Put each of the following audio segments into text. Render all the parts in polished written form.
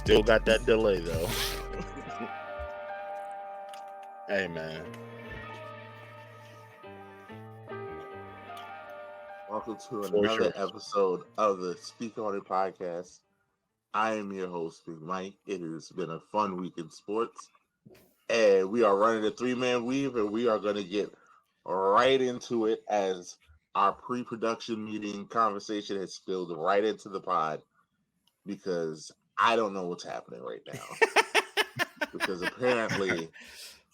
Still got that delay though. Hey man. Welcome to another episode of the Speak On It podcast. I am your host, Big Mike. It has been a fun week in sports. And we are running a three-man weave, and we are going to get right into it as our pre-production meeting conversation has spilled right into the pod because I don't know what's happening right now. Because apparently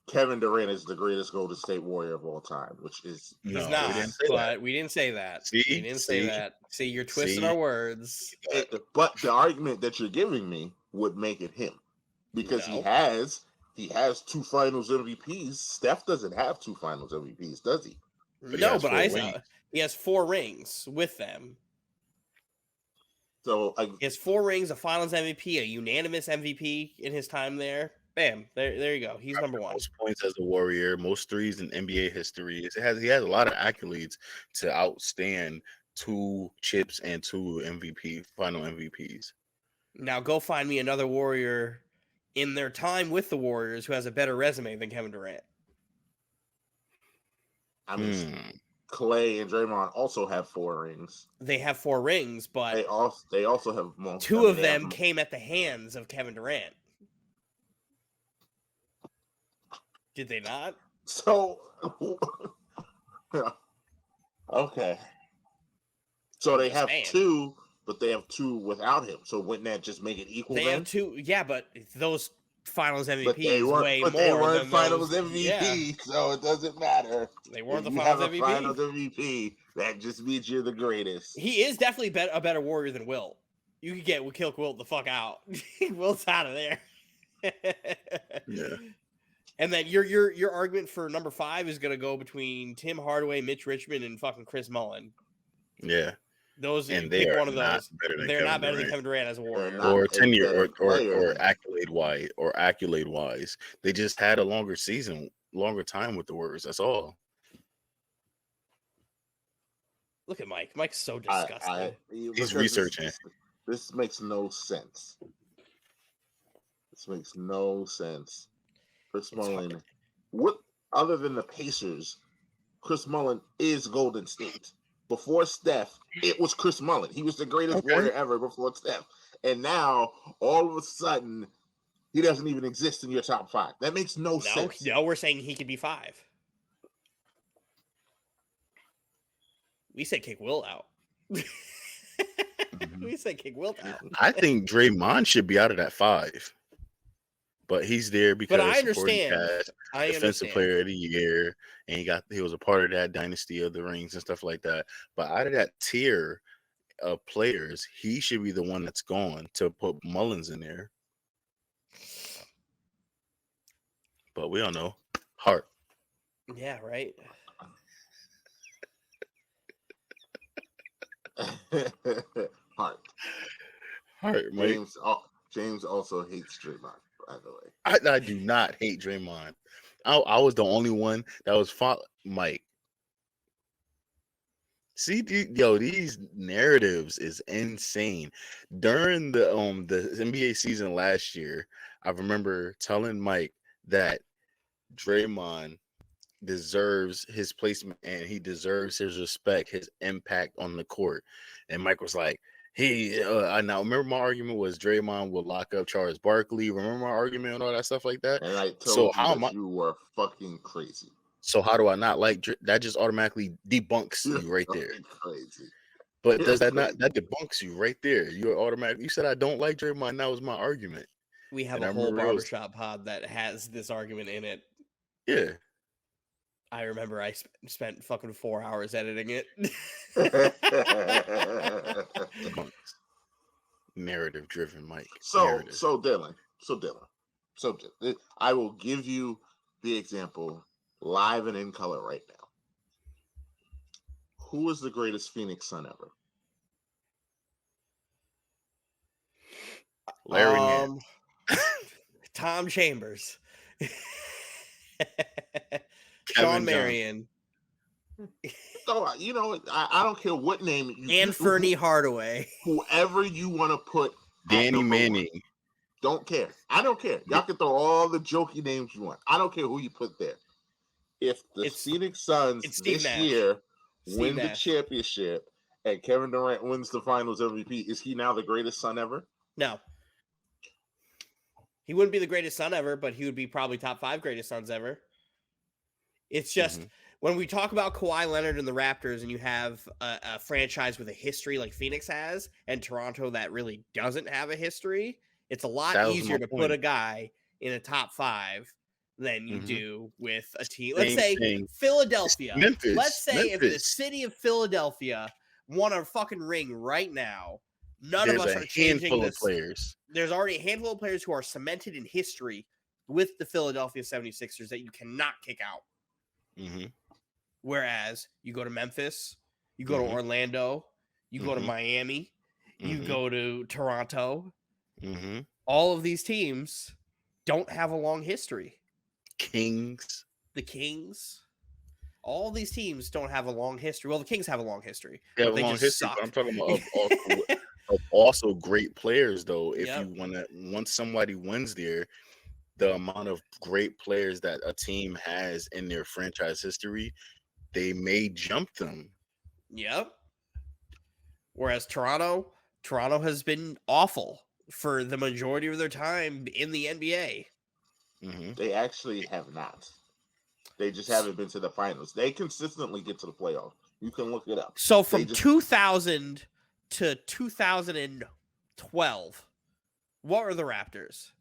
Kevin Durant is the greatest Golden State Warrior of all time, which is he's not. We didn't say that. We didn't say that. See, you're twisting our words. But the argument that you're giving me would make it him because he has 2 Finals MVPs. Steph doesn't have 2 Finals MVPs, does he? But he has 4 rings with them. So he has 4 rings, a Finals MVP, a unanimous MVP in his time there. Bam, there you go. He's number 1. Most points as a Warrior, most threes in NBA history. He has a lot of accolades to outstand 2 chips and 2 final MVPs. Now go find me another Warrior in their time with the Warriors who has a better resume than Kevin Durant. I mean, Clay and Draymond also have 4 rings. They have 4 rings, but they also have more. 2 of them came at the hands of Kevin Durant. Did they not? So, okay. So they have 2, but they have 2 without him. So wouldn't that just make it equal? They have 2, yeah, but those Finals MVP they weren't Finals MVP, so it doesn't matter. They weren't the Finals MVP. Finals MVP. That just means you're the greatest. He is definitely a better Warrior than Wilt. You could kill Wilt the fuck out. Wilt's out of there. Yeah. And then your argument for number 5 is gonna go between Tim Hardaway, Mitch Richmond, and fucking Chris Mullin. Yeah. Those and they pick one of those. They're not better than Kevin Durant as a Warrior. Or tenure or accolade wise. They just had a longer time with the Warriors. That's all. Look at Mike. Mike's so disgusted. He's researching. This makes no sense. Chris Mullin. What other than the Pacers, Chris Mullin is Golden State. Before Steph, it was Chris Mullin. He was the greatest Warrior ever before Steph. And now, all of a sudden, he doesn't even exist in your top 5. That makes no sense. No, we're saying he could be 5. We said kick Wilt out. We said kick Wilt out. I think Draymond should be out of that 5. But he's there because I understand. Defensive Player of the Year, and he was a part of that dynasty of the rings and stuff like that. But out of that tier of players, he should be the one that's gone to put Mullins in there. But we all know Hart. Yeah, right. Hart, Mike. James also hates Draymond. By the way, I do not hate Draymond. I was the only one that was Mike. See, these narratives is insane. During the NBA season last year, I remember telling Mike that Draymond deserves his placement and he deserves his respect, his impact on the court. And Mike was like, I now remember my argument was Draymond will lock up Charles Barkley. Remember my argument and all that stuff like that? And I told you were fucking crazy. So how do I not like that? Just automatically debunks you right there. Crazy. But does that not debunks you right there? You're automatically. You said I don't like Draymond. That was my argument. We have a whole barbershop pod that has this argument in it. Yeah. I remember I spent fucking 4 hours editing it. Narrative driven, Mike. So Dylan, I will give you the example live and in color right now. Who is the greatest Phoenix Sun ever? Larry Nance. Tom Chambers. Sean Marion. So, I don't care what name you and Fernie Hardaway. Whoever you want to put. Danny Manning. Don't care. I don't care. Y'all can throw all the jokey names you want. I don't care who you put there. If the Phoenix Suns this year win the championship and Kevin Durant wins the Finals MVP, is he now the greatest Sun ever? No. He wouldn't be the greatest Sun ever, but he would be probably top 5 greatest Suns ever. It's just when we talk about Kawhi Leonard and the Raptors and you have a franchise with a history like Phoenix has and Toronto that really doesn't have a history, it's a lot easier to put a guy in a top 5 than you do with a team. Let's say Philadelphia. Let's say if the city of Philadelphia won a fucking ring right now, none of us are changing this. There's already a handful of players who are cemented in history with the Philadelphia 76ers that you cannot kick out. Whereas you go to Memphis, you go to Orlando, you go to Miami, you go to Toronto. All of these teams don't have a long history. The Kings. All these teams don't have a long history. Well, the Kings have a long history. They have a long history, but I'm talking about of also great players, though. If you want to, once somebody wins there, the amount of great players that a team has in their franchise history, they may jump them. Yep. Whereas Toronto has been awful for the majority of their time in the NBA. They actually have not. They just haven't been to the finals. They consistently get to the playoffs. You can look it up. So from 2000 to 2012, what were the Raptors?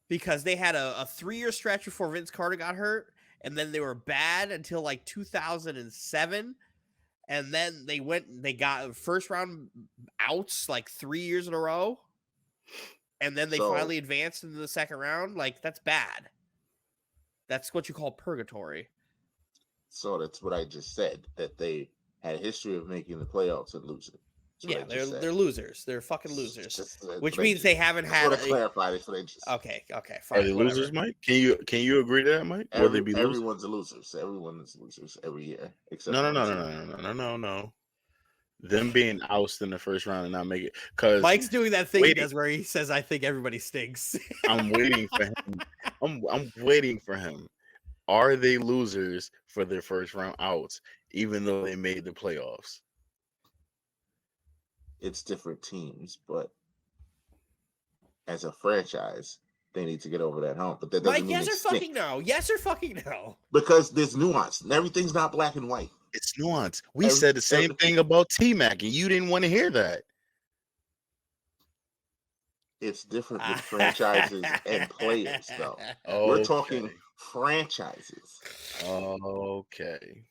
Because they had a 3-year stretch before Vince Carter got hurt, and then they were bad until like 2007, and then they got first round outs like 3 years in a row, and then they finally advanced into the second round. Like, that's bad. That's what you call purgatory. So that's what I just said, that they had a history of making the playoffs and losing. Yeah, they're losers. They're fucking losers. Which means they haven't had. I want to clarify this. Okay, fine. Are they losers, Mike? Can you agree to that, Mike? Will they be losers? Everyone's a loser. Everyone is losers every year. Except no. Them being ousted in the first round and not make it, because Mike's doing that thing he does where he says, "I think everybody stinks." I'm waiting for him. I'm waiting for him. Are they losers for their first round outs, even though they made the playoffs? It's different teams, but as a franchise, they need to get over that hump. But that doesn't mean yes or fucking no. Yes or fucking no. Because there's nuance. Everything's not black and white. It's nuance. We said the same thing about T-Mac, and you didn't want to hear that. It's different with franchises and players, though. Okay. We're talking franchises. Okay.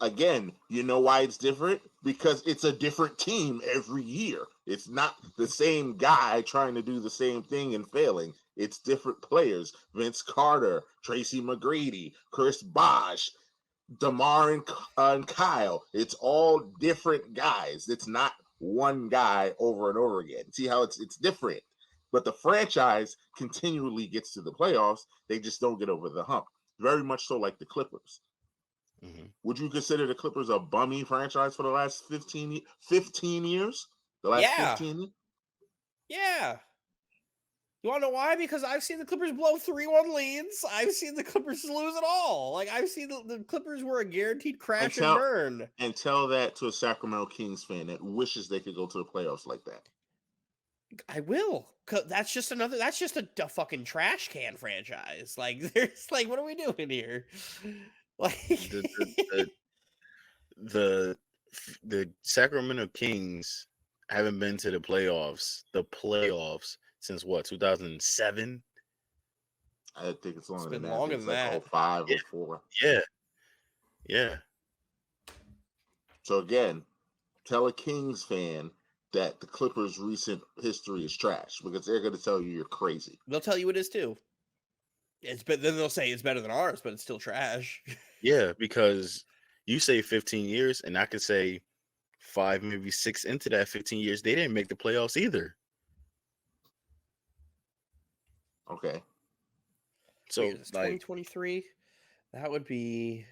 Again, you know why it's different? Because it's a different team every year. It's not the same guy trying to do the same thing and failing. It's different players. Vince Carter, Tracy McGrady, Chris Bosh, DeMar and Kyle. It's all different guys. It's not one guy over and over again. See how it's different. But the franchise continually gets to the playoffs. They just don't get over the hump. Very much so like the Clippers. Would you consider the Clippers a bummy franchise for the last 15 years? The last 15 years? Yeah. You want to know why? Because I've seen the Clippers blow 3-1 leads. I've seen the Clippers lose it all. Like, I've seen the Clippers were a guaranteed crash and burn. And tell that to a Sacramento Kings fan that wishes they could go to the playoffs like that. I will. That's just a fucking trash can franchise. Like, there's like, what are we doing here? Like the Sacramento Kings haven't been to the playoffs since what, 2007? I think it's longer than that. Longer than that. 05 or 04. Yeah. So again, tell a Kings fan that the Clippers' recent history is trash, because they're going to tell you you're crazy. They'll tell you it is too. Then they'll say it's better than ours, but it's still trash. Yeah, because you say 15 years, and I could say 5, maybe 6 into that 15 years, they didn't make the playoffs either. Okay. So, like 2023, that would be,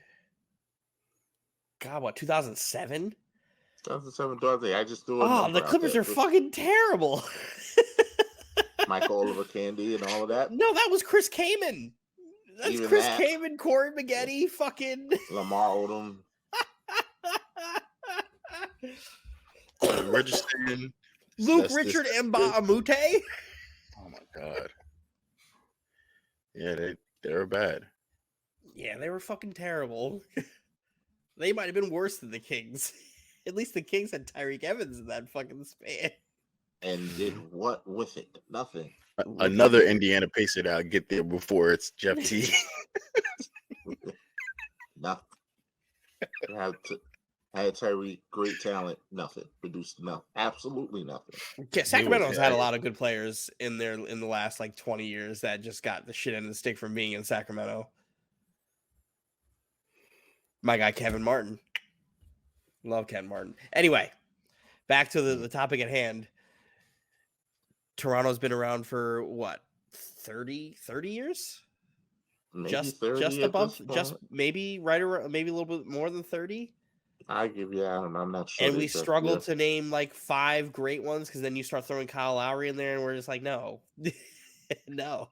God, what, 2007? 2007, I just threw it. Oh, the Clippers are fucking terrible. Michael Oliver Candy and all of that. No, that was Chris Kaman. That's Even Chris that. Kaman, Corey Maggette, fucking Lamar Odom. Richardson. Luke Richard Mbamute. Oh my god. Yeah, they were bad. Yeah, they were fucking terrible. They might have been worse than the Kings. At least the Kings had Tyreek Evans in that fucking span. And did what with it? Nothing. Another Indiana Pacer that'll get there before it's Jeff T. Nothing. Had Tyreek, great talent, nothing. Produced nothing. Absolutely nothing. Yeah, Sacramento's had a lot of good players in there in the last 20 years that just got the shit end of the stick from being in Sacramento. My guy Kevin Martin. Love Kevin Martin. Anyway, back to the topic at hand. Toronto's been around for what? 30 years? Maybe Just 30 above, just maybe right around, maybe a little bit more than 30. I give you, I'm not sure. And we struggled to name 5 great ones because then you start throwing Kyle Lowry in there, and we're just like, no, no.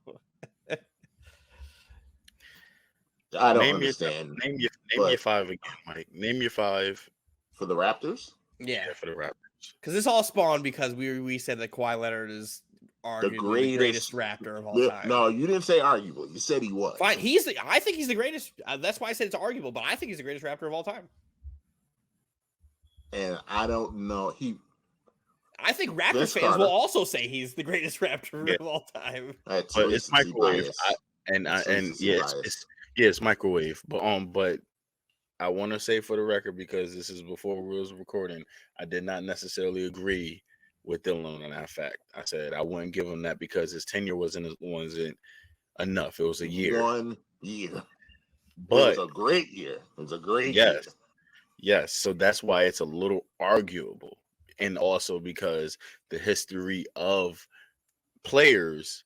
I don't understand. Name your 5 again, Mike. Name your 5 for the Raptors. Yeah, for the Raptors. Because this all spawned because we said that Kawhi Leonard is arguably the greatest Raptor of all time. No, you didn't say arguable. You said he was. Fine, I think he's the greatest. That's why I said it's arguable, but I think he's the greatest Raptor of all time. And I don't know. I think Raptors fans will also say he's the greatest Raptor of all time. But it's microwave, it's microwave. But I want to say for the record, because this is before we was recording, I did not necessarily agree with Dylan on that fact. I said I wouldn't give him that because his tenure wasn't enough. It was a year. 1 year. But it was a great year. It was a great year. Yes. So that's why it's a little arguable. And also because the history of players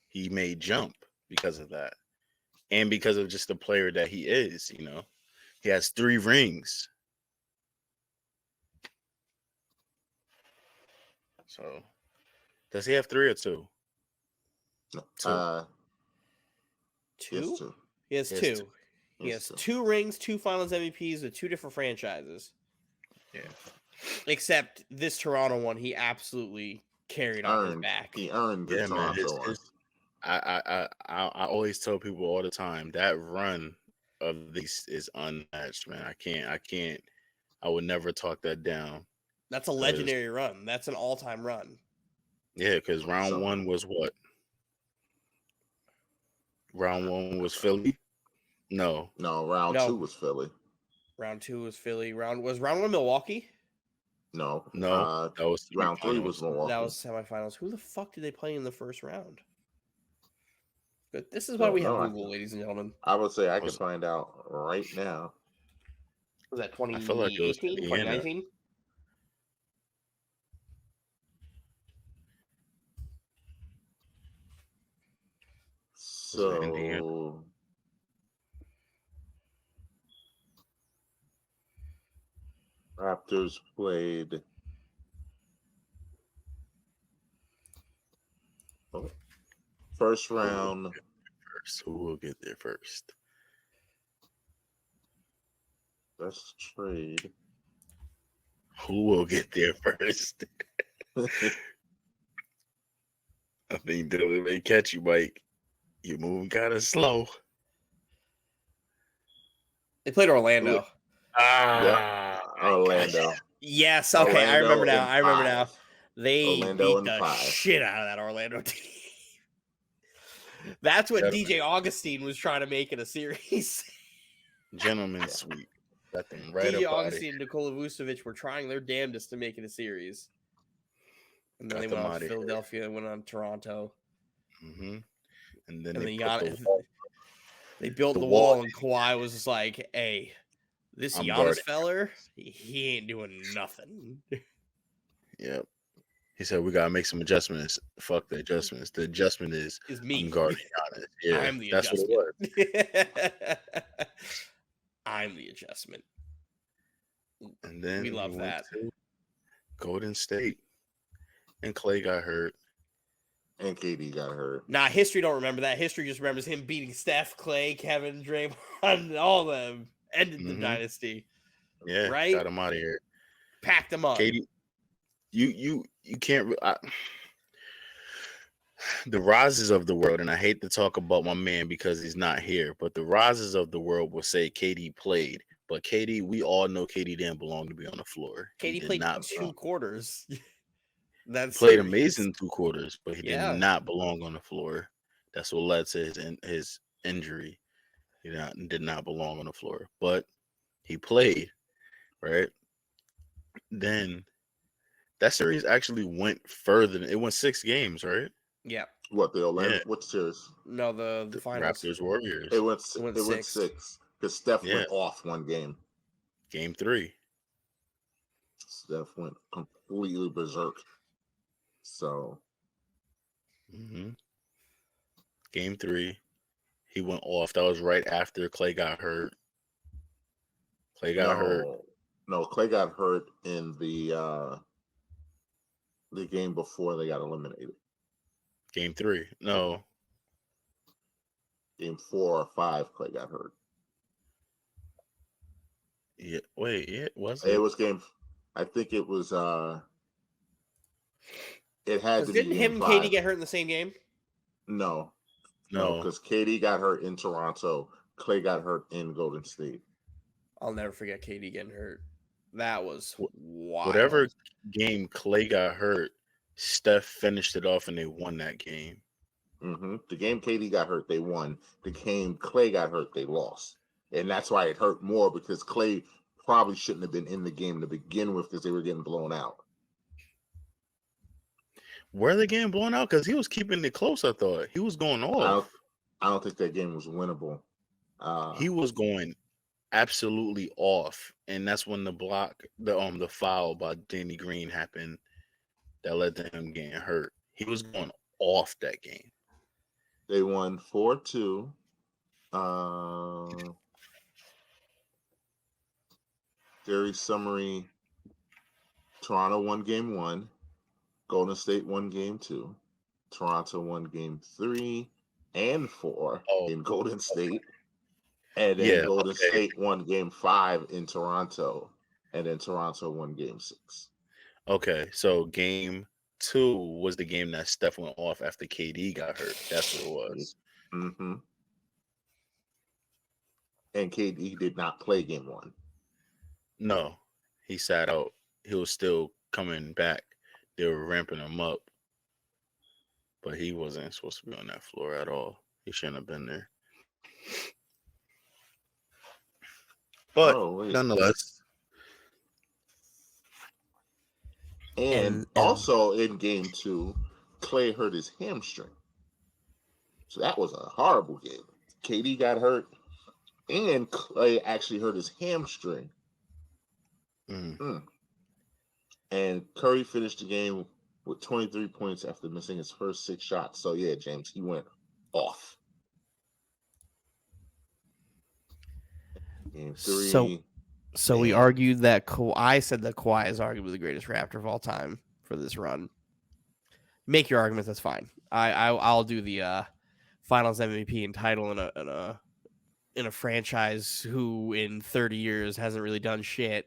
he may jump because of that. And because of just the player that he is, He has 3 rings. So, does he have 3 or 2? 2? He has 2. He has 2 rings, 2 Finals MVPs with 2 different franchises. Yeah. Except this Toronto one, he absolutely carried on his back. He earned the Toronto one. I always tell people all the time that run of these is unmatched, man. I would never talk that down. That's a legendary run. That's an all-time run. Yeah, because round 1 was what? Round 1 was Philly? No, round 2 was Philly. Round 2 was Philly. Was round 1 Milwaukee? No. That was round 3 was Milwaukee. That was semifinals. Who the fuck did they play in the first round? But this is why we have Google, ladies and gentlemen. I would say I can find out right now. Was that 2018? 2019? So Raptors played first round. Who will get there first? Let's trade. Who will get there first? I think Dylan may catch you, Mike. You're moving kind of slow. They played Orlando. Orlando. Yes, okay, Orlando, I remember now. They Orlando beat the 5. shit out of that Orlando team. That's what DJ Augustine was trying to make in a series. Gentleman's sweep. That thing right DJ up Augustine and Nikola Vucevic were trying their damnedest to make it a series. And then they went on Philadelphia and went on Toronto. Mm-hmm. And then they built the wall, and Kawhi was just like, hey, this Giannis feller, he ain't doing nothing. Yep. He said, we got to make some adjustments. Fuck the adjustments. The adjustment is me. I'm guarding Giannis. Yeah, I'm the that's adjustment. what it was. I'm the adjustment. And then we love that. Golden State. And Clay got hurt. And KD got hurt. Nah, history don't remember that. History just remembers him beating Steph, Clay, Kevin, Draymond, all of them. Ended the dynasty. Yeah, right? got him out of here. Packed him up. KD, you can't. The rises of the world, and I hate to talk about my man because he's not here, but the rises of the world will say KD played. But KD, we all know KD didn't belong to be on the floor. KD played 2 quarters. That's played amazing 2 quarters, but he did not belong on the floor. That's what led to his injury. He did not belong on the floor, but he played, right? Then that series actually went further. It went 6 games, right? Yeah. What, the Orlando? What series? No, the finals. Raptors Warriors. It went 6 because Steph went off one game. Game 3. Steph went completely berserk. So. Game 3, he went off. That was right after Clay got hurt. Clay got hurt. No, Clay got hurt in the game before they got eliminated. Game 3. No. Game 4 or 5, Clay got hurt. Yeah. Wait. Yeah. Was it? It was game. I think it was. It had to be. Didn't him and KD get hurt in the same game? No, because KD got hurt in Toronto. Clay got hurt in Golden State. I'll never forget KD getting hurt. That was wild. Whatever game Clay got hurt, Steph finished it off and they won that game. The game KD got hurt, they won. The game Clay got hurt, they lost. And that's why it hurt more, because Clay probably shouldn't have been in the game to begin with because they were getting blown out. Were they getting blown out? Because he was keeping it close, I thought. He was going off. I don't think that game was winnable. He was going absolutely off. And that's when the foul by Danny Green happened that led to him getting hurt. He was going off that game. They won 4-2. Very summary. Toronto won game 1. Golden State won game 2. Toronto won game 3 and 4 in Golden State. And then Golden State won game 5 in Toronto. And then Toronto won game 6. Okay, so game 2 was the game that Steph went off after KD got hurt. That's what it was. And KD did not play game 1. No, he sat out. He was still coming back. They were ramping him up. But he wasn't supposed to be on that floor at all. He shouldn't have been there. But nonetheless. And also in game 2, Clay hurt his hamstring. So that was a horrible game. KD got hurt, and Clay actually hurt his hamstring. And Curry finished the game with 23 points after missing his first 6 shots. So yeah, James, he went off. Game 3. So we argued that I said that Kawhi is arguably the greatest Raptor of all time for this run. Make your arguments. That's fine. I'll do the Finals MVP and title in a franchise who in 30 years hasn't really done shit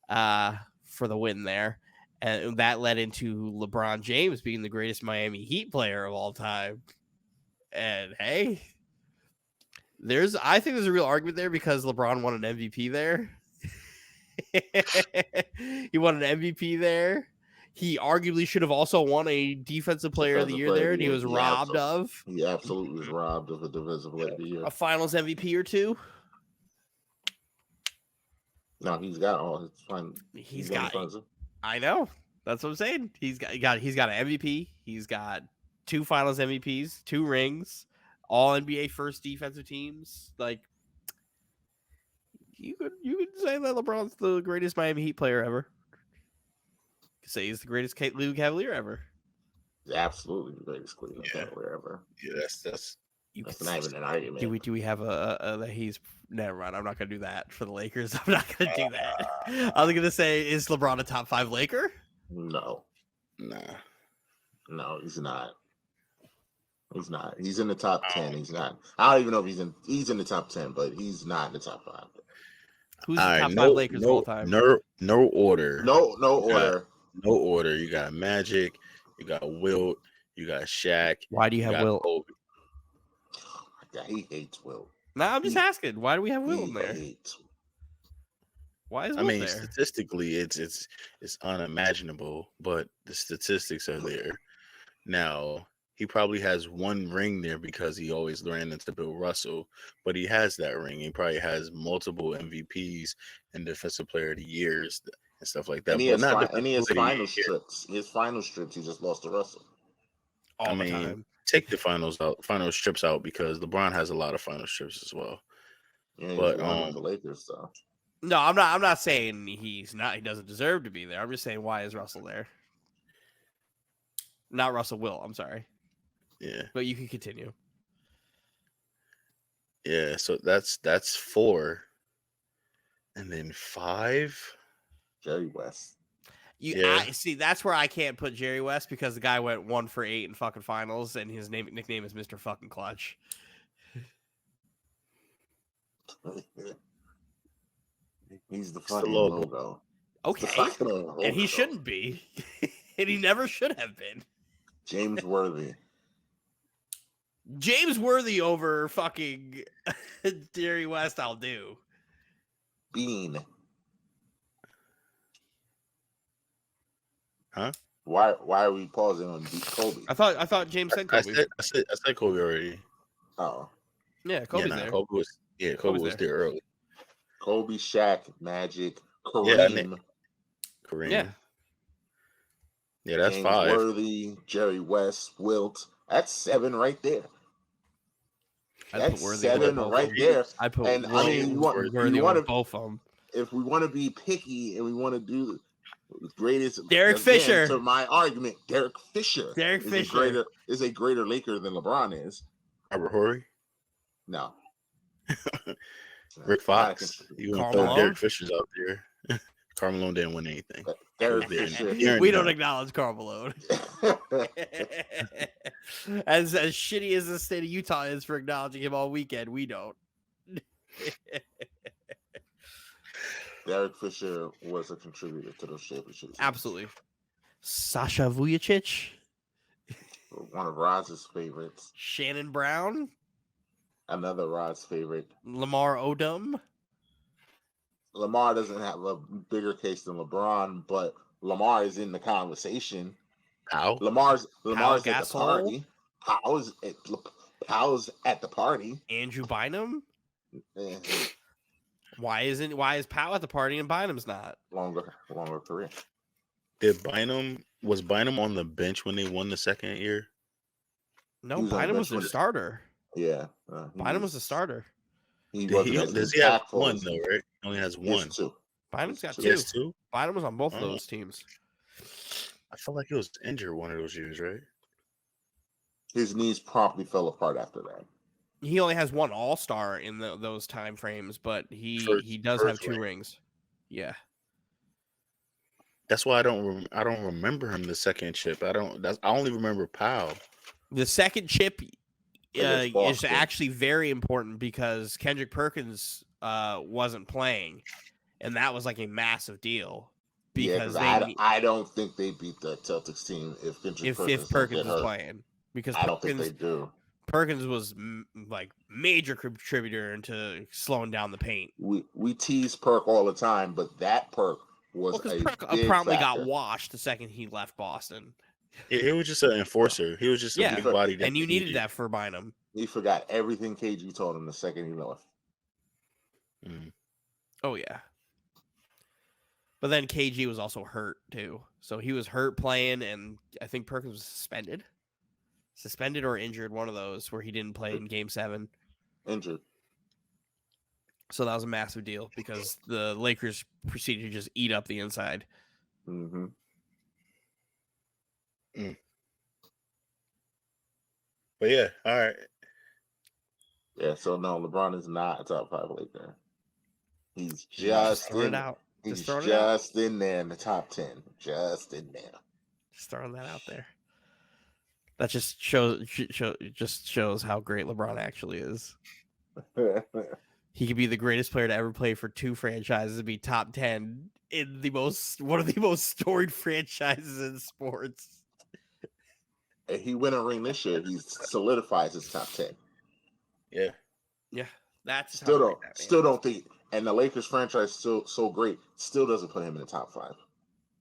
for the win there, and that led into LeBron James being the greatest Miami Heat player of all time. And hey. I think there's a real argument there because LeBron won an MVP there. He won an MVP there. He arguably should have also won a Defensive Player of the Year there, and he was robbed of. He absolutely was robbed of a Defensive Player of the Year. A Finals MVP or 2. No, he's got all his fun. He's got. I know. That's what I'm saying. He's got an MVP. He's got 2 Finals MVPs, 2 rings. All NBA first defensive teams. Like, you could say that LeBron's the greatest Miami Heat player ever. You could say he's the greatest Cleveland Cavalier ever. Absolutely the greatest Cleveland Cavalier ever. Yeah, that's not even an argument. Do we have a he's never mind. I'm not gonna do that for the Lakers. I'm not gonna do that. I was gonna say, is LeBron a top 5 Laker? No. Nah. No, he's not. He's not. He's in the top 10. He's not. I don't even know if he's in the top 10, but he's not in the top 5. Who's All the right, top 5 Lakers of all time? No order. No order. No order. You got Magic. You got Wilt. You got Shaq. Why do you have Wilt? Kobe. Yeah, he hates Wilt. No, I'm just asking. Why do we have Wilt in there? Why is Wilt there? Statistically, it's unimaginable, but the statistics are there. Now, he probably has one ring there because he always ran into Bill Russell, but he has that ring. He probably has multiple MVPs and Defensive Player of the Years and stuff like that. And he but has final strips. He has final strips. He just lost to Russell. All the time. Take the final strips out because LeBron has a lot of final strips as well. Yeah, but the Lakers though. No, I'm not saying he's not. He doesn't deserve to be there. I'm just saying, why is Russell there? Not Russell Wilt. I'm sorry. Yeah, but you can continue. Yeah, so that's 4, and then 5. Jerry West. See, that's where I can't put Jerry West because the guy went 1 for 8 in fucking finals, and his nickname is Mr. Fucking Clutch. He's the fucking logo. Okay, and he shouldn't be, and he never should have been. James Worthy. James Worthy over fucking Jerry West, I'll do. Bean. Huh? Why are we pausing on Kobe? I thought James said Kobe. I said Kobe already. Oh. Yeah, Kobe's there. Kobe was there early. Kobe, Shaq, Magic, Kareem. Yeah. Yeah, that's James 5. Worthy, Jerry West, Wilt. That's 7 right there. That's 7 right there. I put and Worthy, I mean, Worthy over both of them. If we want to be picky and we want to do the greatest, Derek Fisher. To my argument, Derek Fisher is a greater Laker than LeBron is. Robert Horry? No. Rick Fox. You want to throw Derek Fisher's out there? Karl Malone didn't win anything. Derek Fisher. We don't acknowledge Karl Malone. as shitty as the state of Utah is for acknowledging him all weekend, we don't. Derek Fisher was a contributor to those championships. Absolutely. Sasha Vujacic. One of Roz's favorites. Shannon Brown. Another Roz favorite. Lamar Odom. Lamar doesn't have a bigger case than LeBron, but Lamar is in the conversation. How? Lamar's at the party. Powell's at the party. Andrew Bynum. Why is Powell at the party and Bynum's not? Longer career. Was Bynum on the bench when they won the second year? No, Bynum was their starter. Yeah, Bynum was the starter. Does he have one though? Right? He only has one. Bynum's got 2. He has 2. Bynum was on both of those teams. I felt like he was injured one of those years, right? His knees promptly fell apart after that. He only has 1 All-Star in those time frames, but he does have 2 rings. Yeah. That's why I don't remember him the second chip. I only remember Powell. The second chip is actually very important because Kendrick Perkins wasn't playing, and that was like a massive deal. Because I don't think they beat the Celtics team if Perkins was playing. Because I don't think they do. Perkins was like major contributor into slowing down the paint. We tease Perk all the time, but that Perk was Perk promptly got washed the second he left Boston. He was just an enforcer. He was just a big body. And you needed that for Bynum. He forgot everything KG told him the second he left. Mm. Oh, yeah. But then KG was also hurt, too. So he was hurt playing, and I think Perkins was suspended. Suspended or injured, one of those, where he didn't play in Game 7. Injured. So that was a massive deal because the Lakers proceeded to just eat up the inside. Mm-hmm. Mm. But yeah, all right. Yeah, so no, LeBron is not a top 5 Laker. He's just in there in the top 10. Just in there. Just throwing that out there. That just shows how great LeBron actually is. He could be the greatest player to ever play for two franchises and be top 10 in one of the most storied franchises in sports. And he win a ring this year, he solidifies his top 10. Yeah. Yeah. That's still don't think, and the Lakers franchise still so great, still doesn't put him in the top 5.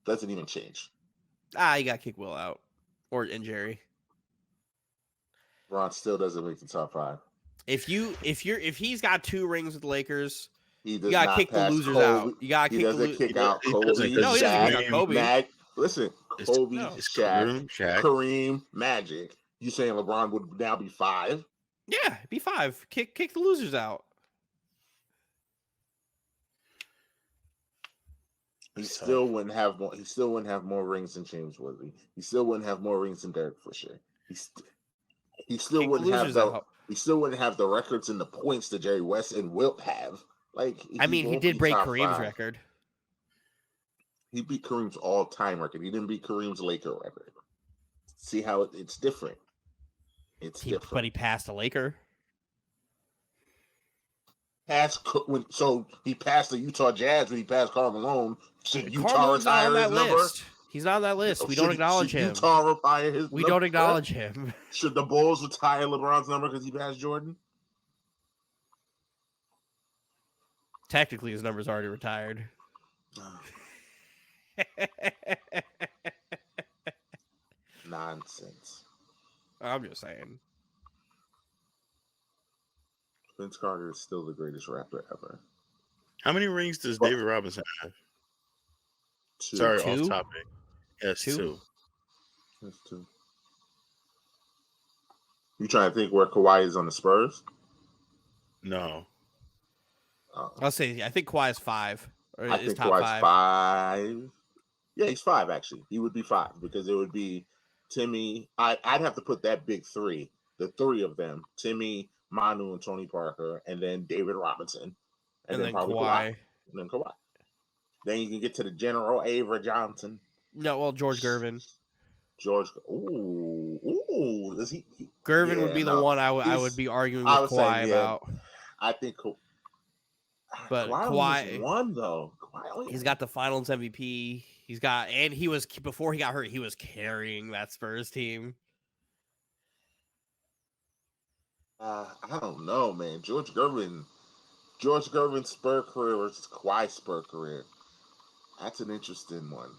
Doesn't even change. You got to kick Will out and Jerry. Ron still doesn't make the top 5. If he's got 2 rings with the Lakers, you gotta kick the losers Kobe. out. You gotta kick the kick out Kobe. No, he doesn't kick out Kobe. Listen, Kobe, Shaq, Kareem, Magic. You saying LeBron would now be 5? Yeah, be 5. Kick the losers out. He still wouldn't have more. He still wouldn't have more rings than James Worthy. He still wouldn't have more rings than Derek Fisher. He still wouldn't have the. He still wouldn't have the records and the points that Jerry West and Wilt have. Like, he did break Kareem's record. He beat Kareem's all-time record. He didn't beat Kareem's Laker record. See how it's different. Different. But he passed a Laker. So he passed the Utah Jazz when he passed Karl Malone. Should Utah Carmelone's not on retire his number? List. He's not on that list. We don't acknowledge him. Utah retire his We don't acknowledge him. Should the Bulls retire LeBron's number because he passed Jordan? Technically, his number's already retired. Nonsense. I'm just saying. Vince Carter is still the greatest rapper ever. How many rings does David Robinson have? 2. Sorry, 2? off topic. Yes, 2. That's 2. You trying to think where Kawhi is on the Spurs? No. I'll say I think Kawhi's 5. I think Kawhi's 5. Yeah, he's 5 actually. He would be 5 because it would be Timmy. I'd have to put that big 3, the 3 of them: Timmy, Manu, and Tony Parker, and then David Robinson, and then probably Kawhi. And then Kawhi. Then you can get to the General Avery Johnson. No, well, George Gervin. Is he? Gervin would be the one I would be arguing with Kawhi about. I think, but Kawhi won though. He's got the Finals MVP. He's got, and he was before he got hurt. He was carrying that Spurs team. I don't know, man. George Gervin's Spurs career versus Kawhi's Spurs career. That's an interesting one.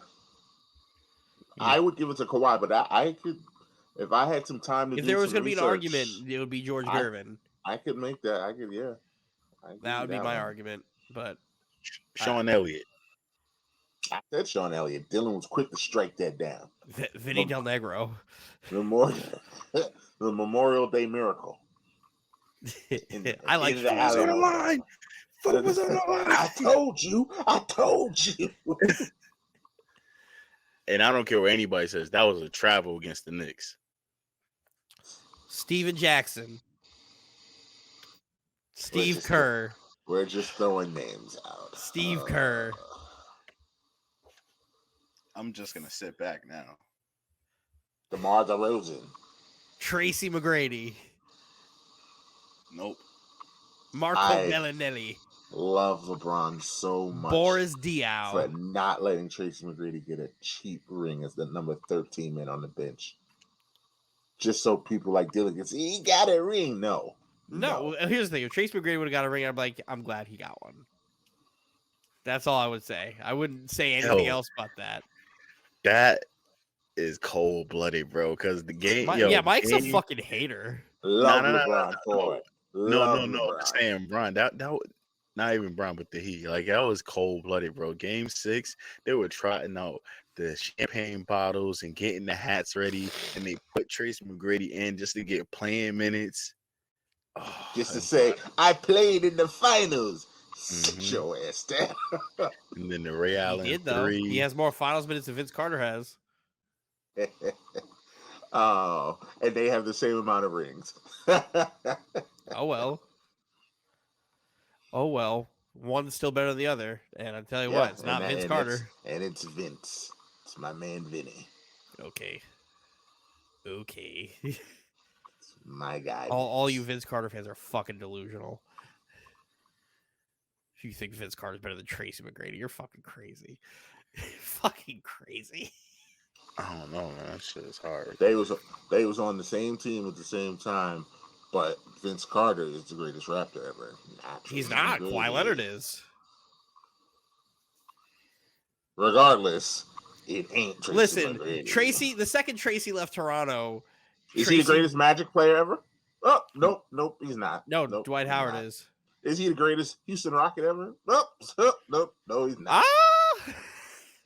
Yeah. I would give it to Kawhi, but I could, if I had some time to. If there was going to be an argument, it would be George Gervin. I could make that. Yeah. That would be my argument, but Sean Elliott. I said Sean Elliott. Dylan was quick to strike that down. Vinny Del Negro. The Memorial Day Miracle. I like the on the line. Foot was on the line. I told you. And I don't care what anybody says. That was a travel against the Knicks. Steven Jackson. Steve Kerr. We're just throwing names out. Steve Kerr. I'm just going to sit back now. DeMar DeRozan. Tracy McGrady. Nope. Marco Bellinelli. Love LeBron so much. Boris Diaw. For not letting Tracy McGrady get a cheap ring as the number 13 man on the bench. Just so people like Dylan can see, he got a ring. No. Here's the thing. If Tracy McGrady would have got a ring, I'd be like, I'm glad he got one. That's all I would say. I wouldn't say anything else but that. That is cold-blooded, bro, because the game... Mike's a fucking hater. Love LeBron for it. No. I'm saying, Bron, that not even Bron, but the Heat. Like, that was cold-blooded, bro. Game 6, they were trotting out the champagne bottles and getting the hats ready, and they put Tracy McGrady in just to get playing minutes. Oh, just to say, I played in the finals. Sit your ass down. And then the Ray Allen 3. He has more finals minutes than Vince Carter has. Oh, and they have the same amount of rings. Oh well. One's still better than the other. And I tell you what, it's not Vince Carter. And it's Vince. It's my man Vinny. Okay. Okay. My guy. All you Vince Carter fans are fucking delusional. If you think Vince Carter's better than Tracy McGrady, you're fucking crazy. Fucking crazy. I don't know, man. That shit is hard. They was on the same team at the same time, but Vince Carter is the greatest Raptor ever. He's not. Kawhi Leonard is. Regardless, it ain't Tracy Listen, McGrady. Tracy, the second Tracy left Toronto, Is he the greatest Magic player ever? Oh, nope, he's not. No, nope, Dwight Howard is. Is he the greatest Houston Rocket ever? Nope, no, he's not.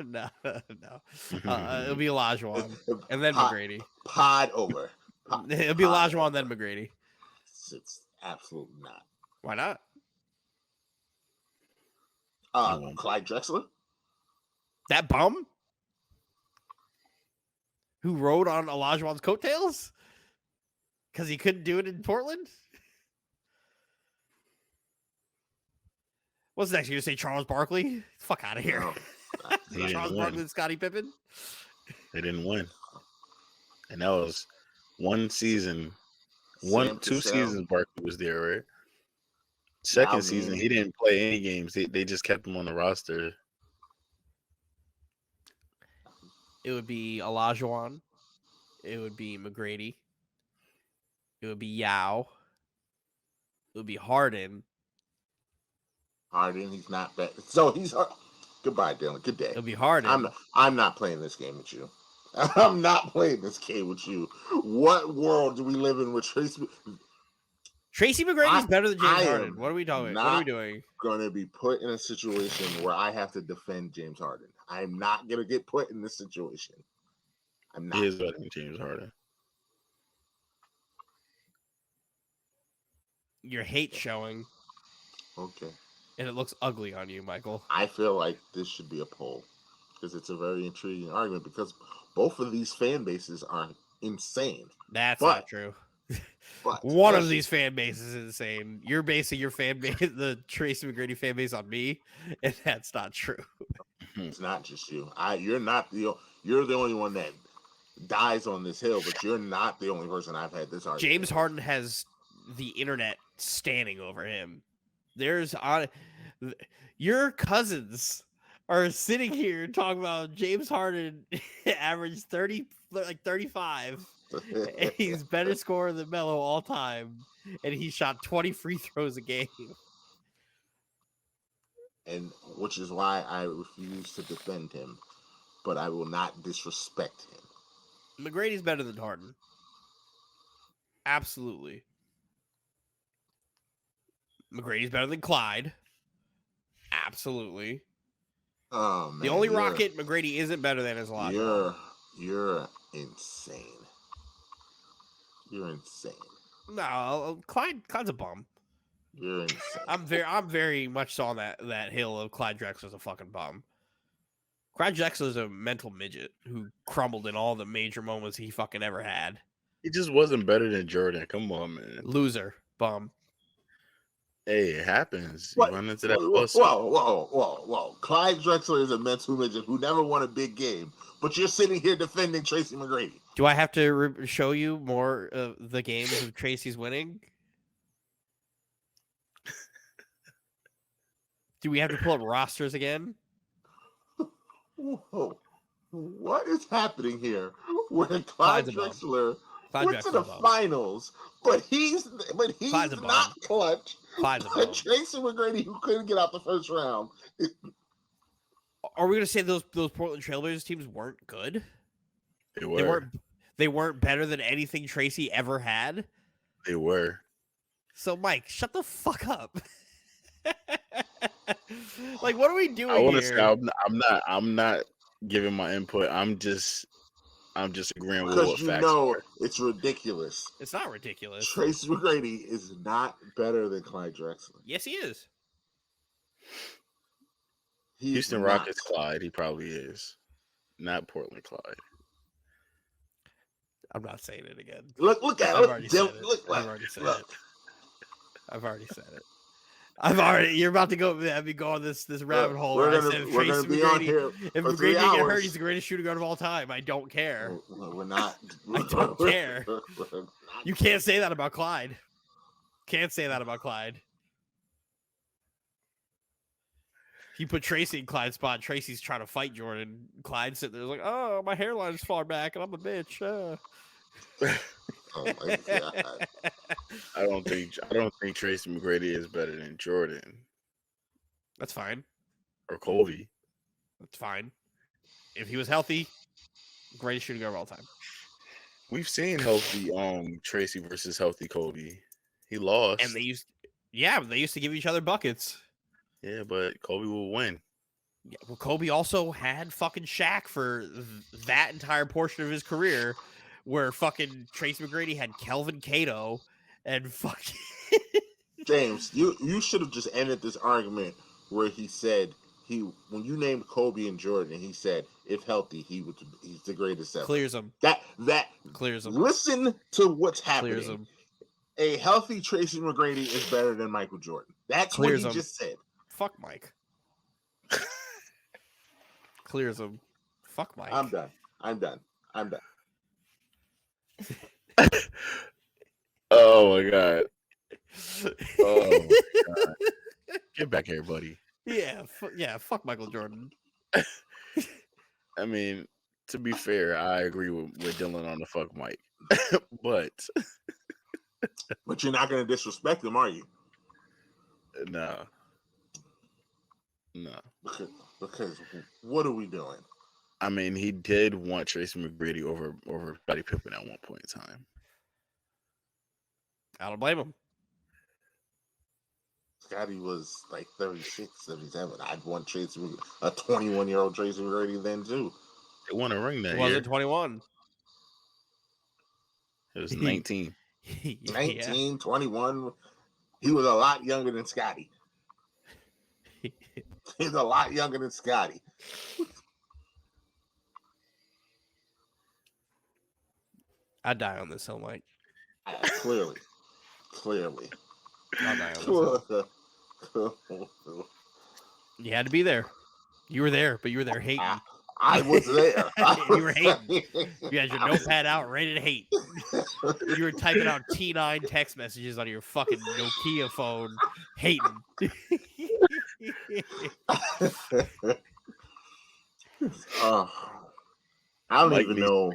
No. It'll be Olajuwon and then McGrady. Pod over. It'll be Olajuwon then McGrady. It's absolutely not. Why not? Clyde Drexler. That bum who rode on Olajuwon's coattails because he couldn't do it in Portland. What's next? You gonna say Charles Barkley? Fuck out of here. No, Charles Barkley and Scottie Pippen. They didn't win, and that was one season. Two seasons Barkley was there, right? Second season, he didn't play any games. They just kept him on the roster. It would be Olajuwon. It would be McGrady. It would be Yao. It would be Harden. Harden, he's not bad. So he's goodbye, Dylan. Good day. It'll be Harden. I'm not playing this game with you. I'm not playing this game with you. What world do we live in with Tracy? Tracy McGrady is better than James Harden. What are we doing? What are we doing? Going to be put in a situation where I have to defend James Harden. I'm not going to get put in this situation. I'm not. He is better than James Harden. Your hate showing. Okay. And it looks ugly on you, Michael. I feel like this should be a poll because it's a very intriguing argument because both of these fan bases are insane. That's not true. But one of these fan bases is insane. You're basing your fan base, the Tracy McGrady fan base, on me, and that's not true. It's not just you. You're the only one that dies on this hill, but you're not the only person I've had this argument. James Harden has the internet standing over him. Your cousins are sitting here talking about James Harden averaged 35. And he's better scorer than Melo all time, and he shot 20 free throws a game. And which is why I refuse to defend him, but I will not disrespect him. McGrady's better than Harden. Absolutely. McGrady's better than Clyde. Absolutely. Oh man. The only Rocket McGrady isn't better than is Olajuwon. You're insane. You're insane. No, Clyde's a bum. You're insane. I'm very much so on that hill of Clyde Drexler's a fucking bum. Clyde Drexler's a mental midget who crumbled in all the major moments he fucking ever had. He just wasn't better than Jordan. Come on, man. Loser. Bum. Hey, it happens. What? You run into that bus. Whoa. Clyde Drexler is a mental midget who never won a big game, but you're sitting here defending Tracy McGrady. Do I have to show you more of the games of Tracy's winning? Do we have to pull up rosters again? Whoa. What is happening here? Where Clyde Drexler went to the finals, but he's not clutch. But Tracy McGrady, who couldn't get out the first round. Are we going to say those Portland Trailblazers teams weren't good? They were. They weren't better than anything Tracy ever had? They were. So, Mike, shut the fuck up. Like, what are we doing I want to here? say I'm not giving my input. I'm just agreeing with what facts are. It's ridiculous. It's not ridiculous. Tracy McGrady is not better than Clyde Drexler. Yes, he is. Houston Rockets Clyde, he probably is. Not Portland Clyde. I'm not saying it again. Look at it. I've already said it. I've already said it. You're about to go on this rabbit hole. We're gonna be on here if for McGrady 3 didn't get hurt, hours. he's the greatest shooting guard of all time. I don't care. We're not. I don't care. You can't say that about Clyde. Can't say that about Clyde. He put Tracy in Clyde's spot. Tracy's trying to fight Jordan. Clyde's sitting there like, oh, my hairline is far back and I'm a bitch. Oh my god. I don't think Tracy McGrady is better than Jordan. That's fine. Or Kobe. That's fine. If he was healthy, greatest shooting guard of all time. We've seen healthy Tracy versus healthy Kobe. He lost. And they used to give each other buckets. Yeah, but Kobe will win. Yeah, well, Kobe also had fucking Shaq for that entire portion of his career, where fucking Tracy McGrady had Kelvin Cato and fucking James, you should have just ended this argument where he said when you named Kobe and Jordan, he said if healthy, he's the greatest ever. Clears him. That clears him. Listen to what's happening. Clears him. A healthy Tracy McGrady is better than Michael Jordan. That's Clears what he him. just said. Fuck Mike. Clears him. Fuck Mike. I'm done. Oh my god. Oh my god. Get back here, buddy. Yeah, fuck Michael Jordan. I mean, to be fair, I agree with Dylan on the fuck Mike. But you're not going to disrespect him, are you? No. Because what are we doing? I mean, he did want Tracy McGrady over Scottie Pippen at one point in time. I don't blame him. Scottie was like 36, 37. I'd want a 21-year-old Tracy McGrady then too. They won a ring that year. Wasn't 21. It was 19. 19, 21. He was a lot younger than Scottie. He's a lot younger than Scottie. I'd die on this hill, Mike. Clearly. I'll die on this hill. You had to be there. You were there, but you were there hating. I was there. You were hating. You had your notepad out, ready to hate. You were typing out T9 text messages on your fucking Nokia phone, hating. I don't even know.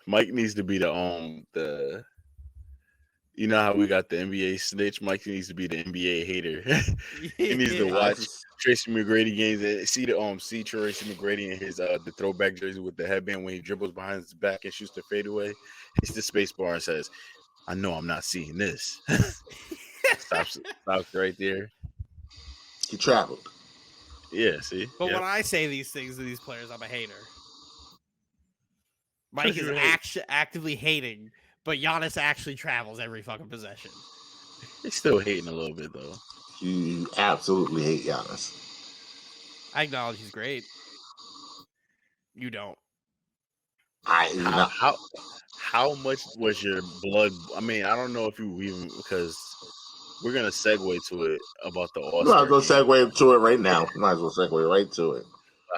Mike needs to be the you know how we got the NBA snitch? Mike needs to be the NBA hater. He needs to watch Tracy McGrady games and see Tracy McGrady in his the throwback jersey with the headband when he dribbles behind his back and shoots the fadeaway. Hits the space bar and says, "I know I'm not seeing this." stops right there. He traveled. Yeah, see. But yep. When I say these things to these players, I'm a hater. Mike is actively hating, but Giannis actually travels every fucking possession. He's still hating a little bit though. You absolutely hate Giannis. I acknowledge he's great. You don't. How much was your blood? I mean, I don't know if you even because we're gonna segue to it about the All-Star. Might as well segue to it right now. Might as well segue right to it.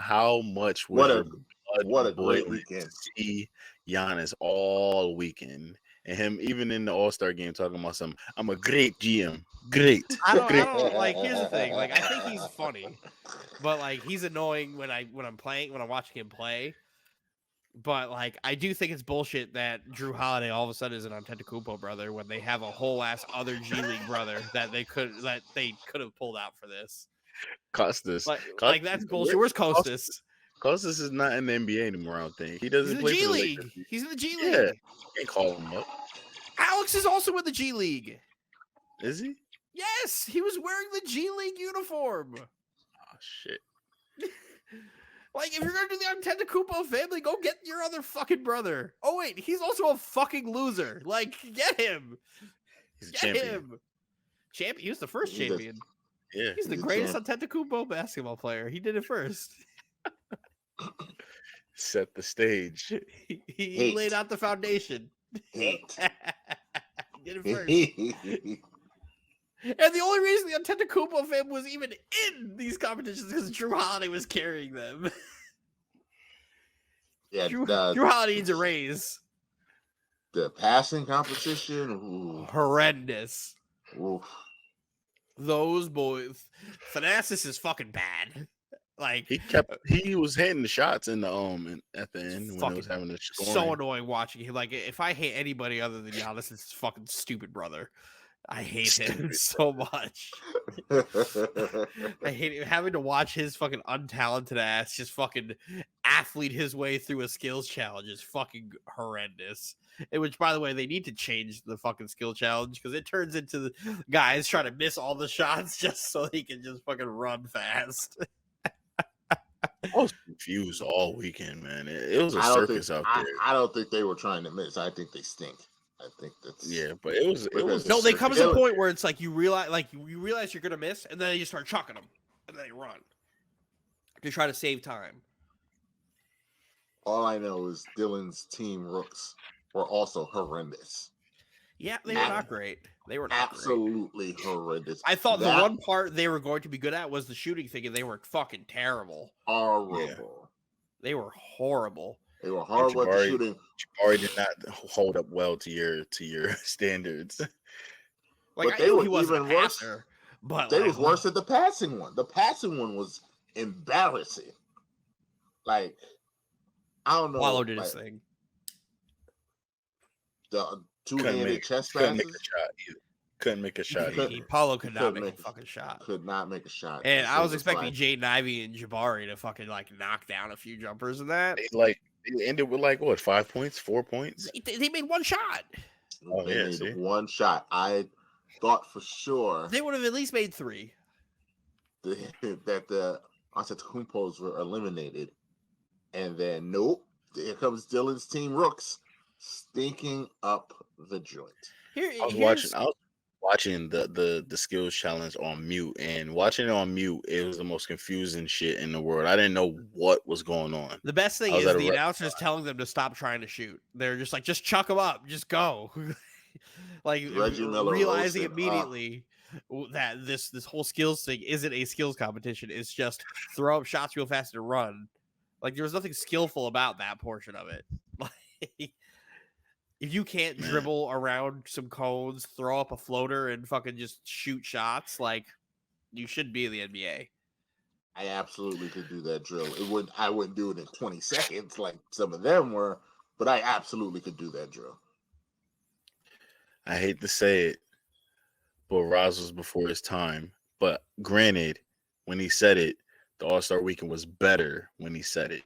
How much was your blood? What a great weekend! See Giannis all weekend, and him even in the All-Star game talking about something. I'm a great GM. Great. I don't like. Here's the thing. Like, I think he's funny, but like he's annoying when I'm watching him play. But like, I do think it's bullshit that Drew Holiday all of a sudden is an Antetokounmpo brother when they have a whole ass other G League brother that they could have pulled out for this. Costas. Like that's bullshit. Where's Costas? Costas is not in the NBA anymore. I don't think he doesn't play G for the League. Lakers. He's in the G League. Yeah, you can't call him up. Alex is also in the G League. Is he? Yes, he was wearing the G League uniform. Oh shit. Like, if you're gonna do the Antetokounmpo family, go get your other fucking brother. Oh wait, he's also a fucking loser. Like, get him. He's a champion. Him. Champion. He was the first champion. Yeah. He's the greatest Antetokounmpo basketball player. He did it first. Set the stage. He laid out the foundation. He did it first. And the only reason the Antetokounmpo fam was even in these competitions is because Drew Holiday was carrying them. Yeah, Drew Holiday needs a raise. The passing competition, ooh, horrendous. Oof. Those boys, Thanasis is fucking bad. Like he was hitting the shots in the at the end when it was having the scoring. So annoying watching him. Like if I hate anybody other than Giannis, it's his fucking stupid brother. I hate him so much. I hate having to watch his fucking untalented ass just fucking athlete his way through a skills challenge is fucking horrendous. Which, by the way, they need to change the fucking skill challenge because it turns into the guys trying to miss all the shots just so he can just fucking run fast. I was confused all weekend, man. It was a circus out there. I don't think they were trying to miss. I think they stink. I think that's but it was no. They come to a point where it's like you realize you're gonna miss, and then you start chucking them, and then they run to try to save time. All I know is Dylan's team rooks were also horrendous. Yeah, they were not great. They were not absolutely horrendous. I thought the one part they were going to be good at was the shooting thing, and they were fucking terrible. Horrible. Yeah. They were horrible. They were horrible at the shooting. Jabari did not hold up well to your standards. Like but they were even worse. But they was worse at the passing one. The passing one was embarrassing. Like I don't know. Wallow did his thing. The two-handed chest passes. Couldn't make a shot. Paulo could not make a fucking shot. Could not make a shot. And I was expecting Jaden Ivey and Jabari to fucking like knock down a few jumpers in that. It ended with like what, 5 points, 4 points? They made one shot. Oh, they made one shot. I thought for sure they would have at least made 3. That the Antetokounmpos were eliminated, and then nope, here comes Dylan's team rooks stinking up the joint. I was watching the skills challenge on mute, and watching it on mute, it was the most confusing shit in the world. I didn't know what was going on. The best thing is the announcers telling them to stop trying to shoot. They're just like, just chuck them up, just go. Like realizing immediately that this whole skills thing isn't a skills competition. It's just throw up shots real fast and run. Like there was nothing skillful about that portion of it. Like if you can't dribble around some cones, throw up a floater, and fucking just shoot shots, like you should be in the NBA. I absolutely could do that drill. I wouldn't do it in 20 seconds like some of them were, but I absolutely could do that drill. I hate to say it, but Roz was before his time. But granted, when he said it, the All-Star Weekend was better when he said it.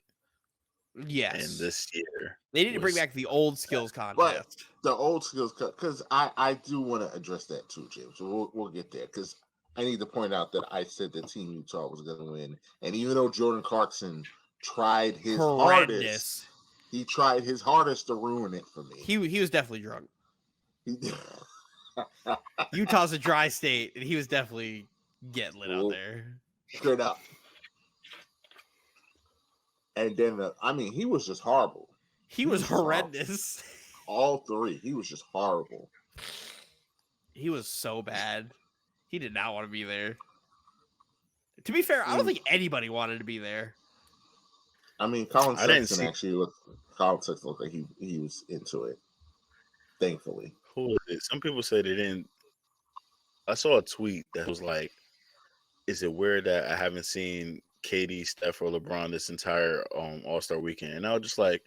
Yes. And this year they need to bring back the old skills contest. But the old skills, because I do want to address that too, James. We'll get there because I need to point out that I said that Team Utah was going to win, and even though Jordan Clarkson tried his hardest, he tried his hardest to ruin it for me. He was definitely drunk. Utah's a dry state, and he was definitely getting lit out there. Straight up. And then, he was just horrible. He was horrendous. All 3. He was just horrible. He was so bad. He did not want to be there. To be fair, I don't think anybody wanted to be there. Colin Sexton actually looked like he was into it. Thankfully. Who was it? Some people say they didn't. I saw a tweet that was like, is it weird that I haven't seen KD, Steph, or LeBron this entire All-Star Weekend? And I was just like,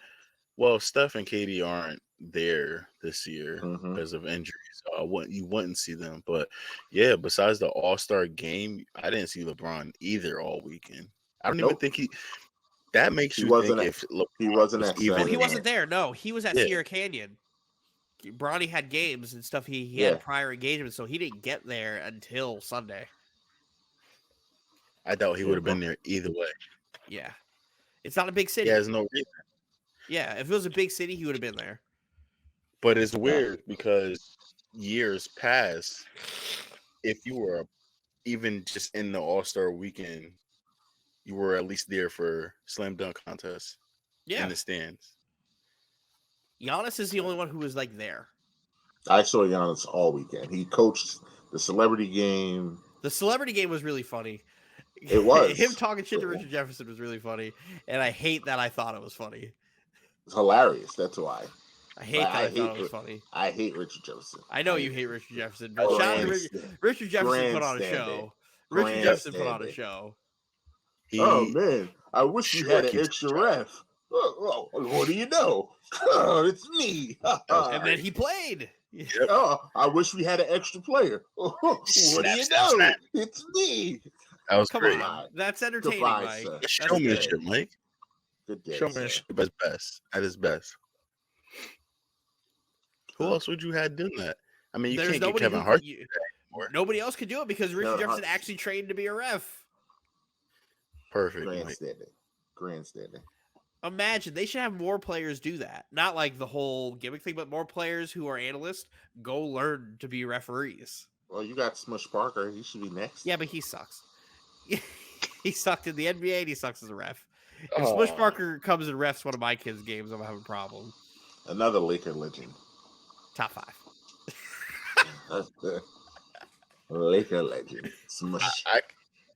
well, Steph and KD aren't there this year because of injuries. So you wouldn't see them. But yeah, besides the All-Star game, I didn't see LeBron either all weekend. I don't even think that makes you think if LeBron he wasn't he wasn't there. No, he was at Sierra Canyon. Bronny had games and stuff. He had prior engagements, so he didn't get there until Sunday. I doubt he would have been there either way. Yeah. It's not a big city. He has no reason. Yeah, if it was a big city, he would have been there. But it's weird because years past, if you were even just in the All-Star Weekend, you were at least there for slam dunk contests in the stands. Giannis is the only one who was like there. I saw Giannis all weekend. He coached The celebrity game. The celebrity game was really funny. It was. Him talking shit to Richard Jefferson was really funny, and I hate that I thought it was funny. It's hilarious. That's why. I hate that I thought it was funny. I hate Richard Jefferson. I know you hate Richard Jefferson, but shout out to Richard Jefferson put on a show. Richard Jefferson put on a show. Oh man, I wish we had an extra ref. Oh, what do you know? Oh, it's me. And then he played. Yep. Oh, I wish we had an extra player. Oh, what do you know? Snap. It's me. That was Come great. on. That's entertaining, Mike. Showmanship, Mike. Good day, showmanship at best. At his best. Who else would you have done that? I mean, you can't get Kevin Hart. Nobody else could do it because Richard Jefferson actually trained to be a ref. Perfect. Grandstanding. Imagine they should have more players do that. Not like the whole gimmick thing, but more players who are analysts go learn to be referees. Well, you got Smush Parker. He should be next. Yeah, but he sucks. He sucked in the NBA and he sucks as a ref. If Smush Parker comes and refs one of my kids' games, I'm gonna have a problem. Another Laker legend. Top 5. Laker legend. Smush.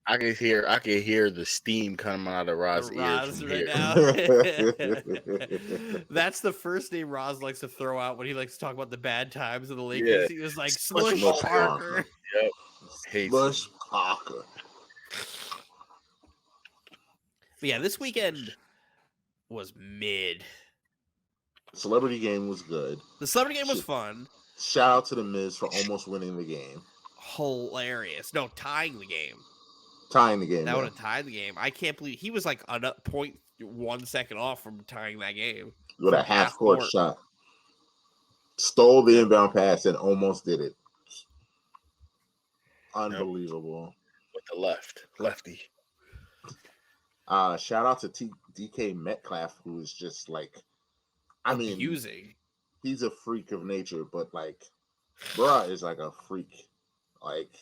I can hear the steam coming out of Roz's ears from right here. now. That's the first name Roz likes to throw out when he likes to talk about the bad times of the Lakers. Yeah. He was like Smush Parker. Yep. Smush Parker. But yeah, this weekend was mid. Celebrity game was good. The celebrity game was fun. Shout out to the Miz for almost winning the game. Hilarious. No, tying the game. Tying the game. That would have tied the game. I can't believe he was like a 0.1 second off from tying that game. With a half-court shot. Stole the inbound pass and almost did it. Unbelievable. With the lefty. Shout out to DK Metcalf, who is just like, I mean, he's a freak of nature, but like, bruh is like a freak. Like,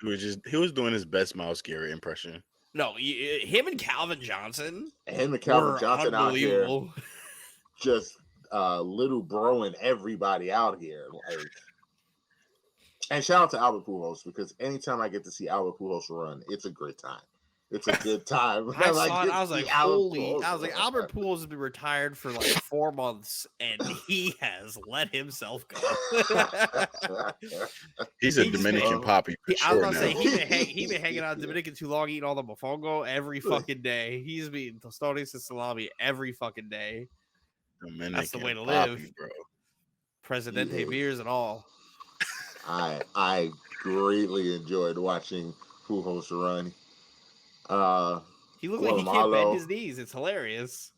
he was doing his best Myles Garrett impression. No, him and Calvin Johnson. Out here, just little broing everybody out here. Like, and shout out to Albert Pujols, because anytime I get to see Albert Pujols run, it's a great time. It's a good time. I was like, Albert Pujols has been retired for like 4 months, and he has let himself go. He's a Dominican poppy. I was gonna say he been hanging out in Dominican too long, eating all the mofongo every fucking day. He's been tostones and salami every fucking day. Dominican That's the way to live, poppy, bro. Presidente beers and all. I greatly enjoyed watching Pujols run. He looked like he can't bend his knees. It's hilarious.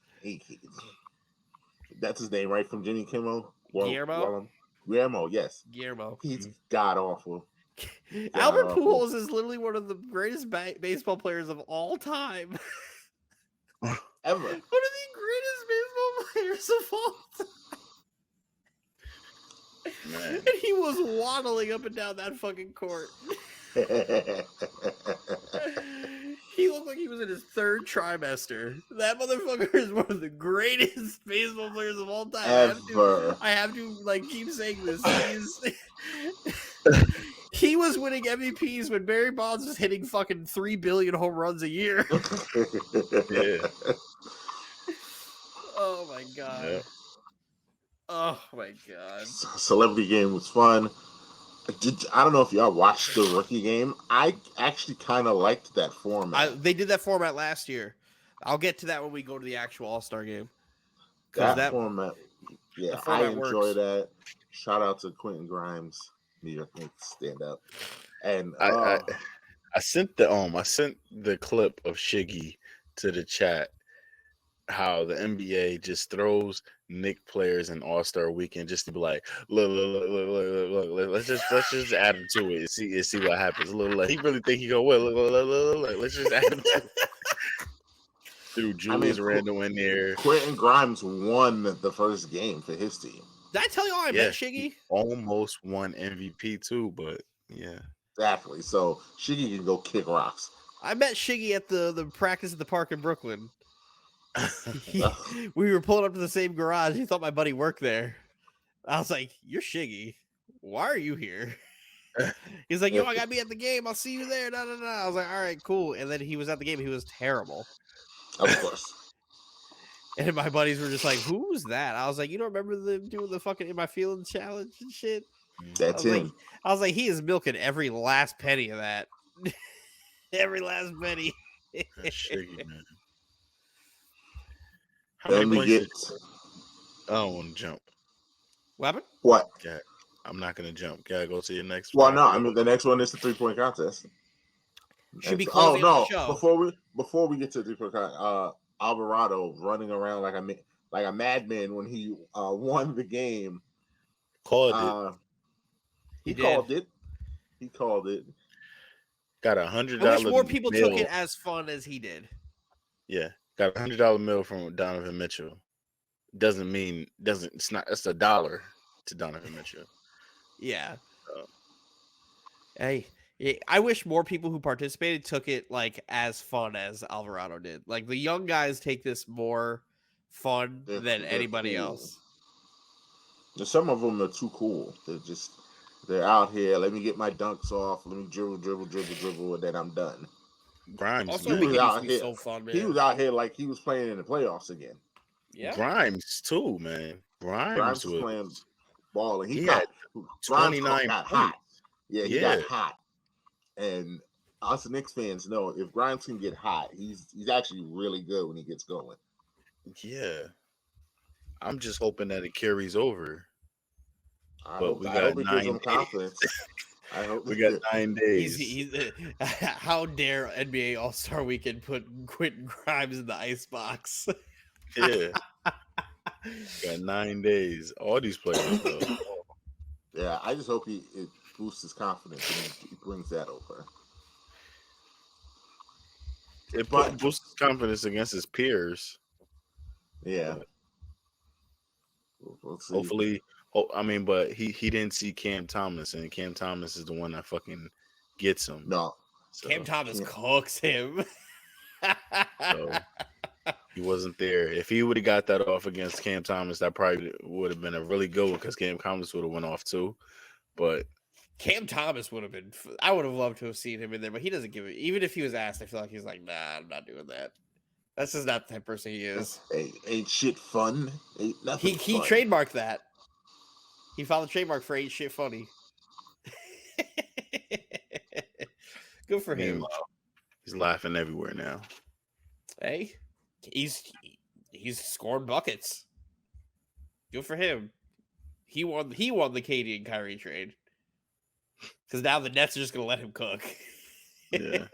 That's his name, right? From Jimmy Kimmel? Guillermo, yes. Guillermo. He's god awful. Albert Pujols is literally one of the greatest baseball players of all time. Ever. One of the greatest baseball players of all time. Man. And he was waddling up and down that fucking court. He looked like he was in his 3rd trimester. That motherfucker is one of the greatest baseball players of all time. Ever. I have to like keep saying this. He was winning MVPs when Barry Bonds was hitting fucking 3 billion home runs a year. Yeah. Oh my god. Yeah. Oh my god. Celebrity game was fun. I don't know if y'all watched the rookie game. I actually kind of liked that format. They did that format last year. I'll get to that when we go to the actual All-Star game. That format, yeah, I enjoy that. Shout out to Quentin Grimes, New York Knicks, stand up. And I sent the clip of Shiggy to the chat. How the NBA just throws Knick players in All-Star Weekend just to be like, look, let's just add him to it and see what happens. He really think he gonna win. Look, let's just add him to it. Threw Julius Randle in there. Quentin Grimes won the first game for his team. Did I tell you I met Shiggy? Almost won MVP too, but yeah. Exactly. So Shiggy can go kick rocks. I met Shiggy at the practice at the park in Brooklyn. We were pulling up to the same garage. He thought my buddy worked there. I was like, "You're Shiggy. Why are you here?" He's like, yo, I gotta be at the game. I'll see you there. Da, da, da. I was like, all right, cool. And then he was at the game. He was terrible. Of course. And my buddies were just like, who's that? I was like, you don't remember them doing the fucking In My Feelings challenge and shit? That's him. I was like, he is milking every last penny of that. Every last penny. That's shaky, man. How Let many me get. I don't want to jump. What happened? What? Yeah, I'm not gonna jump. Gotta go to your next. Well, no. I mean, the next one is the 3-point contest. Should be closing out the show. Before we get to the 3-point contest, Alvarado running around like a madman when he won the game. Called it. He called it. He called it. Got $100. I wish more people took it as fun as he did. Yeah, got $100 meal from Donovan Mitchell. It's not. That's $1 to Donovan Mitchell. Yeah. Hey, I wish more people who participated took it like as fun as Alvarado did. Like the young guys take this more fun than anybody else. Some of them are too cool. They're out here. Let me get my dunks off. Let me dribble, and then I'm done. Grimes, also, he was out here. So fun, man. He was out here like he was playing in the playoffs again. Yeah, Grimes too, man. Grimes was playing ball, and he got 29. Got hot. Yeah, he got hot. And us Knicks fans know if Grimes can get hot, he's actually really good when he gets going. Yeah, I'm just hoping that it carries over. I hope it gives him confidence. I hope we got 9 days. How dare NBA All-Star Weekend put Quentin Grimes in the icebox? Yeah. Got 9 days. All these players, though. Yeah, I just hope it boosts his confidence and he brings that over. It boosts his confidence against his peers. Yeah. We'll see. Hopefully. But he didn't see Cam Thomas, and Cam Thomas is the one that fucking gets him. No. So, Cam Thomas cooks him. So he wasn't there. If he would have got that off against Cam Thomas, that probably would have been a really good one because Cam Thomas would have went off too. But Cam Thomas would have been. I would have loved to have seen him in there, but he doesn't give it. Even if he was asked, I feel like he's like, nah, I'm not doing that. That's just not the type of person he is. Ain't shit fun. Ain't nothing. He trademarked that. He filed a trademark for ain't shit funny. Good for him. He's laughing everywhere now. Hey, he's scoring buckets. Good for him. He won the KD and Kyrie trade. Because now the Nets are just gonna let him cook. Yeah.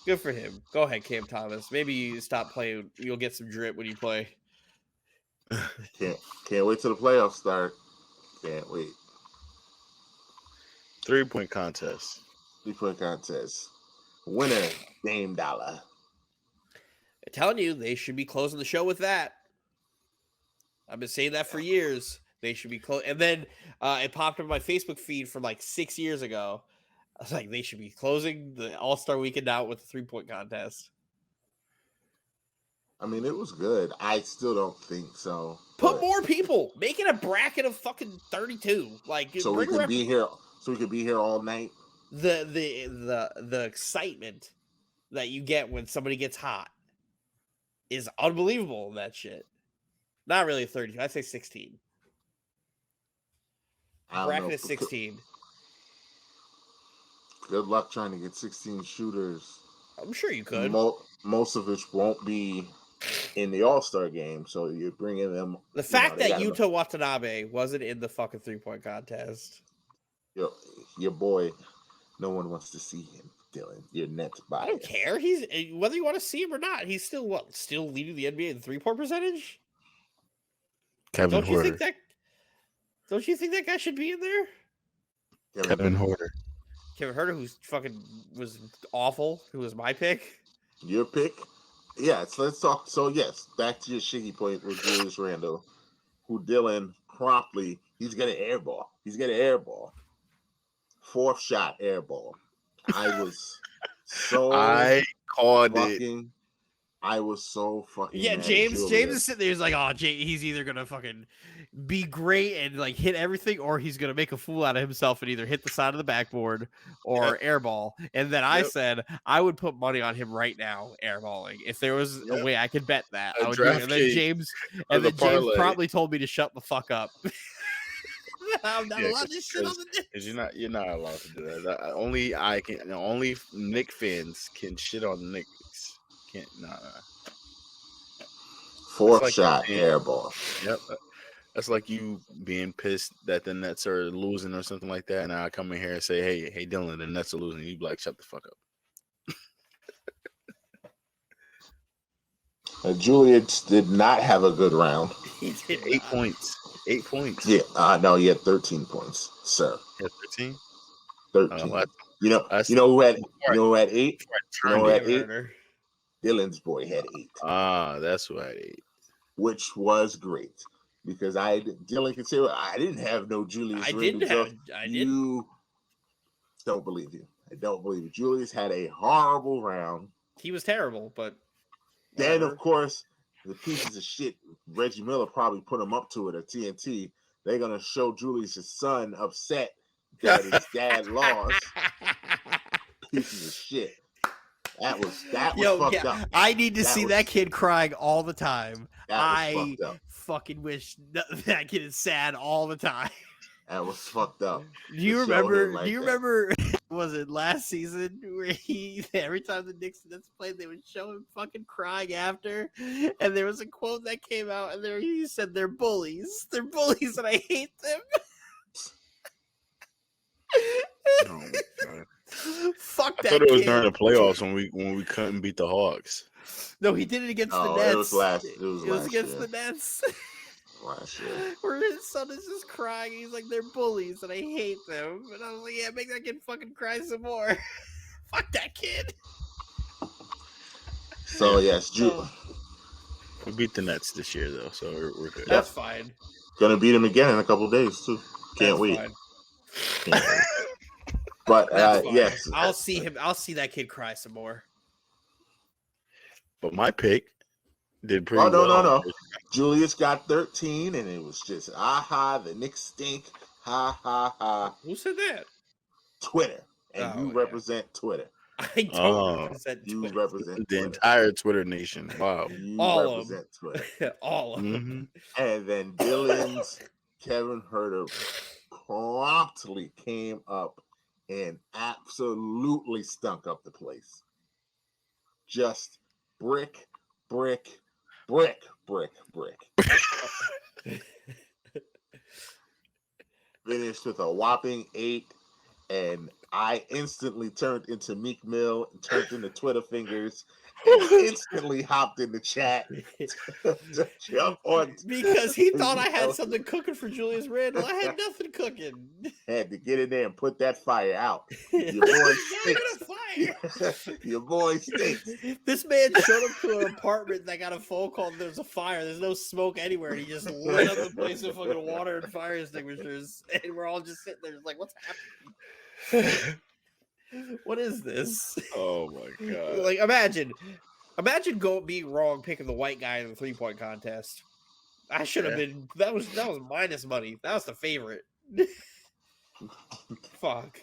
Good for him. Go ahead, Cam Thomas. Maybe you stop playing. You'll get some drip when you play. Can't wait till the playoffs start. Can't wait. 3-point contest. 3-point contest. Winner, Dame Dollar. I'm telling you, they should be closing the show with that. I've been saying that for years. They should be close. And then it popped up on my Facebook feed from like 6 years ago. I was like, they should be closing the All-Star Weekend out with the 3-point contest. I mean, it was good. I still don't think so. Put more people. Make it a bracket of fucking 32. Like, so we can be here. So we could be here all night. The excitement that you get when somebody gets hot is unbelievable in that shit. Not really 32. I'd say 16. Bracket is 16. Good luck trying to get 16 shooters. I'm sure you could. Most of which won't be in the All-Star game, so you're bringing them. The fact that Yuta Watanabe wasn't in the fucking 3-point contest. Your boy, no one wants to see him, Dylan. Your Nets bias. I don't care. He's whether you want to see him or not. He's still leading the NBA in 3-point percentage. Kevin Huerter. Don't you think that guy should be in there? Kevin Huerter. Kevin Huerter, who's fucking was awful. Who was my pick? Your pick? Yeah, so let's talk. So, yes, back to your shiggy point with Julius Randle, who Dylan promptly, he's going to airball. He's going to airball. 4th shot airball. I was so I called it I was so fucking Yeah, mad James at is sitting there. He's like, oh, he's either gonna fucking be great and like hit everything, or he's gonna make a fool out of himself and either hit the side of the backboard or airball. And then I said I would put money on him right now airballing. If there was a way I could bet that, I would do it. And then James probably told me to shut the fuck up. I'm not allowed to shit on the Knicks. Because you're not allowed to do that. Only Knicks fans can shit on the Knicks. Can't Fourth shot airball. Yep. That's like you being pissed that the Nets are losing or something like that, and I come in here and say, "Hey, Dylan, the Nets are losing." You be like, "Shut the fuck up." Julius did not have a good round. He did 8 points. 8 points. Yeah, no, he had 13 points, sir. He had 13. 13. You know who had 8? You know who had 8? Dylan's boy had 8. That's who had 8. Which was great. Because Dylan can say, I didn't have no Julius. I didn't. You don't believe you. I don't believe you. Julius had a horrible round. He was terrible, but then of course the pieces of shit Reggie Miller probably put him up to it at TNT. They're gonna show Julius' son upset that his dad lost. Pieces of shit. That was fucked up. I need to see that kid crying all the time. I fucking wish that kid is sad all the time. That was fucked up. Do you remember? Was it last season where every time the Knicks played, they would show him fucking crying after, and there was a quote that came out, and he said, "They're bullies. They're bullies, and I hate them." Oh my God. Fuck that. I thought it was during the playoffs when we couldn't beat the Hawks. No, he did it against the Nets. It was against the Nets. Last year. Where his son is just crying. He's like, "They're bullies, and I hate them." And I was like, "Yeah, make that kid fucking cry some more." Fuck that kid. So yes, we beat the Nets this year though, so we're good. That's fine. Gonna beat him again in a couple days too. Can't wait. But yes, I'll see him. I'll see that kid cry some more. But my pick did pretty well. No. Julius got 13, and it was just the Knicks stink. Ha ha ha. Who said that? Twitter, and you represent Twitter. I don't represent Twitter. You represent the entire Twitter nation. Wow. You all represent Twitter. All of them. And then Dylan's Kevin Herter promptly came up and absolutely stunk up the place. Just brick. Finished with a whopping 8, and I instantly turned into Meek Mill, and turned into Twitter fingers, and instantly hopped in the chat to jump on. Because he thought I had something cooking for Julius Randle. I had nothing cooking. Had to get in there and put that fire out. Your boy stinks. Your boy stinks. This man showed up to an apartment that got a phone call. There's a fire. There's no smoke anywhere. And he just lit up the place with fucking water and fire extinguishers. And we're all just sitting there like, what's happening? What is this? Oh my God. Like, imagine being wrong picking the white guy in the 3-point contest. I should have been. That was minus money. That was the favorite. Fuck.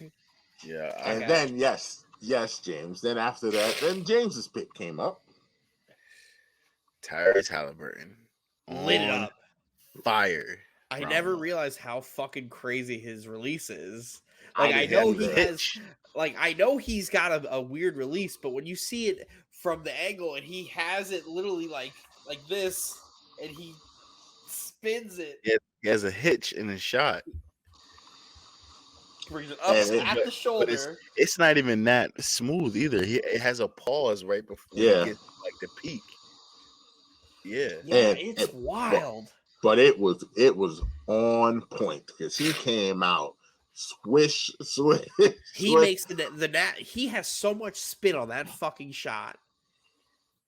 Yeah. And then yes, James. Then after that, then James's pick came up. Tyrese Halliburton lit it up. Fire. I never realized how fucking crazy his release is. Like I know he has. Like, I know he's got a weird release, but when you see it from the angle and he has it literally like this, and he spins it. He has a hitch in his shot. Brings it up at the shoulder. But it's not even that smooth either. It has a pause right before he gets like the peak. Yeah. It's wild. But it was on point because he came out. Swish. He makes the net. He has so much spin on that fucking shot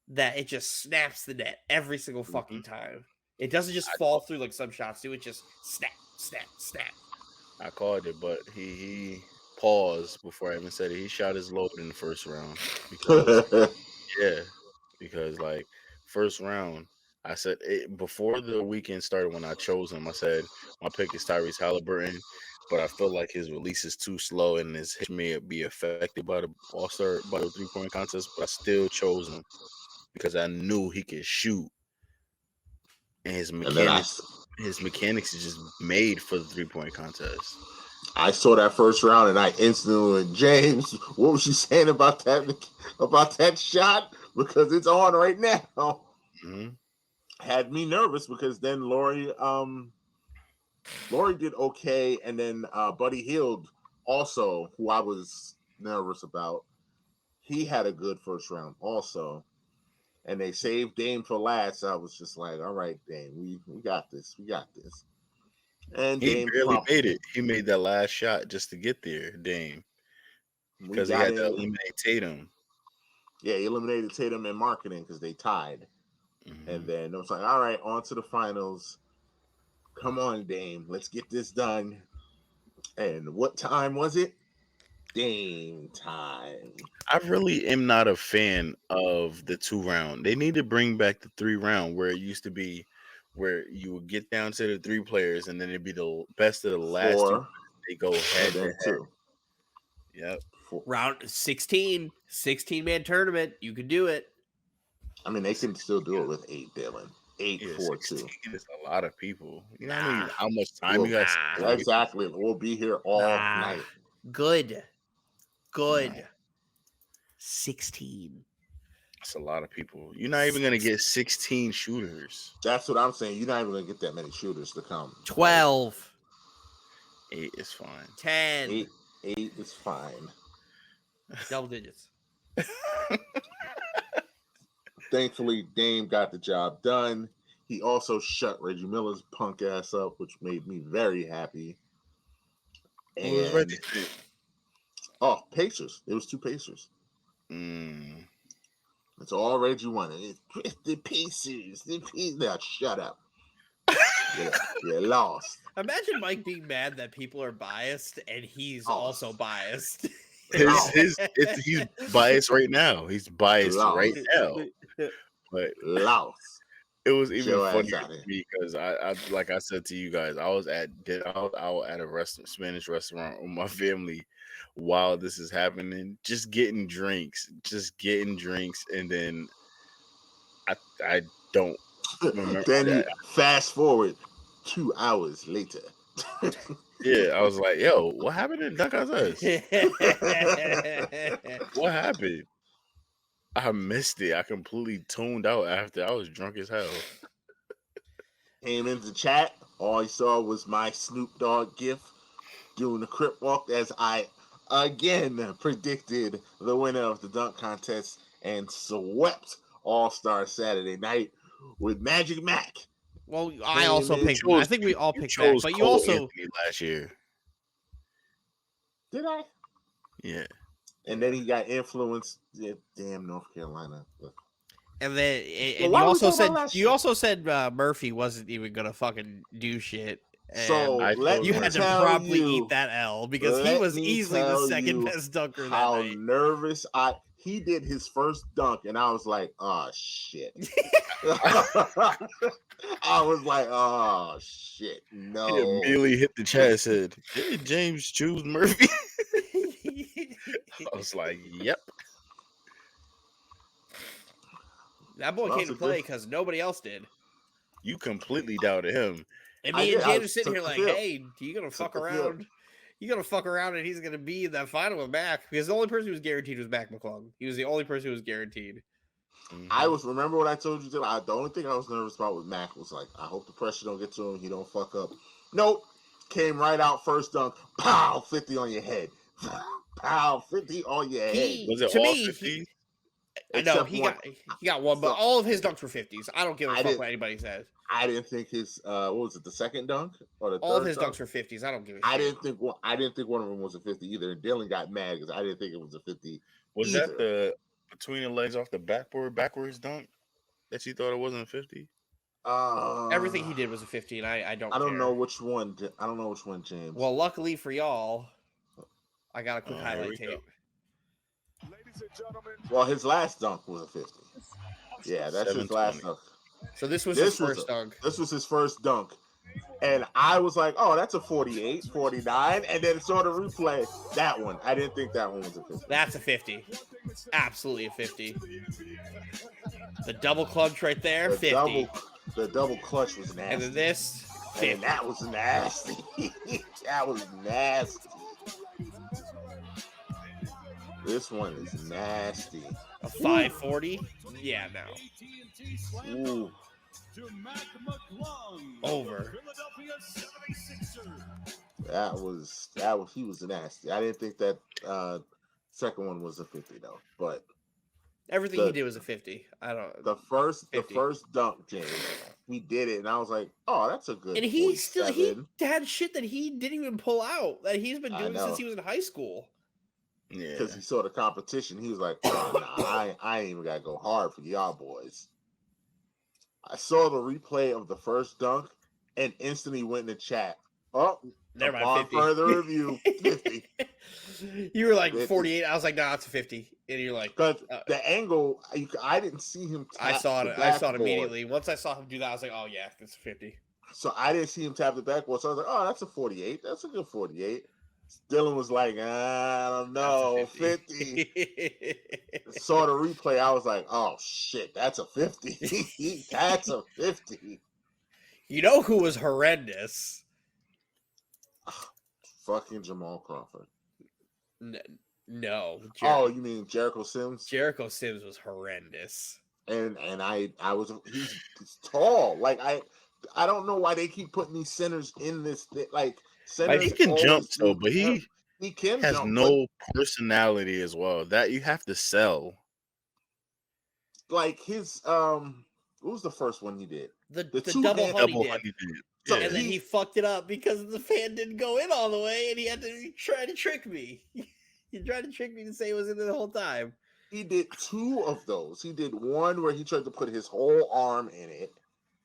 that it just snaps the net every single fucking time. It doesn't just fall through like some shots do. It just snap. I called it, but he paused before I even said it. He shot his load in the first round. Because, because like first round, I said it, before the weekend started when I chose him. I said my pick is Tyrese Halliburton, but I feel like his release is too slow and his hit may be affected by the All Star by the 3 point contest. But I still chose him because I knew he could shoot, and And then his mechanics is just made for the 3 point contest. I saw that first round and I instantly went, James, what was you saying about that shot? Because it's on right now. Mm-hmm. Had me nervous because then Laurie did okay, and then Buddy Hield also, who I was nervous about, he had a good first round also. And they saved Dame for last. I was just like, all right, Dame, we got this. We got this. And He Dame barely made crumpled. it. He made that last shot just to get there, Dame, We because he got had to in. eliminate Tatum. Yeah, he eliminated Tatum and marketing because they tied. And Mm-hmm. then it was like, all right, on to the finals. Come on, Dame. Let's get this done. And what time was it? Dame time. I really am not a fan of the 2 round. They need to bring back the 3 round where it used to be, where you would get down to the 3 players and then it'd be the best of the last 2 4, players. They go and head to then head. 2. Yep. Four. Round 16, 16-man tournament. You can do it. I mean, they can still do it with 8, Dylan. 8, Yeah, 4, 2. 16 is a lot of people. You know Nah. how much time Well, you got? Nah. exactly. We'll be here all Nah. night. Good. No, 16. it's a lot of people. You're not even gonna get 16 shooters. That's what I'm saying. You're not even going to get that many shooters to come. 12. 8 is fine. 10. 8 is fine. Double digits. Thankfully, Dame got the job done. He also shut Reggie Miller's punk ass up, which made me very happy. Who was And Reggie? Pacers. There was 2 Pacers. Mm. That's all Reggie wanted. It's the Pacers. Now shut up. You're lost. Imagine Mike being mad that people are biased and he's also biased. He's biased right now. He's biased right now. But Lost. it was even Your funnier ass out to here. me because I like I said to you guys, I was out at a Spanish restaurant with my family while this is happening, just getting drinks, and then I don't remember. Then you fast forward 2 hours later. Yeah, I was like, yo, what happened in Duck Us? What happened? I missed it. I completely tuned out after. I was drunk as hell. Came into chat. All he saw was my Snoop Dogg gif doing the Crip Walk as I again predicted the winner of the dunk contest and swept All-Star Saturday night with Magic Mac. Well, I also picked. I think we all picked chose Mac, but you Cole also Anthony last year. Did I? Yeah. And then he got influenced. Yeah, damn North Carolina. and then and why you we also talking said about last you year? also said Murphy wasn't even gonna fucking do shit. So And let you me had to tell promptly you, eat that L because he let was me easily the tell second you best dunker that how night. nervous he did his first dunk, and I was like, oh shit. I was like, oh shit, no. He immediately hit the chat and said, "Did James choose Murphy?" I was like, "Yep." That boy came to play because nobody else did. You completely doubted him. And me and James are sitting here like, hey, you gonna fuck around? You gonna fuck around and he's gonna be in that final with Mac because the only person who was guaranteed was Mac McClung. He was the only person who was guaranteed. I remember what I told you. The only thing I was nervous about with Mac was like, I hope the pressure don't get to him. He don't fuck up. Nope. Came right out first dunk. Pow, 50 on your head. Pow, 50 on your head. Was it all 50? I know he got one, but all of his dunks were 50s. I don't give a fuck what anybody says. I didn't think his what was it, the second dunk or the all third of his dunk? Dunks were 50s. I don't give a shit. I didn't think one of them was a 50 either. And Dylan got mad because I didn't think it was a 50. Was that the between the legs off the backwards dunk that you thought it wasn't a 50? Everything he did was a 50, and I don't. I don't know which one. I don't know which one, James. Well, luckily for y'all, I got a quick highlight tape. Well, his last dunk was a 50. Yeah, that's his last dunk. So this was his first dunk. This was his first dunk. And I was like, oh, that's a 48, 49. And then saw the replay. That one. I didn't think that one was a 50. That's a 50. Absolutely a 50. The double clutch right there, 50. The double clutch was nasty. And then this, 50. And that was nasty. That was nasty. This one is nasty. A 540? Yeah, no. Ooh. Over. That was he was nasty. I didn't think that second one was a 50 though. But everything he did was a 50. I don't. The first dunk, James, he did it, and I was like, "Oh, that's a good." And he had shit that he didn't even pull out that he's been doing since he was in high school. Yeah, because he saw the competition, he was like, "Oh, nah, I ain't even gotta go hard for y'all boys." I saw the replay of the first dunk and instantly went in the chat. Oh, never mind. Upon further review, 50. You were like 48. I was like, "Nah, it's a 50." And you're like, "Because the angle, I didn't see him. I saw it. I saw it immediately. Once I saw him do that, I was like, "Oh yeah, it's a 50." So I didn't see him tap the backboard. So I was like, "Oh, that's a 48. That's a good 48." Dylan was like, I don't know, 50. Saw the replay. I was like, oh shit, that's a 50. That's a 50. You know who was horrendous? Fucking Jamal Crawford. No. Oh, you mean Jericho Sims? Jericho Sims was horrendous. And he's tall. Like I don't know why they keep putting these centers in this like centers. He can jump though, but he has jump, no personality as well. That you have to sell. Like his what was the first one he did? The double honey dip. So and then he fucked it up because the fan didn't go in all the way, and he had to try to trick me. He tried to trick me to say it was in there the whole time. He did two of those. He did one where he tried to put his whole arm in it.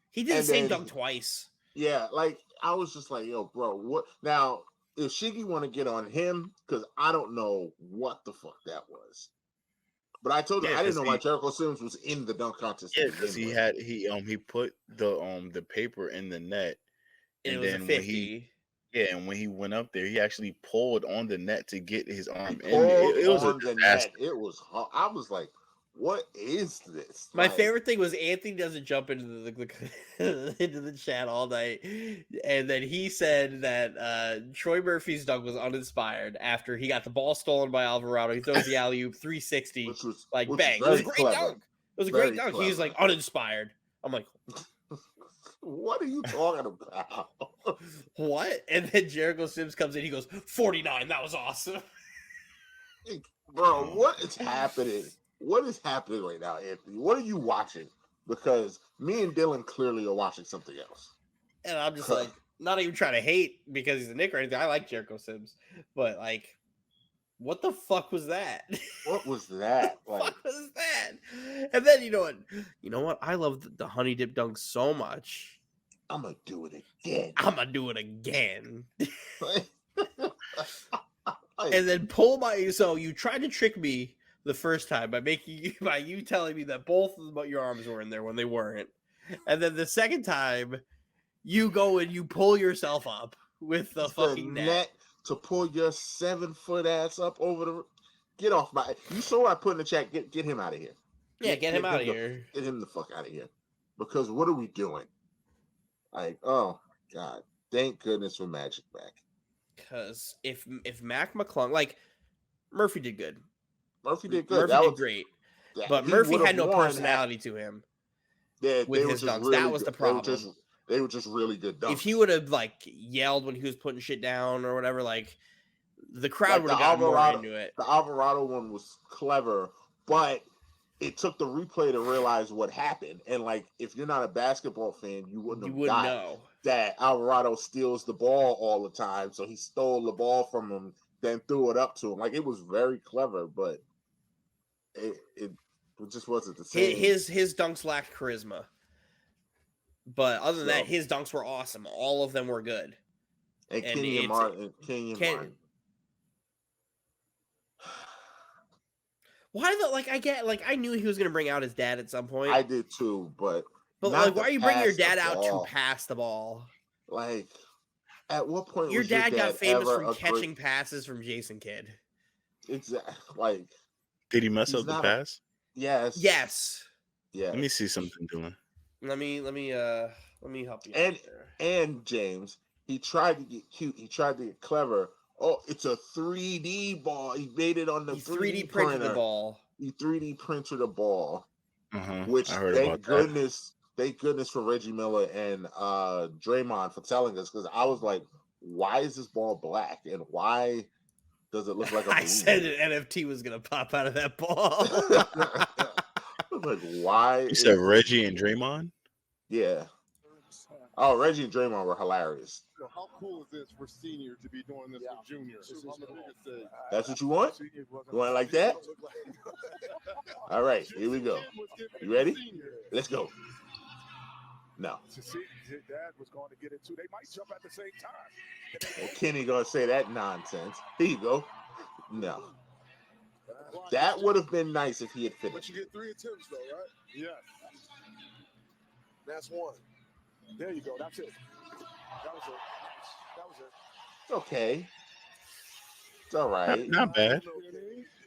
He did the same dunk twice. Yeah, like I was just like, yo, bro, what now? If Shiggy want to get on him, because I don't know what the fuck that was. But I told you I didn't know why Jericho Sims was in the dunk contest. Yeah, because he put the paper in the net, and then when he went up there, he actually pulled on the net to get his arm in. It was a disaster. It was hard. I was like, what is this? My favorite thing was Anthony doesn't jump into into the chat all night, and then he said that Troy Murphy's dunk was uninspired after he got the ball stolen by Alvarado. He throws the alley-oop 360, bang. It was a great dunk. It was a great dunk. He's like uninspired. I'm like, what are you talking about? What? And then Jericho Sims comes in. He goes 49. That was awesome, bro. What is happening? What is happening right now, Anthony? What are you watching? Because me and Dylan clearly are watching something else. And I'm just like, not even trying to hate because he's a Nick or anything. I like Jericho Sims. But, like, what the fuck was that? What was that? What was that? And then, you know what? I love the honey dip dunk so much. I'm going to do it again. And then so you tried to trick me the first time by you telling me that both of your arms were in there when they weren't, and then the second time you go and you pull yourself up with the fucking net to pull your 7-foot ass up over the. Get off my! You saw what I put in the chat. Get him out of here. Yeah, get him out of here. Get him the fuck out of here. Because what are we doing? Like, oh god, thank goodness for Magic back. Because if Mac McClung, like Murphy did good. Murphy did good. Murphy did great. But Murphy had no personality to him. With his dunks. That was the problem. They were just really good dunks. If he would have yelled when he was putting shit down or whatever, the crowd would have gotten more into it. The Alvarado one was clever, but it took the replay to realize what happened. And if you're not a basketball fan, you wouldn't know that Alvarado steals the ball all the time. So he stole the ball from him, then threw it up to him. It was very clever, but it just wasn't the same. His dunks lacked charisma. But other than that, his dunks were awesome. All of them were good. And Kenyon Martin. Why the I knew he was gonna bring out his dad at some point. I did too, but why are you bringing your dad out to pass the ball? Like, at what point your was your dad got famous ever from catching passes from Jason Kidd? Exactly. Like, did he mess up the pass? Yes. Yes. Yeah. Let me see something doing. Let me help you. And James, he tried to get cute. He tried to get clever. Oh, it's a 3D ball. He made it on the 3D printed the ball. He 3D printed a ball. Which I heard about that. Thank goodness for Reggie Miller and Draymond for telling us, because I was like, why is this ball black and why does it look like a balloon? I said an NFT was gonna pop out of that ball. Like, why? You said Reggie and Draymond? Yeah. Oh, Reggie and Draymond were hilarious. So how cool is this for senior to be doing this with junior? On the biggest stage. That's what you want? You want it like that? All right, here we go. You ready? Let's go. No. Dad was going to get it too. They might jump at the same time. Well, Kenny gonna say that nonsense. Here you go. No. That would have been nice if he had finished. But you get 3 attempts though, right? Yes. That's one. There you go. That's it. That was it. Okay. It's all right. Not bad.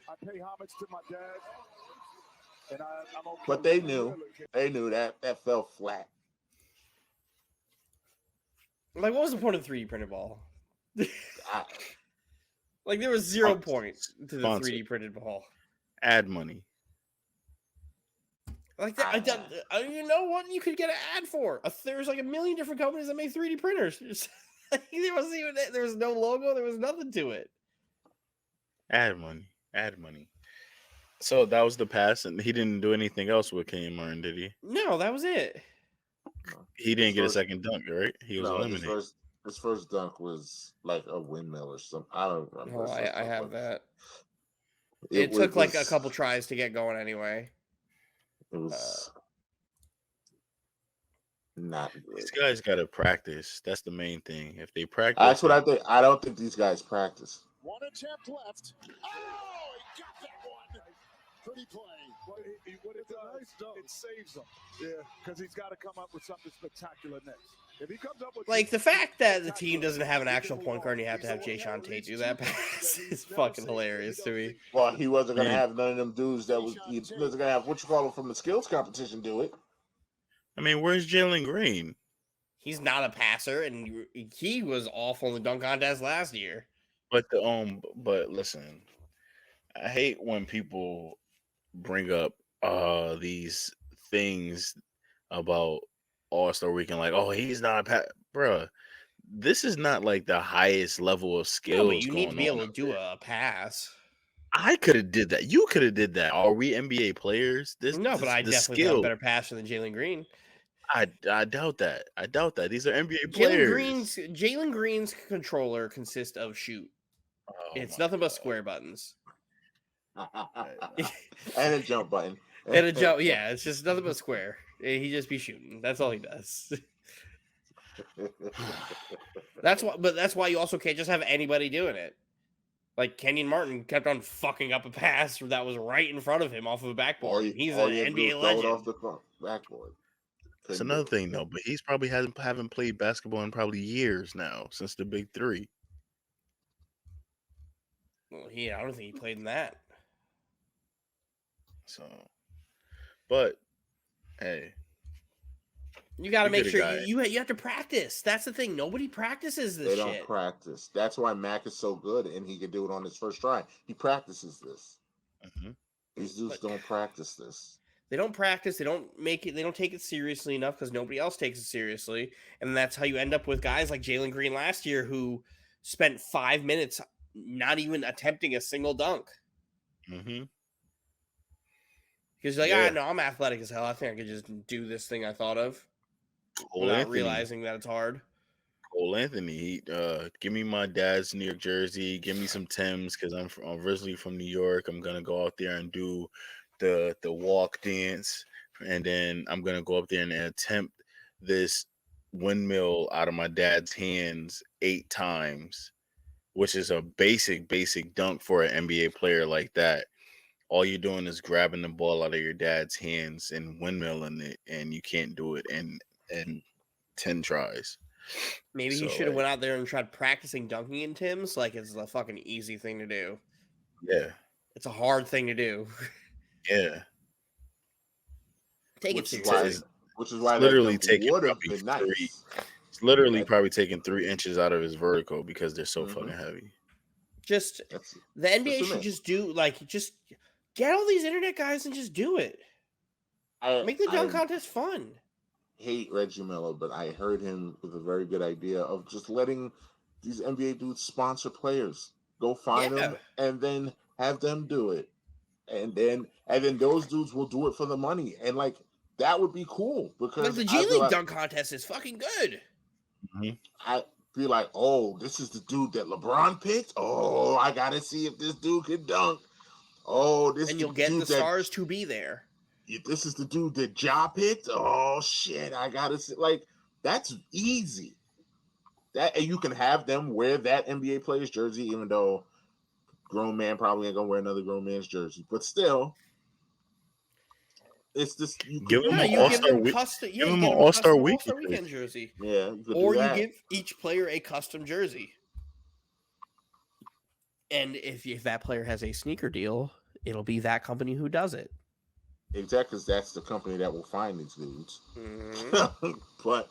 I pay homage to my dad. And I'm okay. But they knew. They knew that fell flat. Like, what was the point of the 3D printed ball? Like, there was 0 points to the 3D printed ball. Ad money. Like that, you know what you could get an ad for? There's like a million different companies that make 3D printers. There was no logo. There was nothing to it. Ad money. So that was the pass, and he didn't do anything else with Kenyon Martin, did he? No, that was it. He didn't get a second dunk, right? He was eliminated. His first dunk was like a windmill or something. I don't remember. Oh, I have that. It took like a couple tries to get going anyway. It was not good. These guys got to practice. That's the main thing. If they practice, that's what I think. I don't think these guys practice. One attempt left. Oh, he got that one. Pretty play. What it does, it saves him. Yeah, because he's got to come up with something spectacular next. If he comes up with like the fact that the team doesn't have an actual point guard and you have to have Jay Sean Tate do that pass is fucking hilarious to me. Well, he wasn't gonna have none of them dudes he wasn't gonna have from the skills competition do it. I mean, where's Jalen Green? He's not a passer, and he was awful in the dunk contest last year. But but listen, I hate when people bring up these things about All-Star Weekend, like, oh, he's not a bruh. This is not like the highest level of skill. No, but you need to be able to do a pass. I could have did that. You could have did that. Are we NBA players? But I definitely have a better passer than Jalen Green. I doubt that. These are NBA players. Jalen Green's controller consists of shoot. Oh, it's nothing but square buttons. And a jump button. And a jump, yeah, it's just nothing but square. He just be shooting. That's all he does. That's why you also can't just have anybody doing it. Like Kenyon Martin kept on fucking up a pass that was right in front of him off of a backboard. He's an NBA legend. Off the backboard. That's another thing, though. But he's probably haven't played basketball in probably years now, since the Big Three. Well, I don't think he played in that. So, but hey, you got to make sure you have to practice. That's the thing. Nobody practices this shit. They don't practice. That's why Mac is so good, and he can do it on his first try. He practices this. Mm-hmm. These dudes don't practice this. They don't practice. They don't make it. They don't take it seriously enough because nobody else takes it seriously, and that's how you end up with guys like Jalen Green last year who spent 5 minutes not even attempting a single dunk. Mm-hmm. Because you're like, no, I'm athletic as hell. I think I could just do this thing I thought of without realizing that it's hard. Cole Anthony, give me my dad's New York jersey. Give me some Timbs because I'm originally from New York. I'm gonna go out there and do the walk dance, and then I'm gonna go up there and attempt this windmill out of my dad's hands 8 times, which is a basic dunk for an NBA player like that. all you're doing is grabbing the ball out of your dad's hands and windmilling it, and you can't do it in 10 tries. Maybe he So, should have like, went out there and tried practicing dunking in Tim's. Like, it's a fucking easy thing to do. yeah, It's a hard thing to do. yeah. Take which it is why, seriously. which is It's why that literally dunk taking would have probably been 3. nice. It's literally That- probably taking 3 inches out of his vertical because they're so Mhm. fucking heavy. Just That's the NBA just a should myth. just do just get all these internet guys and just do it. Make the dunk contest fun. Hate Reggie Miller, but I heard him with a very good idea of just letting these NBA dudes sponsor players. Go find Yeah. them and then have them do it, and then those dudes will do it for the money, and like that would be cool Like because the G League dunk contest is fucking good. I'd be like, oh, this is the dude that LeBron picked. Oh, I gotta see if this dude can dunk. Oh, this And the you'll get dude the stars to be there. This is the dude that Ja picked. Oh shit, I gotta see. Like that's easy. That and you can have them wear that NBA player's jersey, even though grown man probably ain't gonna wear another grown man's jersey. But still, it's this. You Give could him No, an you give All-Star them week. custom. Yeah, Give you him give an them a All-Star custom week All-Star Weekend because jersey, yeah, you could or do you that. give each player a custom jersey. And if that player has a sneaker deal, it'll be that company who does it. Exactly, because that's the company that will find these dudes. Mm-hmm. But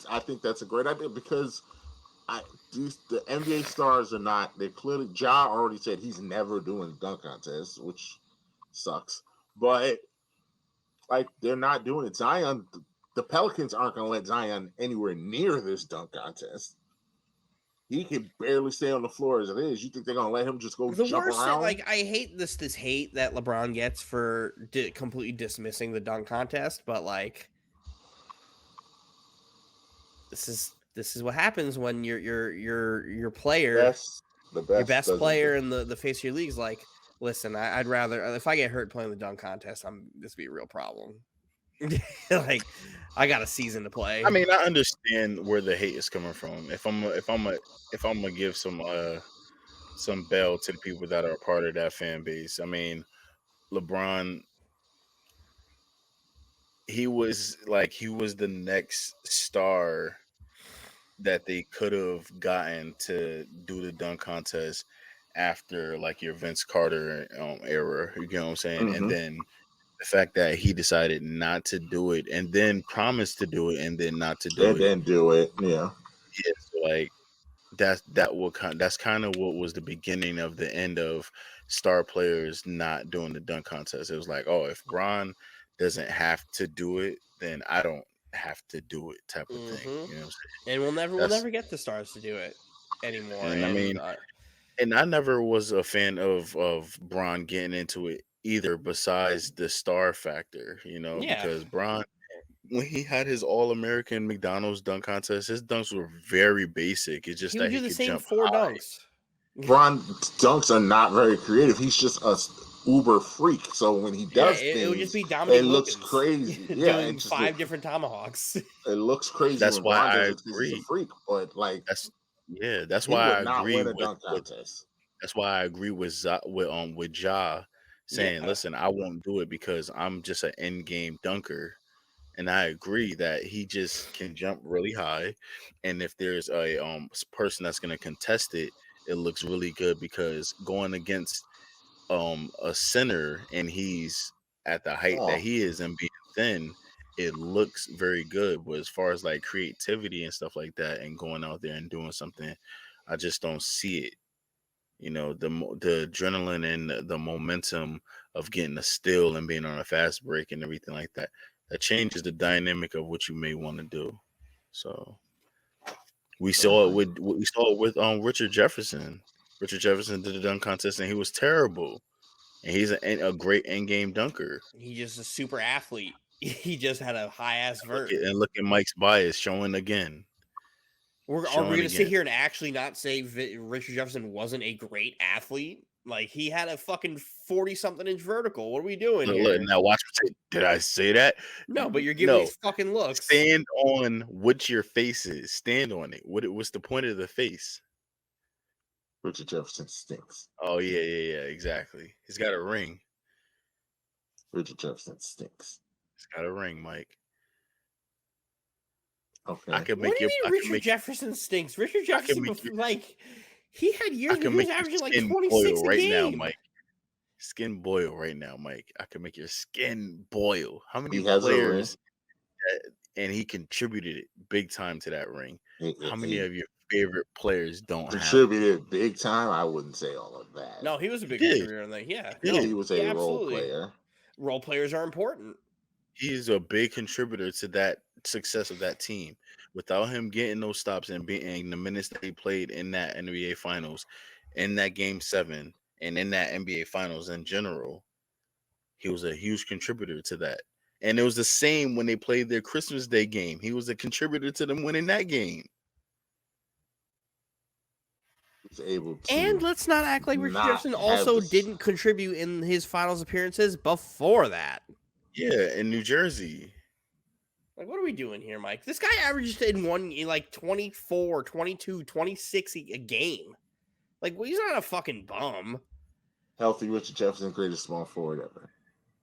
I think that's a great idea because the NBA stars are not. They clearly Ja already said he's never doing dunk contests, which sucks. But like they're not doing it. Zion, the Pelicans aren't going to let Zion anywhere near this dunk contest. He can barely stay on the floor as it is. You think they're going to let him just go The jump worst around? thing, like I hate this hate that LeBron gets for completely dismissing the dunk contest, but like this is what happens when your player, the your best best player in the face of your league is like, listen, I'd rather if I get hurt playing the dunk contest, this be a real problem. Like I got a season to play. I mean, I understand where the hate is coming from. If I'm gonna give some bail to the people that are a part of that fan base. I mean, LeBron, he was the next star that they could have gotten to do the dunk contest after like your Vince Carter era. You get what I'm saying? Mm-hmm. And then the fact that he decided not to do it and then promised to do it and then not to do and it. then do it. Yeah. Yeah, so like that's kind of what was the beginning of the end of star players not doing the dunk contest. It was like, oh, if Bron doesn't have to do it, then I don't have to do it, type of thing. Mm-hmm. You know what I'm saying? And we'll never get the stars to do it anymore. And I mean, and I never was a fan of Bron getting into it either, besides the star factor, yeah, because Bron, when he had his All-American McDonald's dunk contest, his dunks were very basic. It's just he that would he do the could same jump 4 high. dunks. Bron dunks are not very creative. He's just a uber freak. So when he does things, it would just be Dominique it looks Wilkins crazy. Yeah, doing it just 5 different tomahawks. it looks crazy That's when why Bron I does it because he's a agree. freak. But like, That's he why I would not agree win a with dunk contest. that's why I agree with Ja saying, Yeah. listen, I won't do it because I'm just an end game dunker. And I agree that he just can jump really high, and if there's a person that's going to contest it, it looks really good because going against a center and he's at the height that he is and being thin, it looks very good. But as far as like creativity and stuff like that, and going out there and doing something, I just don't see it. The adrenaline and the momentum of getting a steal and being on a fast break and everything like that, that changes the dynamic of what you may want to do. So we saw it with Richard Jefferson. Richard Jefferson did the dunk contest and he was terrible. And he's a great end game dunker. He's just a super athlete. He just had a high ass vert. Look at Mike's bias showing again. Are we going to sit here and actually not say Richard Jefferson wasn't a great athlete? Like, he had a fucking 40-something inch vertical. What are we doing here? Look, now watch me say, did I say that? No, but you're giving these fucking looks. Stand on what your face is. Stand on it. What's the point of the face? Richard Jefferson stinks. Oh, yeah, exactly. He's got a ring. Richard Jefferson stinks. He's got a ring, Mike. Okay. What do you mean Richard Jefferson stinks? Richard Jefferson, he had years where he was averaging like 26 a game. Now, Mike. Skin boil right now, Mike. I can make your skin boil. How many players and he contributed it big time to that ring? How many of your favorite players don't contributed big time? I wouldn't say all of that. No, he was a big contributor on that. Yeah. He was a role player. Role players are important. He's a big contributor to that success of that team. Without him getting those stops and being the minutes that he played in that NBA Finals, in that Game 7, and in that NBA Finals in general, he was a huge contributor to that. And it was the same when they played their Christmas Day game. He was a contributor to them winning that game. Was able to, and let's not act like Richard Jefferson also didn't contribute in his finals appearances before that. Yeah, in New Jersey. Like, what are we doing here, Mike? This guy averaged in 24, 22, 26 a game. Like, well, he's not a fucking bum. Healthy Richard Jefferson, greatest small forward ever.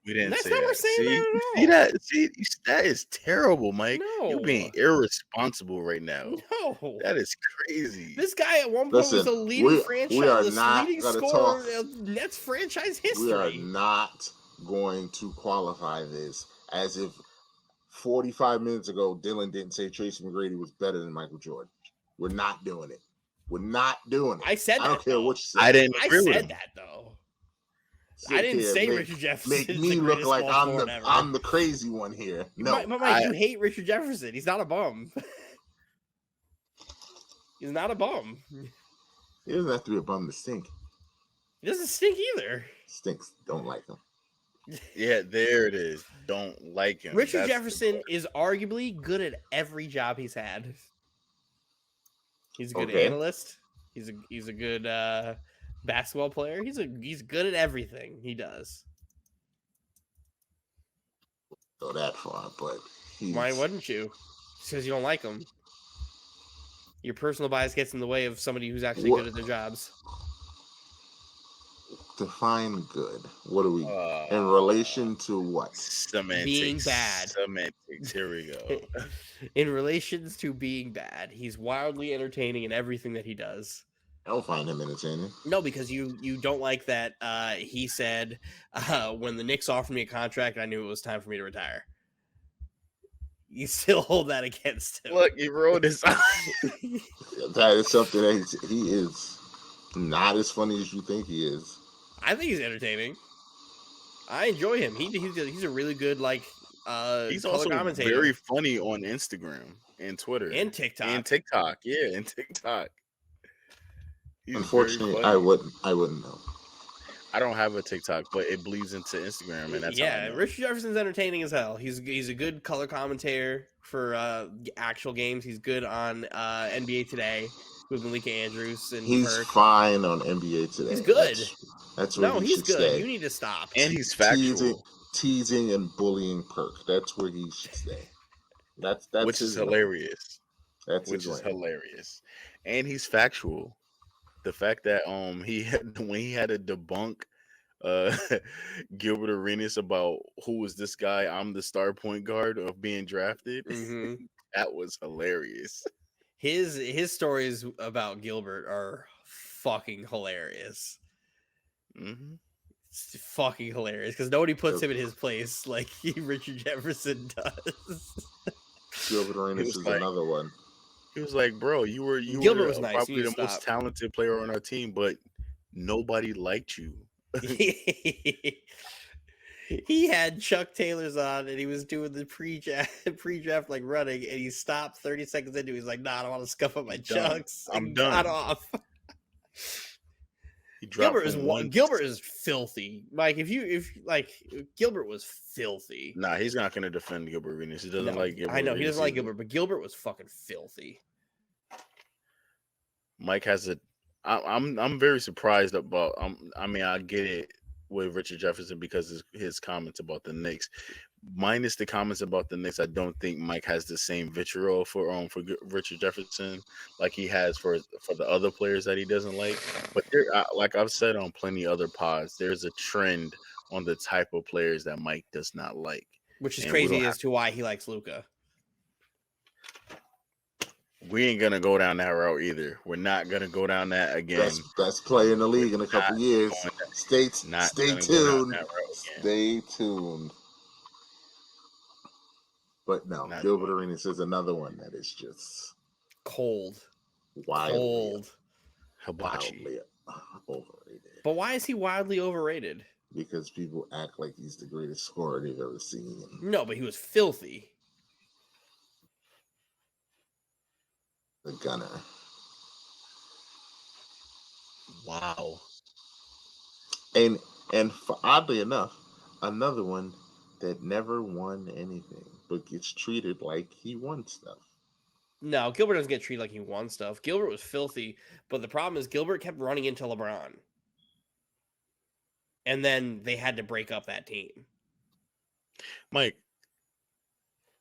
We didn't That's say not that. We're saying that at all. See that? See, that is terrible, Mike. No. You're being irresponsible right now. No. That is crazy. This guy at one point was the leading leading scorer of Nets franchise history. We are not going to qualify this as if 45 minutes ago Dylan didn't say Tracy McGrady was better than Michael Jordan. We're not doing it. We're not doing it. I said that. I don't care what you say. I didn't agree with him. I said that though. I didn't say Richard Jefferson. Make me look like I'm the crazy one here. No, Mike, you hate Richard Jefferson. He's not a bum. He's not a bum. He doesn't have to be a bum to stink. He doesn't stink either. Stinks. Don't like him. Yeah, there it is. Don't like him. Richard Jefferson is arguably good at every job he's had. He's a good analyst. He's a good basketball player. He's good at everything he does. Go that far, but why wouldn't you? Just because you don't like him. Your personal bias gets in the way of somebody who's actually good at their jobs. Define good. What are we in relation to what? Semantics. Being bad. Semantics. Here we go. In relations to being bad, he's wildly entertaining in everything that he does. I don't find him entertaining. No, because you don't like that he said when the Knicks offered me a contract, I knew it was time for me to retire. You still hold that against him. Look, he wrote his That is something that he is not as funny as you think he is. I think he's entertaining. I enjoy him. He's a really good he's also commentator. Very funny on Instagram and Twitter and TikTok. Yeah, and TikTok. He's unfortunately, I wouldn't know. I don't have a TikTok, but it bleeds into Instagram, and that's how I know. Richard Jefferson's entertaining as hell. He's a good color commentator for actual games. He's good on NBA Today with Malika Andrews and he's Perk. Fine on NBA Today. He's good. That's where he he's should good. Stay. You need to stop. And he's factual. Teasing and bullying Perk. That's where he should stay. That's which is hilarious. Which is hilarious. And he's factual. The fact that when he had to debunk Gilbert Arenas about who was this guy, I'm the star point guard of being drafted. Mm-hmm. That was hilarious. His stories about Gilbert are fucking hilarious. Mm-hmm. It's fucking hilarious because nobody puts him in his place like Richard Jefferson does. Gilbert Arenas is another one. He was like, "Bro, you were was nice. probably the most talented player on our team, but nobody liked you." He had Chuck Taylor's on, and he was doing the pre-draft like running, and he stopped 30 seconds into. He's like, "Nah, I don't want to scuff up my Chucks." I'm done. Got off. Gilbert is filthy, Mike. If Gilbert was filthy. Nah, he's not gonna defend Gilbert Arenas. He doesn't like Gilbert. I know he doesn't like Gilbert, but Gilbert was fucking filthy. Mike has I'm very surprised about. I mean, I get it with Richard Jefferson because of his comments about the Knicks. Minus the comments about the Knicks, I don't think Mike has the same vitriol for Richard Jefferson like he has for the other players that he doesn't like. But there, like I've said on plenty other pods, there's a trend on the type of players that Mike does not like. Which is And we crazy don't as to why he likes Luka. We ain't gonna go down that route either. We're not gonna go down that again. Best player in the league in a couple years. Stay tuned. Stay tuned. But no, Gilbert Arenas is another one that is just cold. Wildly Hibachi. Overrated. But why is he wildly overrated? Because people act like he's the greatest scorer they've ever seen. No, but he was filthy. The gunner. Wow. And oddly enough, another one that never won anything, but gets treated like he won stuff. No, Gilbert doesn't get treated like he won stuff. Gilbert was filthy, but the problem is Gilbert kept running into LeBron. And then they had to break up that team. Mike.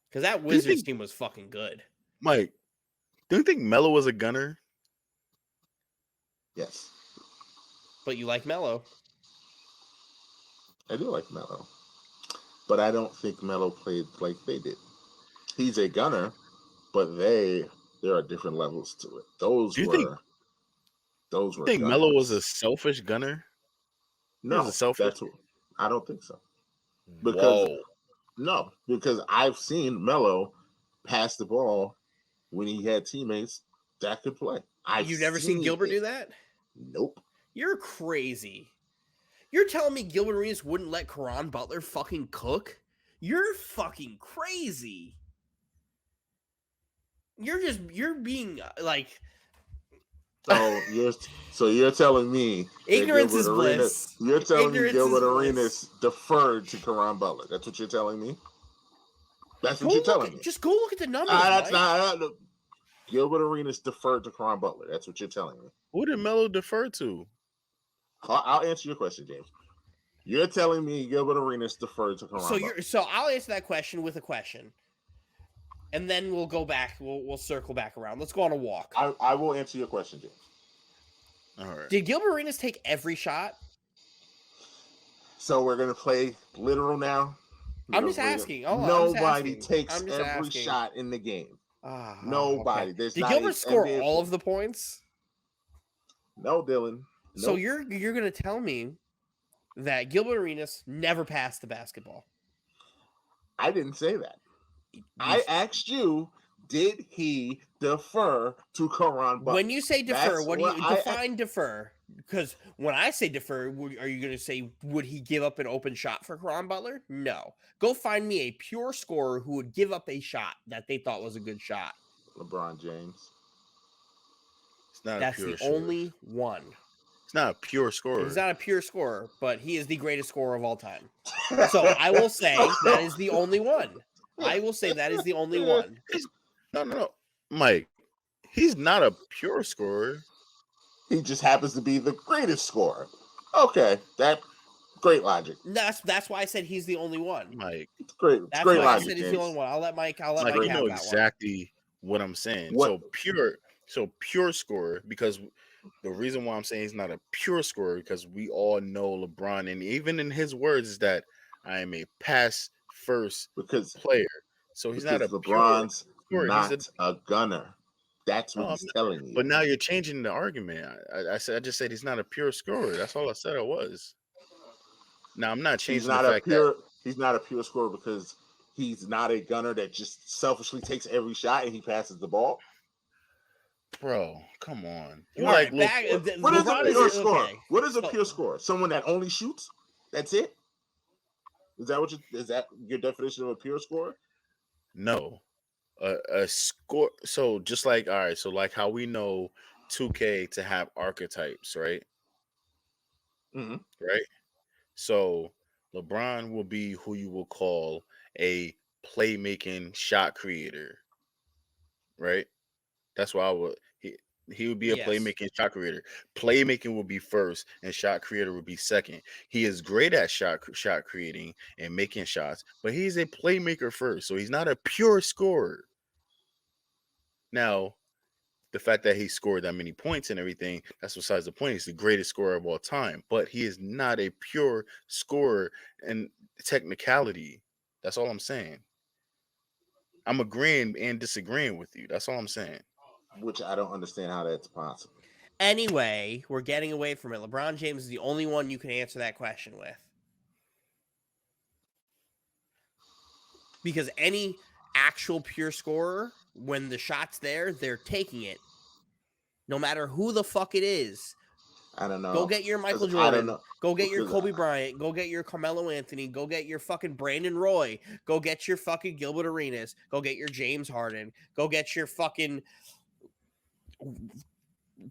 Because that Wizards team was fucking good. Mike, do you think Melo was a gunner? Yes. But you like Melo. I do like Melo. But I don't think Melo played like they did. He's a gunner, but there are different levels to it. Those were you think gunners. Melo was a selfish gunner? No, I don't think so. Because I've seen Melo pass the ball when he had teammates that could play. You've never seen Gilbert do that? Nope. You're crazy. You're telling me Gilbert Arenas wouldn't let Caron Butler fucking cook? You're fucking crazy. You're being like. So you're telling me ignorance is bliss. You're telling me Gilbert Arenas deferred to Caron Butler. That's what you're telling me. That's what you're telling me. Just go look at the numbers. That's not. Gilbert Arenas deferred to Caron Butler. That's what you're telling me. Who did Melo defer to? I'll answer your question, James. You're telling me Gilbert Arenas deferred to Caron Butler. So I'll answer that question with a question. And then we'll go back. We'll circle back around. Let's go on a walk. I will answer your question, James. All right. Did Gilbert Arenas take every shot? So we're gonna play literal now. I'm just asking. Nobody takes every shot in the game. Nobody. Okay. Did Gilbert score all of the points? No, Dylan. Nope. So you're gonna tell me that Gilbert Arenas never passed the basketball? I didn't say that. I asked you, did he defer to Caron Butler? When you say defer, what do you define defer? Because when I say defer, are you going to say, would he give up an open shot for Caron Butler? No. Go find me a pure scorer who would give up a shot that they thought was a good shot. LeBron James. That's the only one. It's not a pure scorer. He's not a pure scorer, but he is the greatest scorer of all time. So I will say that is the only one. I will say that is the only one. No. Mike, he's not a pure scorer. He just happens to be the greatest scorer. Okay, that great logic. That's why I said he's the only one. Mike, it's great. It's that's great why logic, I said he's James. the only one. I'll let Mike have you know that exactly what I'm saying. So pure scorer, because the reason why I'm saying he's not a pure scorer, because we all know LeBron, and even in his words, is that I am a pass first player. So he's not a LeBron's pure scorer. He's a gunner. That's what he's telling you. But now you're changing the argument. I just said he's not a pure scorer. That's all I said I was. Now I'm not changing the fact that he's not a pure scorer because he's not a gunner that just selfishly takes every shot and he passes the ball. Bro, come on. What is a pure scorer? Okay. What is a pure scorer? Someone that only shoots? That's it? Is that your definition of a pure scorer? No. A score. So just like, all right, so like how we know 2K to have archetypes, right? Mm-hmm. Right? So LeBron will be who you will call a playmaking shot creator, right? That's why he would be a playmaking shot creator. Playmaking will be first, and shot creator would be second. He is great at shot creating and making shots, but he's a playmaker first, so he's not a pure scorer. Now, the fact that he scored that many points and everything, that's besides the point. He's the greatest scorer of all time, but he is not a pure scorer and technicality. That's all I'm saying. I'm agreeing and disagreeing with you. That's all I'm saying. Which I don't understand how that's possible. Anyway, we're getting away from it. LeBron James is the only one you can answer that question with. Because any actual pure scorer, when the shot's there, they're taking it. No matter who the fuck it is. I don't know. Go get your Michael Jordan. Go get your Kobe Bryant. Go get your Carmelo Anthony. Go get your fucking Brandon Roy. Go get your fucking Gilbert Arenas. Go get your James Harden. Go get your fucking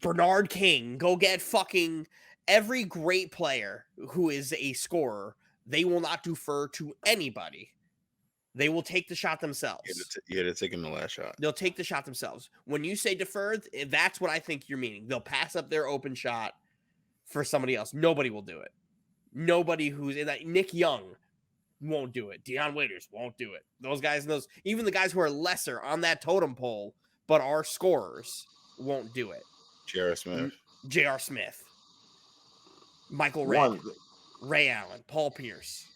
Bernard King. Go get fucking every great player who is a scorer. They will not defer to anybody. They will take the shot themselves. Yeah, they're taking the last shot. They'll take the shot themselves. When you say deferred, that's what I think you're meaning. They'll pass up their open shot for somebody else. Nobody will do it. Nobody who's in that. Nick Young won't do it. Deion Waiters won't do it. Those guys, even the guys who are lesser on that totem pole but are scorers won't do it. J.R. Smith. Michael Redd. Ray Allen. Paul Pierce.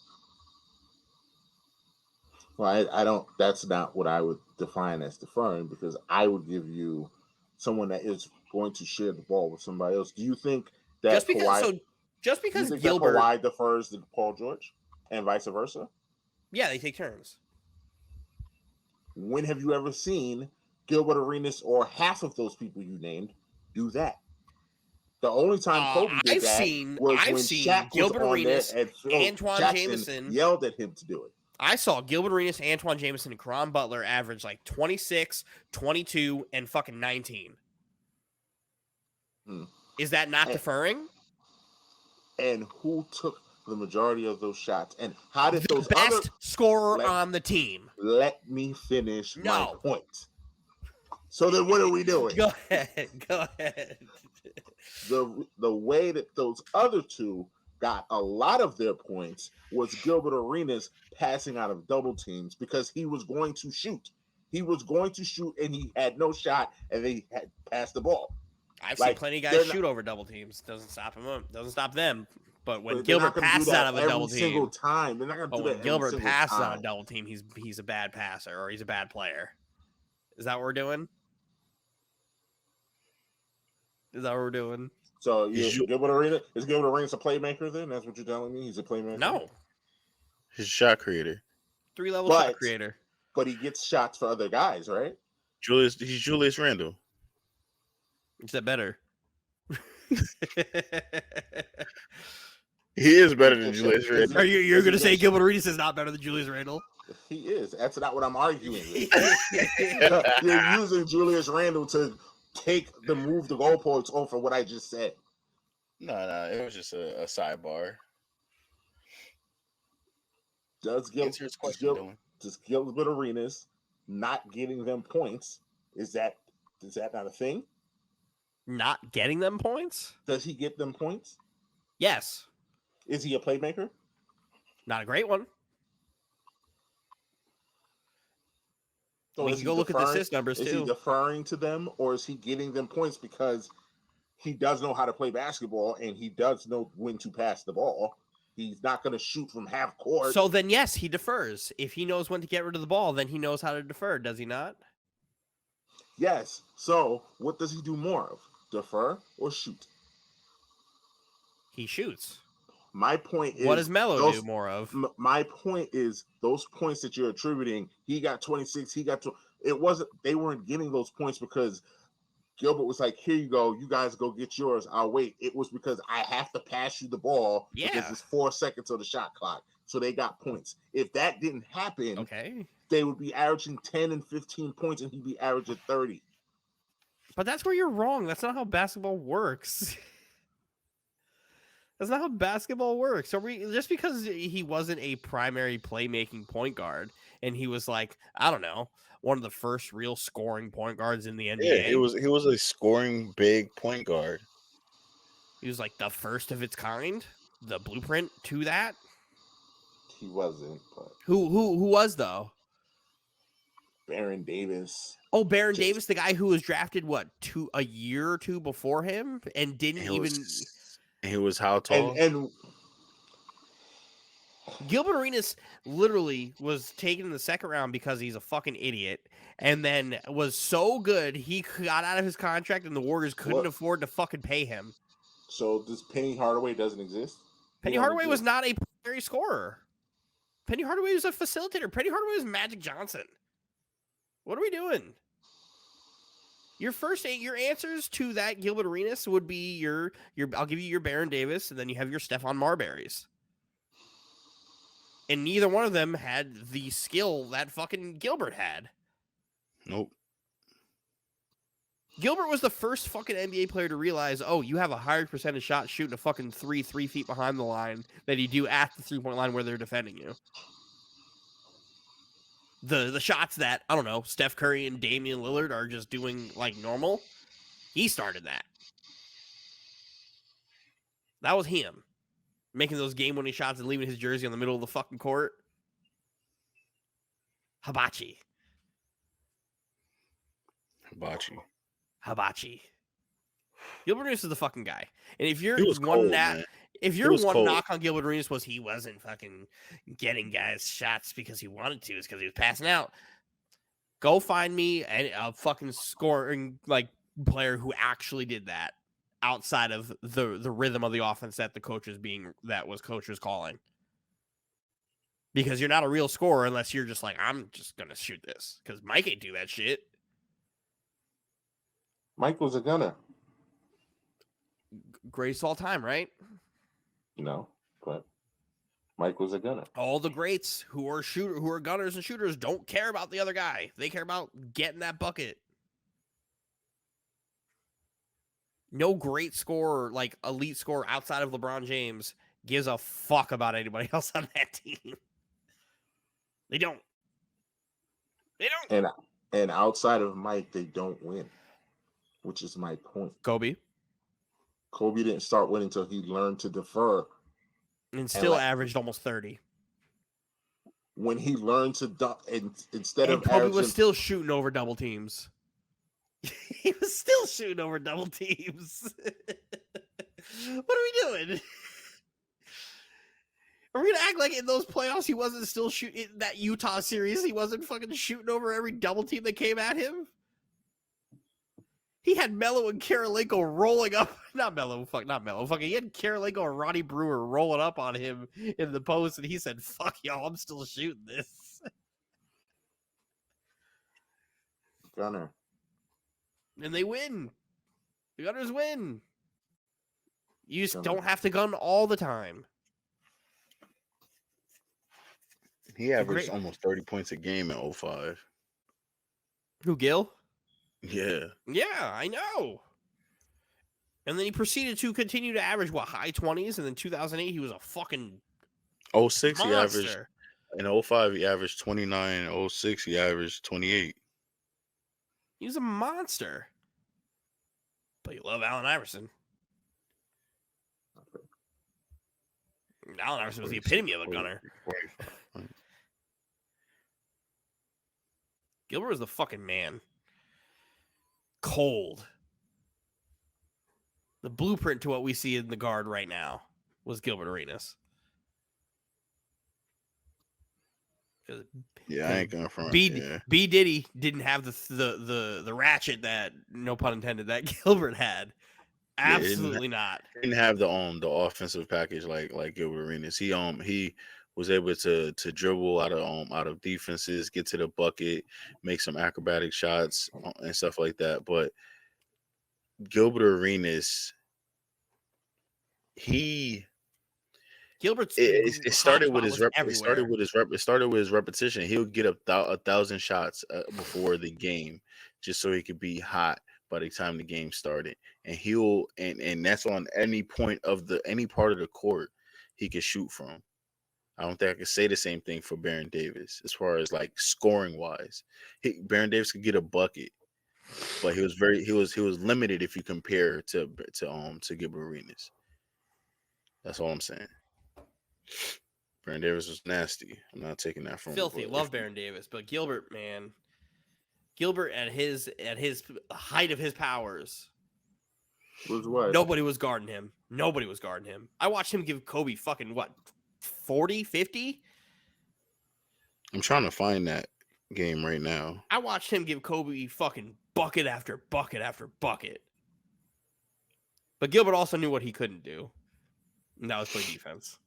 Well, I don't. That's not what I would define as deferring, because I would give you someone that is going to share the ball with somebody else. Do you think that just because Gilbert that Kawhi defers to Paul George and vice versa? Yeah, they take turns. When have you ever seen Gilbert Arenas or half of those people you named do that? The only time Kobe did was when Shaq Gilbert was on Arenas, there and Antoine Jackson Jameson yelled at him to do it. I saw Gilbert Arenas, Antoine Jameson, and Caron Butler average like 26, 22, and fucking 19. Is that not deferring? And who took the majority of those shots? And how did those best scorer on the team? Let me finish my point. So then what are we doing? Go ahead. The way that those other two got a lot of their points was Gilbert Arenas passing out of double teams because he was going to shoot. He was going to shoot and he had no shot and they had passed the ball. I've seen plenty of guys shoot over double teams. Doesn't stop them. Doesn't stop them. But when Gilbert passes out of a double team, single time, they're not going to do that. When Gilbert passes out of a double team, he's a bad passer or he's a bad player. Is that what we're doing? So Gilbert Arenas is Gilbert Arenas a playmaker? Then that's what you're telling me. He's a playmaker. No, he's a shot creator. 3-level shot creator. But he gets shots for other guys, right? He's Julius Randle. Is that better? He is better than Julius Randle. You're going to say Gilbert Arenas is not better than Julius Randle? He is. That's not what I'm arguing. You're using Julius Randle to move the goalposts over what I just said. No, it was just a sidebar. Does Gilbert Arenas not getting them points? Is that not a thing? Not getting them points? Does he get them points? Yes. Is he a playmaker? Not a great one. So we can go look at the assist numbers, too. Is he deferring to them, or is he getting them points because he does know how to play basketball and he does know when to pass the ball? He's not going to shoot from half court. So then, yes, he defers. If he knows when to get rid of the ball, then he knows how to defer, does he not? Yes. So what does he do more of? Defer or shoot? He shoots. My point is, what does Melo do more of? My point is, those points that you're attributing, he got 26, he got they weren't getting those points because Gilbert was like, here you go, you guys go get yours, I'll wait. It was because I have to pass you the ball because it's 4 seconds of the shot clock. So they got points. If that didn't happen, they would be averaging 10 and 15 points and he'd be averaging 30. But that's where you're wrong. That's not how basketball works. That's not how basketball works. So just because he wasn't a primary playmaking point guard and he was like, I don't know, one of the first real scoring point guards in the NBA. Yeah, he was a scoring big point guard. He was like the first of its kind, the blueprint to that. He wasn't. But... Who was though? Baron Davis. Oh, Baron Davis, the guy who was drafted a year or two before him, and didn't he was how tall? And Gilbert Arenas literally was taken in the second round because he's a fucking idiot, and then was so good he got out of his contract, and the Warriors couldn't afford to fucking pay him. So this Penny Hardaway doesn't exist? Penny Hardaway was not a primary scorer. Penny Hardaway was a facilitator. Penny Hardaway was Magic Johnson. What are we doing? Your answers to that Gilbert Arenas would be your I'll give you your Baron Davis, and then you have your Stephon Marbury's. And neither one of them had the skill that fucking Gilbert had. Nope. Gilbert was the first fucking NBA player to realize, oh, you have a higher percentage shot shooting a fucking 3 feet behind the line than you do at the 3-point line where they're defending you. The shots that, I don't know, Steph Curry and Damian Lillard are just doing like normal, he started that. That was him. Making those game-winning shots and leaving his jersey on the middle of the fucking court. Hibachi. Gilbert Arenas is the fucking guy. And if you're one knock on Gilbert Arenas was he wasn't fucking getting guys shots because he wanted to, it's because he was passing out. Go find me a fucking scoring like player who actually did that outside of the rhythm of the offense that coach was calling. Because you're not a real scorer unless you're just like, I'm just gonna shoot this. Because Mike ain't do that shit. Mike was a gunner. Greatest of all time, right? No, but Mike was a gunner. All the greats who are gunners and shooters don't care about the other guy. They care about getting that bucket. No great scorer, like elite scorer outside of LeBron James, gives a fuck about anybody else on that team. They don't. And outside of Mike, they don't win, which is my point. Kobe didn't start winning until he learned to defer. And still averaged almost 30. When he learned to duck, instead of Kobe was still shooting over double teams. He was still shooting over double teams. What are we doing? Are we gonna act like in those playoffs he wasn't still shooting in that Utah series? He wasn't fucking shooting over every double team that came at him. He had Melo and Karolinko rolling up. Not Melo. He had Karolinko and Ronnie Brewer rolling up on him in the post, and he said, "Fuck y'all, I'm still shooting this." Gunner. And they win. The Gunners win. You just don't have to gun all the time. He averaged almost 30 points a game in 05. Who, Gil? Yeah. Yeah, I know. And then he proceeded to continue to average, high 20s? And then 2008, he was a fucking 06, monster. He averaged, in 05, he averaged 29. In 06, he averaged 28. He was a monster. But you love Allen Iverson. Allen Iverson was the epitome of a gunner. Gilbert was the fucking man. Cold. The blueprint to what we see in the guard right now was Gilbert Arenas. Yeah, I ain't gonna front. B Diddy didn't have the ratchet that, no pun intended, that Gilbert had. Absolutely not. Didn't have the offensive package like Gilbert Arenas. He was able to dribble out of defenses, get to the bucket, make some acrobatic shots and stuff like that. But Gilbert Arenas, it started with his repetition. He'll get 1,000 shots before the game just so he could be hot by the time the game started. And that's on any part of the court he could shoot from. I don't think I could say the same thing for Baron Davis as far as like scoring wise. Baron Davis could get a bucket, but he was limited if you compare to Gilbert Arenas. That's all I'm saying. Baron Davis was nasty. I'm not taking that from filthy. Love Baron Davis, but Gilbert, man, Gilbert at his height of his powers. Was what? Nobody was guarding him. I watched him give Kobe fucking what? 40, 50? I'm trying to find that game right now. I watched him give Kobe fucking bucket after bucket after bucket. But Gilbert also knew what he couldn't do. And that was play defense.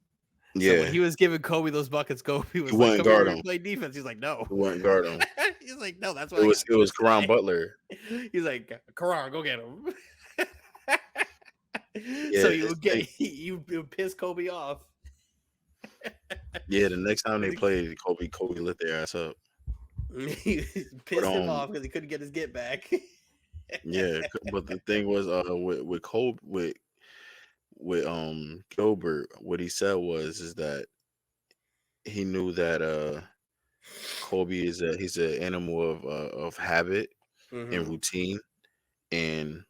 Yeah. So when he was giving Kobe those buckets, Kobe was like, "Come here and play defense." He's like, "No." He wouldn't guard him. He's like, "No, that's what it was Karan Butler. He's like, "Karan, go get him." Yeah, so you piss Kobe off. Yeah, the next time they played, Kobe lit their ass up. He pissed him off because he couldn't get his get back. Yeah, but the thing was, with Kobe, with Gilbert, what he said is that he knew that Kobe he's an animal of habit and routine, and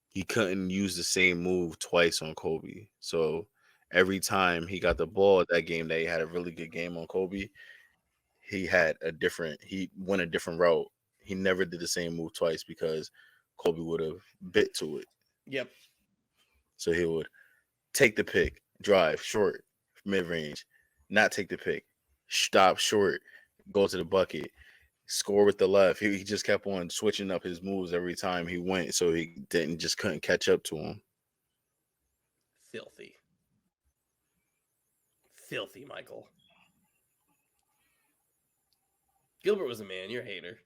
he couldn't use the same move twice on Kobe. So every time he got the ball at that game, that he had a really good game on Kobe, he went a different route. He never did the same move twice because Kobe would have bit to it. Yep. So he would take the pick, drive short, mid range, not take the pick, stop short, go to the bucket, score with the left. He just kept on switching up his moves every time he went, so he couldn't catch up to him. Filthy, Michael. Gilbert was a man. You're a hater.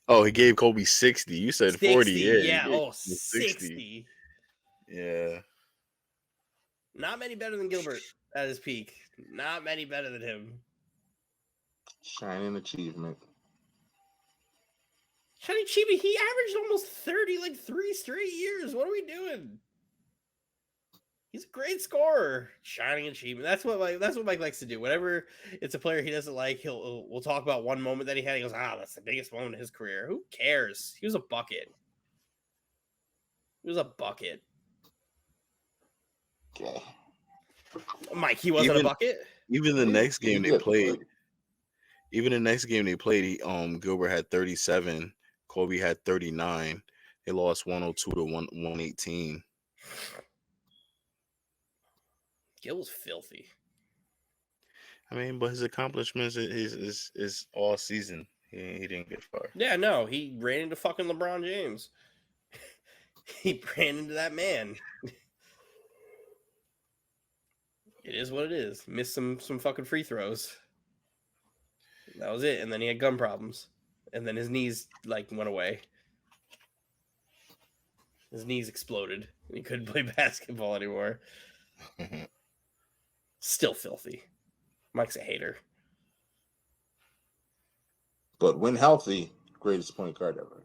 Oh, he gave Kobe 60. You said 60, 40. Yeah. 60. 60. Yeah. Not many better than Gilbert at his peak. Not many better than him. Shining achievement. He averaged almost 30, like 3 straight years. What are we doing? He's a great scorer. Shining achievement. That's what Mike likes to do. Whenever it's a player he doesn't like, we'll talk about one moment that he had. He goes, that's the biggest moment in his career. Who cares? He was a bucket. Okay. Mike, he wasn't a bucket? Even the next game they played, Gilbert had 37. Kobe had 39. They lost 102 to 118. Gil was filthy. I mean, but his accomplishments is all season. He didn't get far. Yeah, no, he ran into fucking LeBron James. He ran into that man. It is what it is. Missed some fucking free throws. That was it. And then he had gun problems. And then his knees went away. His knees exploded. And he couldn't play basketball anymore. Still filthy. Mike's a hater. But when healthy, greatest point guard ever.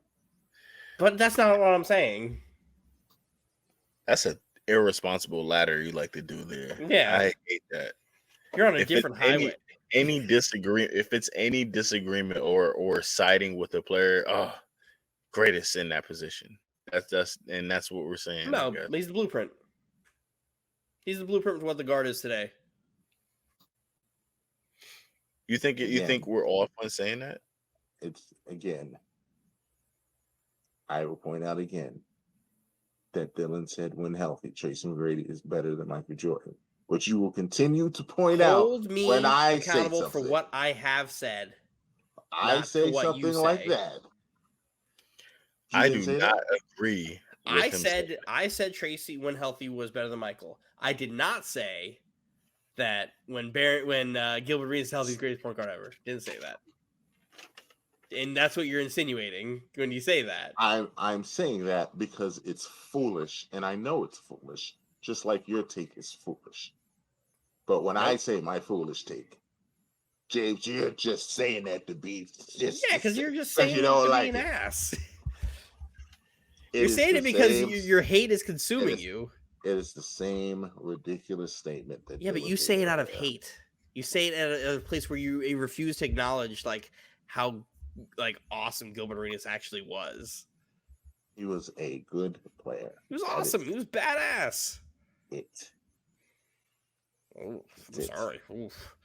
But that's not what I'm saying. That's an irresponsible ladder you like to do there. Yeah. I hate that. You're on a different highway. If it's any disagreement or siding with a player, greatest in that position. That's what we're saying. No, he's the blueprint. He's the blueprint for what the guard is today. You think we're off on saying that? It's again. I will point out again that Dylan said when healthy, Tracy McGrady is better than Michael Jordan. Which you will continue to point out when I say something. For what I have said. I say something like that. I do not agree. I said Tracy when healthy was better than Michael. I did not say that when Gilbert Arenas is healthy, greatest point guard ever. Didn't say that. And that's what you're insinuating when you say that. I'm saying that because it's foolish, and I know it's foolish, just like your take is foolish. But when I say my foolish take, James, you're just saying that to be just because you're just saying it to be an ass. You're saying it because your hate is consuming you. It is the same ridiculous statement that. Yeah, but you say it out of hate. You say it at a place where you refuse to acknowledge how awesome Gilbert Arenas actually was. He was a good player. He was awesome. He was badass. Oh, I'm sorry. Oof.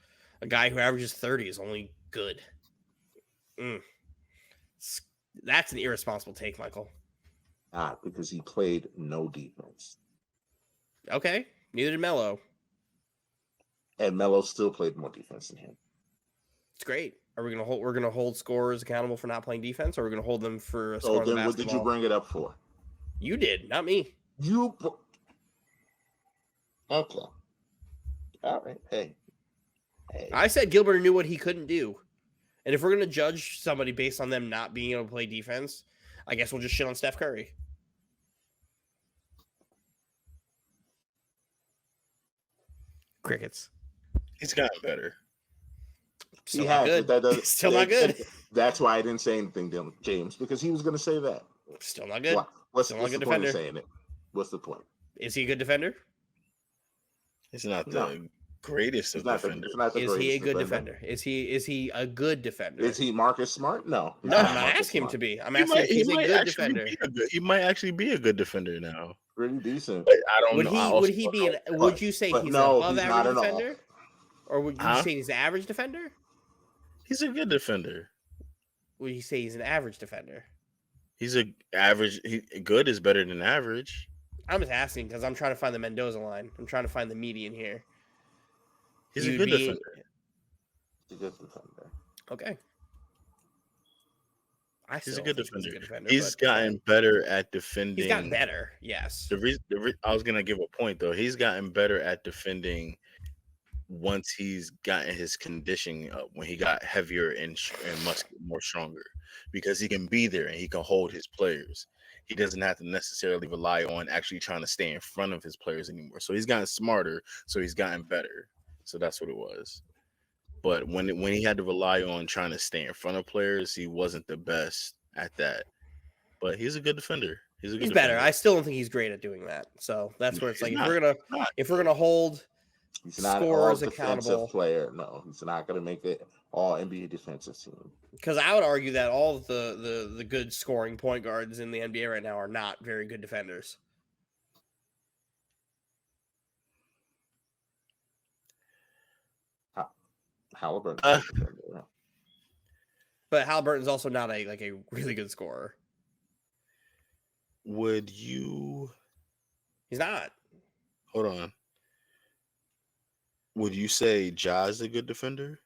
A guy who averages 30 is only good. That's an irresponsible take, Michael. Because he played no defense. Okay, neither did Melo. And Melo still played more defense than him. It's great. Are we gonna hold? We're gonna hold scorers accountable for not playing defense, or are we gonna hold them for scoring the basketball? What did you bring it up for? You did, not me. Okay. All right. Hey. I said Gilbert knew what he couldn't do, and if we're gonna judge somebody based on them not being able to play defense, I guess we'll just shit on Steph Curry. Crickets. He's gotten better. Still not good. Still not good. That's why I didn't say anything, James, because he was going to say that. Still not good. What's the point of saying it? What's the point? Is he a good defender? He's not the greatest of defenders. Is he a good defender? Is he a good defender? Is he Marcus Smart? No. No, I'm not asking him to be. I'm asking if he's a good defender. He might actually be a good defender now. Pretty decent. I don't know. Would you say he's an above average defender? Or would you say he's an average defender? He's a good defender. Would you say he's an average defender? He's a average. Good is better than average. I'm just asking because I'm trying to find the Mendoza line. I'm trying to find the median here. He's a good defender. He's a good defender. Okay. He's a good defender. He's gotten better at defending. He's gotten better, yes. I was going to give a point, though. He's gotten better at defending once he's gotten his conditioning up, when he got heavier and more stronger, because he can be there and he can hold his players. He doesn't have to necessarily rely on actually trying to stay in front of his players anymore. So he's gotten smarter, so he's gotten better. So that's what it was. But when he had to rely on trying to stay in front of players, he wasn't the best at that. But he's a good defender. He's better. I still don't think he's great at doing that. So that's where it's like if we're gonna hold scorers accountable player, no, he's not gonna make it all NBA defensive team. Because I would argue that all of the good scoring point guards in the NBA right now are not very good defenders. Halliburton, but Halliburton's also not a really good scorer. Would you? He's not. Hold on. Would you say Ja's a good defender?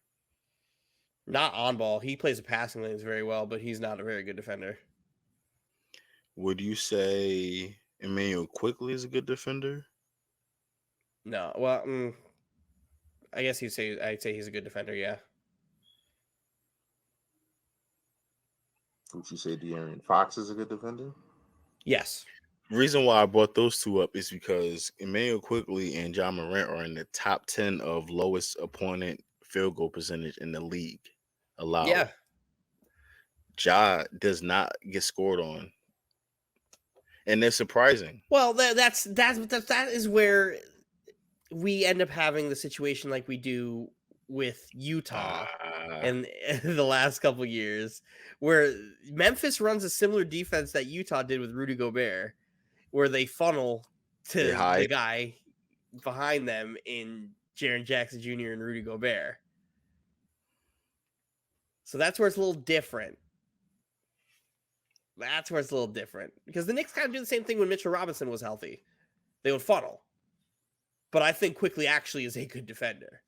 Not on ball. He plays the passing lanes very well, but he's not a very good defender. Would you say Emmanuel Quickley is a good defender? No. Well, I guess I'd say he's a good defender, yeah. Would you say De'Aaron Fox is a good defender? Yes. The reason why I brought those two up is because Emmanuel Quickley and John Morant are in the top 10 of lowest opponent field goal percentage in the league allowed. Yeah. Ja does not get scored on. And they're surprising. Well, that is where we end up having the situation like we do with Utah in the last couple of years, where Memphis runs a similar defense that Utah did with Rudy Gobert, where they funnel to the guy behind them in Jaren Jackson Jr. and Rudy Gobert. So that's where it's a little different. Because the Knicks kind of do the same thing when Mitchell Robinson was healthy. They would funnel. But I think Quickley actually is a good defender.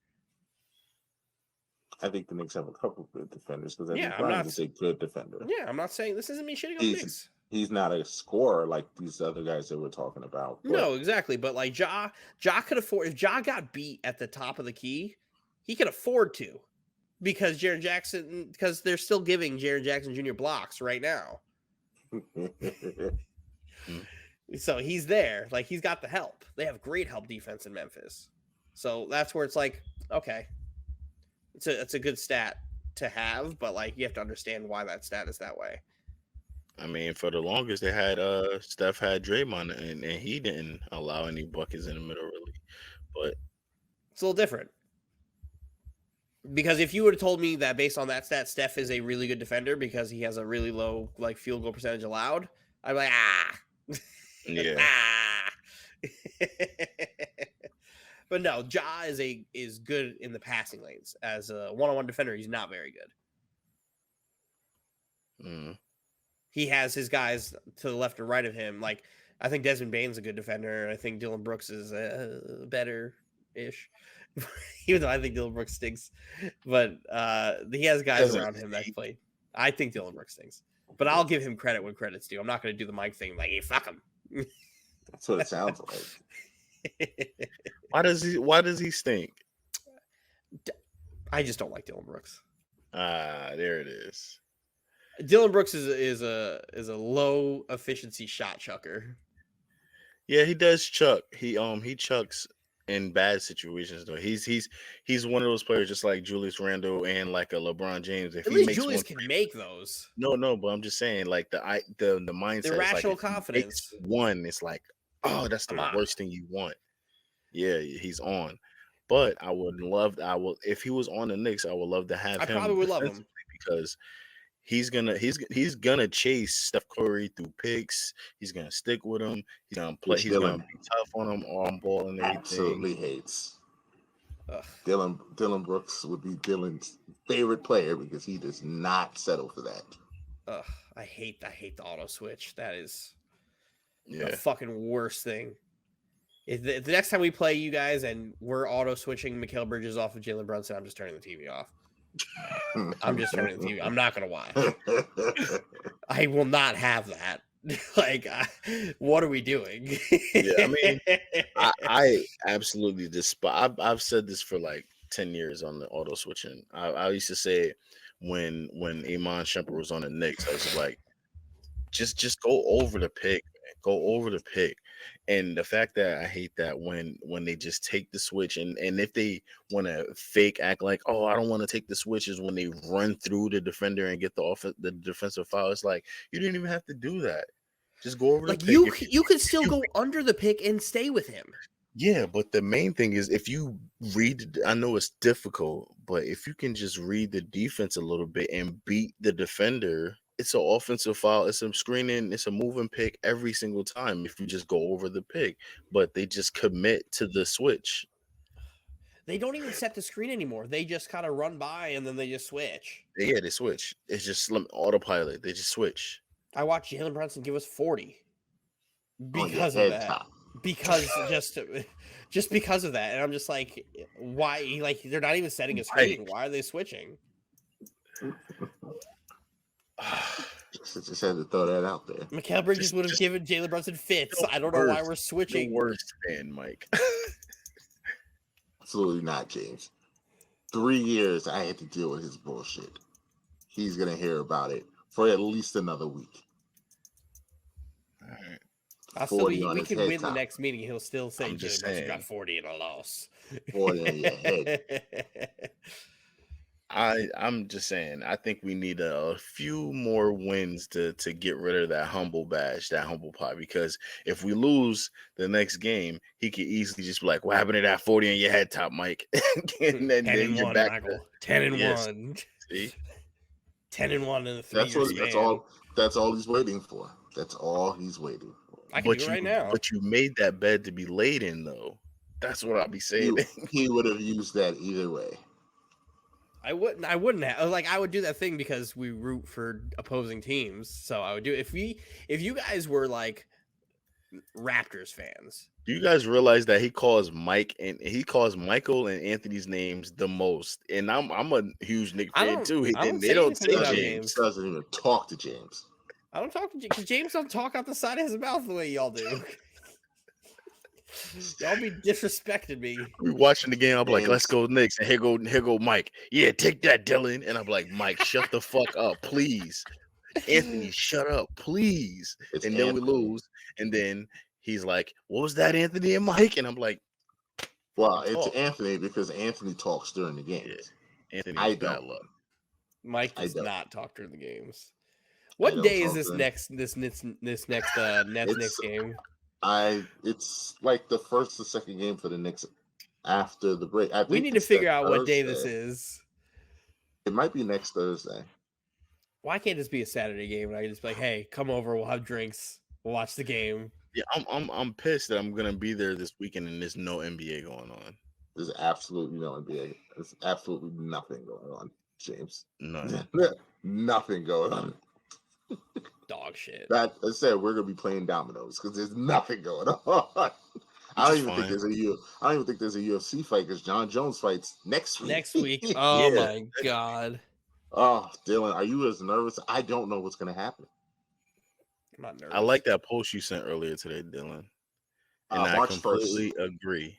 I think the Knicks have a couple of good defenders because Brian is a good defender. Yeah, I'm not saying this isn't me shitting on the Knicks. He's not a scorer like these other guys that we're talking about. But... No, exactly. But like Ja could afford, if Ja got beat at the top of the key, he could afford to, because they're still giving Jaren Jackson Jr. blocks right now. So he's there. Like, he's got the help. They have great help defense in Memphis. So that's where it's like, okay, it's a good stat to have, but like, you have to understand why that stat is that way. I mean, for the longest, they had Steph had Draymond, and he didn't allow any buckets in the middle, really. But it's a little different. Because if you would have told me that based on that stat, Steph is a really good defender because he has a really low like field goal percentage allowed, I'd be like, yeah. But no, Ja is good in the passing lanes. As a one-on-one defender, he's not very good. He has his guys to the left and right of him. Like, I think Desmond Bane's a good defender. I think Dylan Brooks is better-ish. Even though I think Dylan Brooks stinks. But he has guys around him that play. I think Dylan Brooks stinks. But I'll give him credit when credit's due. I'm not going to do the Mike thing like, hey, fuck him. That's what it sounds like. Why does he stink? I just don't like Dylan Brooks. There it is. Dylan Brooks is a low efficiency shot chucker. Yeah, he does chuck. He chucks in bad situations though. He's one of those players just like Julius Randle and like a LeBron James. If At he least makes Julius can make those. No, but I'm just saying like the mindset, the irrational like confidence. One, it's like, oh, that's the worst thing you want. Yeah, he's on. But if he was on the Knicks, I would love to have him. I probably would love him because he's gonna chase Steph Curry through picks. He's gonna stick with him. He's gonna play. He's gonna be tough on him, arm ball and everything. Absolutely hates. Dylan Brooks would be Dylan's favorite player because he does not settle for that. I hate the auto switch. That is the fucking worst thing. If the next time we play you guys and we're auto switching Mikal Bridges off of Jalen Brunson, I'm just turning the TV off. I'm just turning the TV. I'm not gonna watch. I will not have that. Like, what are we doing? Yeah, I mean, I absolutely despise. I've said this for like 10 years on the auto switching. I used to say it when Iman Shumpert was on the Knicks. I was like, just go over the pick, man. Go over the pick. And the fact that I hate that when they just take the switch and if they want to fake act like, oh, I don't want to take the switch, is when they run through the defender and get the defensive foul. It's like, you didn't even have to do that. Just go over the pick. You could still go under the pick and stay with him. Yeah, but the main thing is if you read, I know it's difficult, but if you can just read the defense a little bit and beat the defender, it's an offensive foul. It's a screening. It's a moving pick every single time if you just go over the pick. But they just commit to the switch. They don't even set the screen anymore. They just kind of run by and then they just switch. Yeah, they switch. It's just autopilot. They just switch. I watched Jalen Brunson give us 40 because of that. Top. Because just because of that. And I'm just like, why? Like, they're not even setting a screen. Why are they switching? Just had to throw that out there. Mikal Bridges would have given Jalen Brunson fits. I don't know why we're switching. The worst fan, Mike. Absolutely not, James. 3 years I had to deal with his bullshit. He's gonna hear about it for at least another week. All we right. can win the next meeting. He'll still say Jalen Brunson got 40 in a loss. 40 in your head. I'm just saying, I think we need a few more wins to get rid of that humble badge, that humble pie. Because if we lose the next game, he could easily just be like, "What happened to that 40 in your head top, Mike?" And then you're back Michael. 10-1. See? 10-1 in the 3 years. That's all he's waiting for. That's all he's waiting for. I can do it right now. But you made that bed to be laid in, though. That's what I'll be saying. He would have used that either way. I wouldn't have. Like, I would do that thing because we root for opposing teams. So I would do it. If you guys were like Raptors fans. Do you guys realize that he calls Michael and Anthony's names the most? And I'm a huge Knick fan too. They don't say James. Doesn't even talk to James. I don't talk to James because James don't talk out the side of his mouth the way y'all do. Y'all be disrespecting me. We watching the game. I'm like, let's go Knicks. And here go Mike. Yeah, take that, Dylan. And I'm like, Mike, shut the fuck up, please. Anthony, shut up, please. Then we lose. And then he's like, what was that, Anthony and Mike? And I'm like, well, it's Anthony because Anthony talks during the games. Yeah. Anthony, bad luck. Mike does not talk during the games. What day is this next Nets game? It's like the first or second game for the Knicks after the break. We need to figure out what day this is. It might be next Thursday. Why can't this be a Saturday game? And I can just be like, hey, come over, we'll have drinks, we'll watch the game. Yeah, I'm pissed that I'm gonna be there this weekend and there's no NBA going on. There's absolutely no NBA. There's absolutely nothing going on, James. None. Nothing going on. dog shit. That I said we're gonna be playing dominoes because there's nothing going on. I don't even think there's a UFC fight because John Jones fights next week. Next week. Oh my god. Oh, Dylan, are you as nervous? I don't know what's gonna happen. I'm not nervous. I like that post you sent earlier today, Dylan. And I March completely 1st. agree.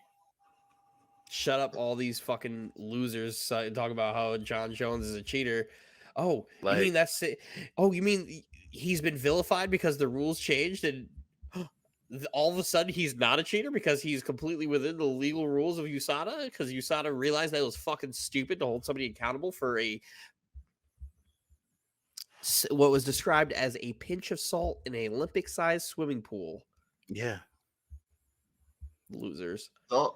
Shut up, all these fucking losers talk about how John Jones is a cheater. Oh, Like, you mean that's it? Oh, you mean he's been vilified because the rules changed and all of a sudden he's not a cheater because he's completely within the legal rules of USADA because USADA realized that it was fucking stupid to hold somebody accountable for what was described as a pinch of salt in an Olympic-sized swimming pool. yeah. Losers.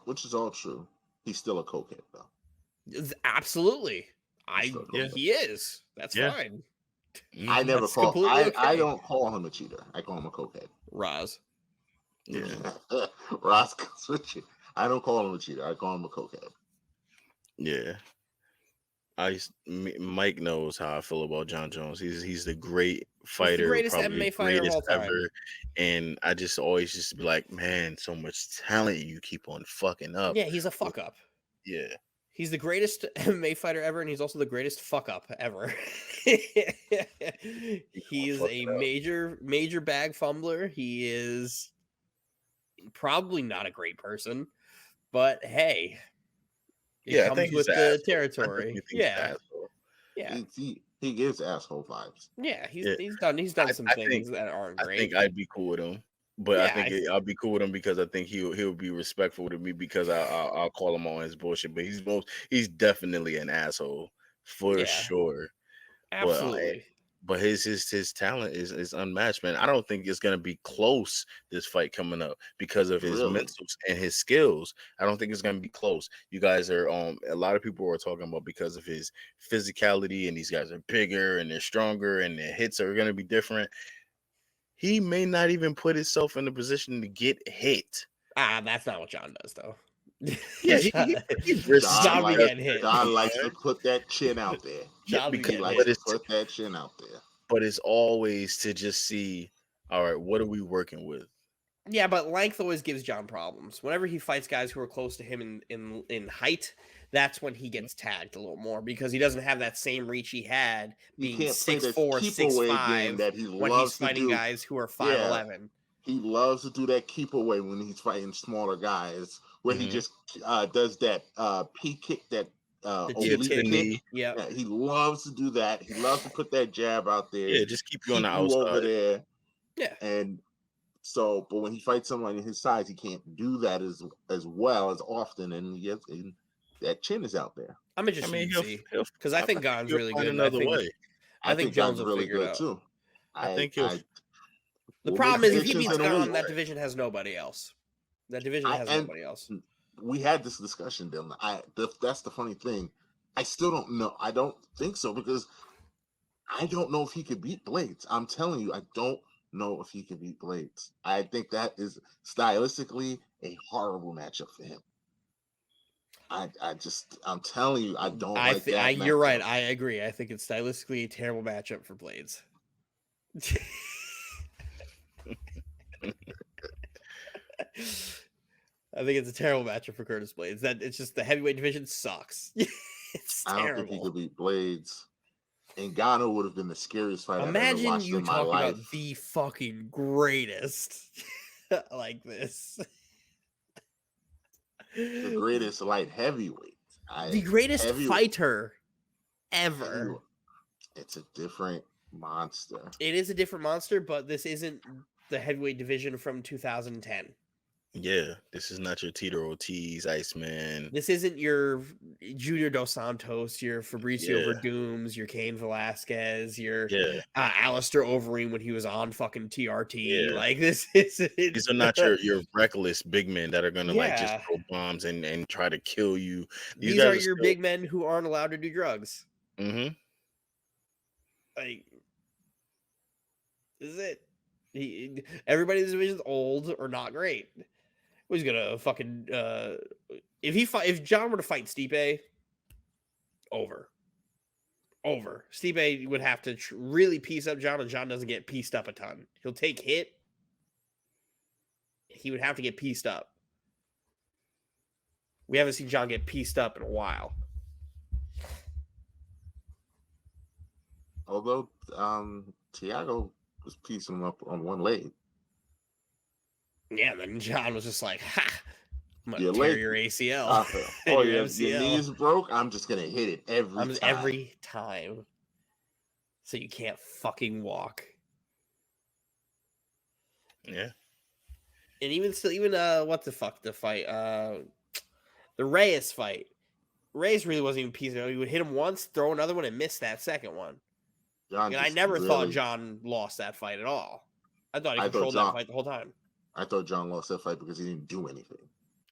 Which is all true. He's still a cokehead, though. Absolutely. He is. That's fine. I never That's call. completely okay. I don't call him a cheater. I call him a cokehead. Roz. Yeah. Roz goes with you. I don't call him a cheater. I call him a cokehead. Yeah. Mike knows how I feel about John Jones. He's the great fighter, he's the greatest probably MMA fighter of all time. ever. And I just always just be like, man, so much talent you keep on fucking up. Yeah, he's a fuck up. Yeah. He's the greatest MMA fighter ever, and he's also the greatest fuck up ever. He's a major bag fumbler. He is probably not a great person, but hey, it comes with the territory. Yeah. He gives asshole vibes. Yeah, he's done some things that aren't great. I think I'd be cool with him. But I think I'll be cool with him because I think he'll be respectful to me because I'll call him on his bullshit. But he's definitely an asshole for sure. Absolutely. But his talent is unmatched, man. I don't think it's gonna be close this fight coming up because of his mentals and his skills. I don't think it's gonna be close. You guys are a lot of people are talking about because of his physicality and these guys are bigger and they're stronger and their hits are gonna be different. He may not even put himself in a position to get hit. That's not what John does, though. Yeah, he risks getting hit. John likes to put that chin out there. John likes to put that chin out there. But it's always to just see, all right, what are we working with? Yeah, but length always gives John problems. Whenever he fights guys who are close to him in height, that's when he gets tagged a little more because he doesn't have that same reach he had being 6'4", 6'5", when he's fighting guys who are 5'11". Yeah. He loves to do that keep away when he's fighting smaller guys, where he just does that P kick, that oblique kick. Yeah, he loves to do that. He loves to put that jab out there. Yeah, just keep you on the outside over there. Yeah, and so, but when he fights someone in his size, he can't do that as well as often, and that chin is out there. I'm interested to see because I think Gon's really good. I think Jones will really good too. I think the problem is if he beats Gon, that division has nobody else. That division has nobody else. We had this discussion, Dylan. That's the funny thing. I still don't know. I don't think so because I don't know if he could beat Blades. I'm telling you, I don't know if he can beat Blades. I think that is stylistically a horrible matchup for him. I'm telling you, I don't like that. You're right. I agree. I think it's stylistically a terrible matchup for Blades. I think it's a terrible matchup for Curtis Blades. That it's just the heavyweight division sucks. It's terrible. I don't think he could beat Blades. Ngannou would have been the scariest fight Imagine I've ever watched you in my talking life. about the fucking greatest like this. The greatest light heavyweight. The greatest fighter ever. It's a different monster. It is a different monster, but this isn't the heavyweight division from 2010. Yeah, this is not your Tito Ortiz, Iceman. This isn't your Junior Dos Santos, your Fabricio Verdums, your Cain Velasquez, your Alistair Overeem when he was on fucking TRT. Like this is these are not your reckless big men that are gonna like just throw bombs and try to kill you. These are your big men who aren't allowed to do drugs. Mm-hmm. Like this is it. Everybody in this division is old or not great. He's gonna fucking if John were to fight Stipe, over. Over. Stipe would have to really piece up John, and John doesn't get pieced up a ton. He'll take hit. He would have to get pieced up. We haven't seen John get pieced up in a while. Although Thiago was piecing him up on one leg. Yeah, and then John was just like, ha, I'm going Your to tear leg- your ACL. Oh, your your MCL. knees broke? I'm just going to hit it every time. So you can't fucking walk. Yeah. And even what the fuck the fight? The Reyes fight. Reyes really wasn't even piecing him. He would hit him once, throw another one, and miss that second one. And I never thought John lost that fight at all. I thought he controlled that fight the whole time. I thought John lost that fight because he didn't do anything.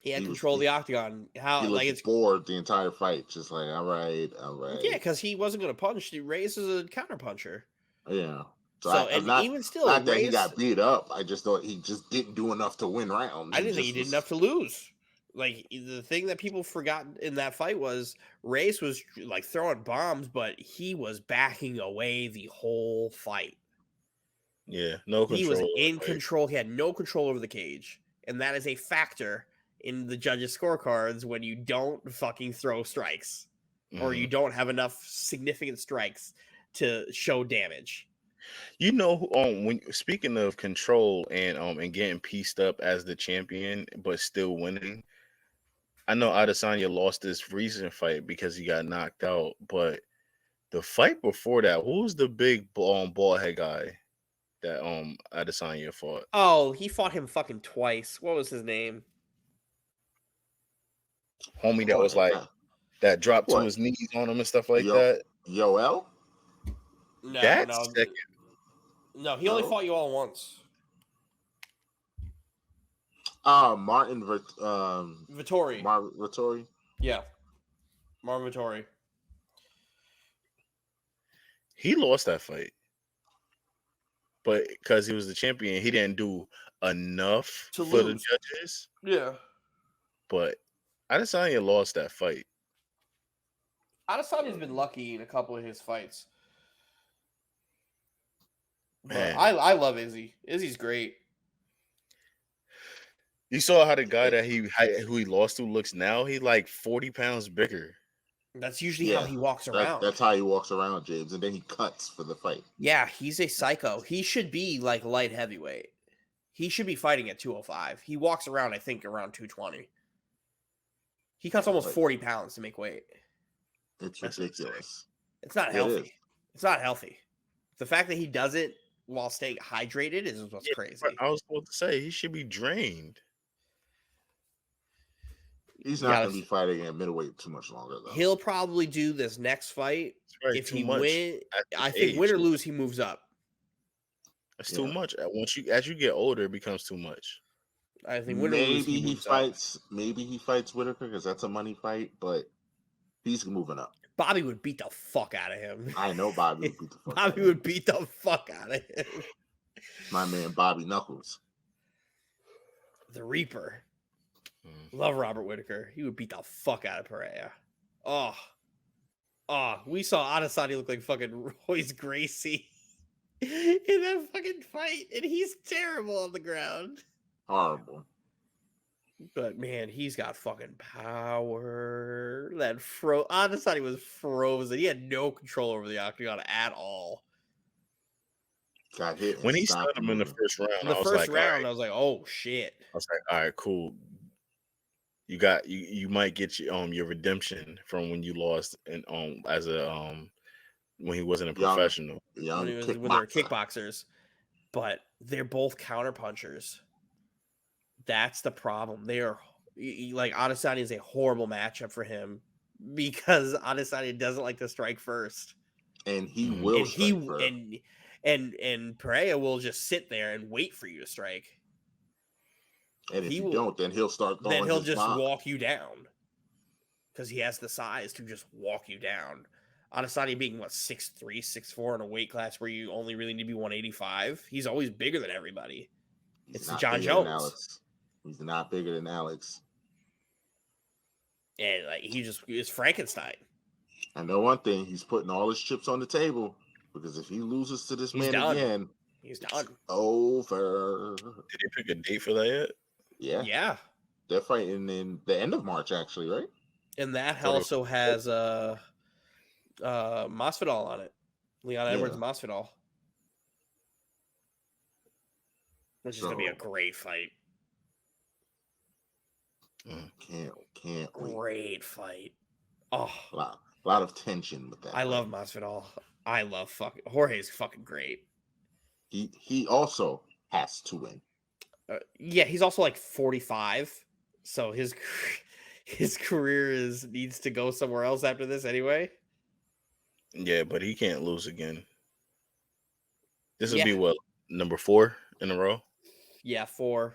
He had control of the octagon. He looked bored the entire fight, just like, all right. Yeah, because he wasn't going to punch. Reyes is a counter puncher. Yeah. Even still, not that he got beat up. I just thought he just didn't do enough to win rounds. I didn't think he did enough to lose. Like, the thing that people forgot in that fight was Reyes was like throwing bombs, but he was backing away the whole fight. Yeah, no control. He was in control. He had no control over the cage. And that is a factor in the judges' scorecards when you don't fucking throw strikes or you don't have enough significant strikes to show damage. You know, when speaking of control and getting pieced up as the champion but still winning, I know Adesanya lost this recent fight because he got knocked out, but the fight before that, who was the big bald head guy that Adesanya fought? Oh, he fought him fucking twice. What was his name? Homie that was like that dropped to his knees on him and stuff like that. Yoel? No, That's second. No, he only fought you all once. Martin Vittori. Vittori? Yeah. Martin Vittori. He lost that fight. But because he was the champion, he didn't do enough for the judges. Yeah. But Adesanya lost that fight. Adesanya's been lucky in a couple of his fights. But I love Izzy. Izzy's great. You saw how the guy who he lost to looks now? He's like 40 pounds bigger. That's usually how he walks around. That's how he walks around, James. And then he cuts for the fight. Yeah, he's a psycho. He should be like light heavyweight. He should be fighting at 205. He walks around, I think, around 220. He cuts almost 40 pounds to make weight. It's ridiculous. It's not healthy. It's not healthy. The fact that he does it while staying hydrated is what's crazy. I was supposed to say he should be drained. He's not going to be fighting at middleweight too much longer, though. He'll probably do this next fight. If he wins, I think win or lose, he moves up. That's too much. As you get older, it becomes too much. I think win or lose, he fights. Maybe he fights Whitaker because that's a money fight, but he's moving up. Bobby would beat the fuck out of him. I know Bobby would beat the fuck. Bobby would beat the fuck out of him. My man Bobby Knuckles, the Reaper. Love Robert Whitaker. He would beat the fuck out of Pereira. Oh, we saw Adesanya look like fucking Royce Gracie in that fucking fight, and he's terrible on the ground. Horrible. But man, he's got fucking power. That Adesanya was frozen. He had no control over the octagon at all. Got hit when he stunned him in the first round. In the first round, I was like, "Oh shit!" I was like, "All right, cool. You might get your redemption from when you lost and as a when he wasn't a professional. When they were kickboxers, but they're both counter punchers. That's the problem. They are like Adesanya is a horrible matchup for him because Adesanya doesn't like to strike first, and he will. And Pereira will just sit there and wait for you to strike. And if you don't, then he'll start throwing. Then he'll just walk you down because he has the size to just walk you down. Adesanya being 6'3", 6'4" in a weight class where you only really need to be 185. He's always bigger than everybody. It's John Jones. He's not bigger than Alex. And he is Frankenstein. I know one thing. He's putting all his chips on the table because if he loses to this He's man done. again, He's done. Over. Did they pick a date for that yet? Yeah. Yeah. They're fighting in the end of March, actually, right? And that also has Masvidal on it. Leon Edwards Masvidal. Which is going to be a great fight. Can't wait. Great fight. Oh. A lot of tension with that. I love Masvidal. I love Jorge's fucking great. He also has to win. Yeah, he's also like 45. So his career needs to go somewhere else after this anyway. Yeah, but he can't lose again. This would be what, number 4 in a row? Yeah, 4.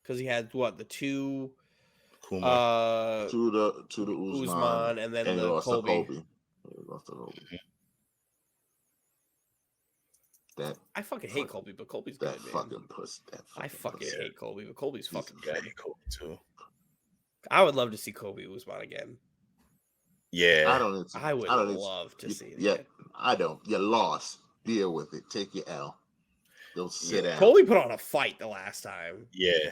Because he had what, the 2 to the Usman and then the Colby. That I fucking hate Colby, but Colby's good, man. I fucking hate Colby, but Colby's fucking good. Colby too. I would love to see Colby Usman again. Yeah, I would love to see it. Yeah, I don't. You lost. Deal with it. Take your L. Go sit down. Colby put on a fight the last time. Yeah,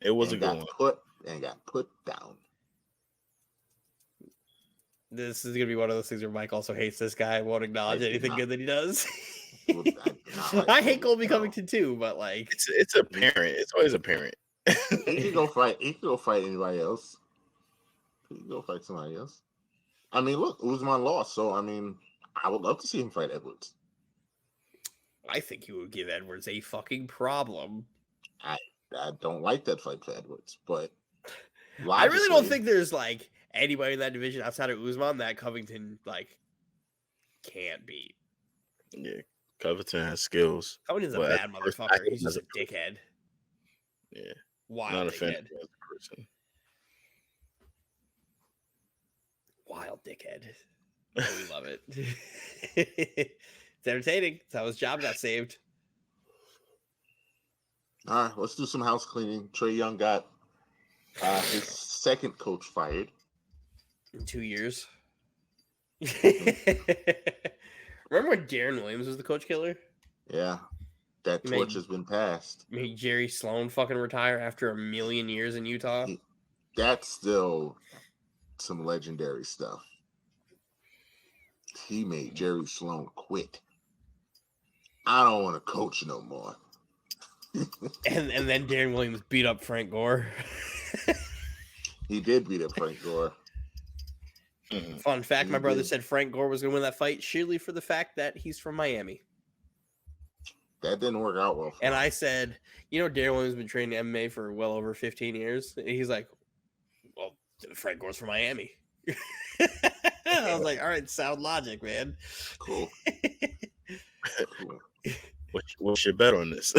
it was a good one. Got put down. This is gonna be one of those things where Mike also hates this guy, won't acknowledge anything good that he does. I hate Colby Covington too, but like it's apparent. It's always apparent. He can go fight. He can go fight anybody else. He can go fight somebody else. I mean, look, Usman lost, so I mean, I would love to see him fight Edwards. I think he would give Edwards a fucking problem. I don't like that fight for Edwards, but I really don't think there's like anybody in that division outside of Usman that Covington like can't beat. Yeah, Covington has skills. Covington's a bad motherfucker. He's just a dickhead. Yeah, wild not a dickhead. fan of the person. Wild dickhead. Oh, we love it. It's entertaining. That's how his job got saved. All right, let's do some house cleaning. Trae Young got his second coach fired in 2 years. Remember when Darren Williams was the coach killer? Yeah, that torch has been passed. Made Jerry Sloan fucking retire after a million years in Utah. That's still some legendary stuff. He made Jerry Sloan quit. I don't want to coach no more. and then Darren Williams beat up Frank Gore. He did beat up Frank Gore. Fun fact, my brother said Frank Gore was going to win that fight sheerly for the fact that he's from Miami. That didn't work out well for him. I said, Darren Williams has been training MMA for well over 15 years. And he's like, well, Frank Gore's from Miami. I was like, all right, sound logic, man. Cool. What's your bet on this?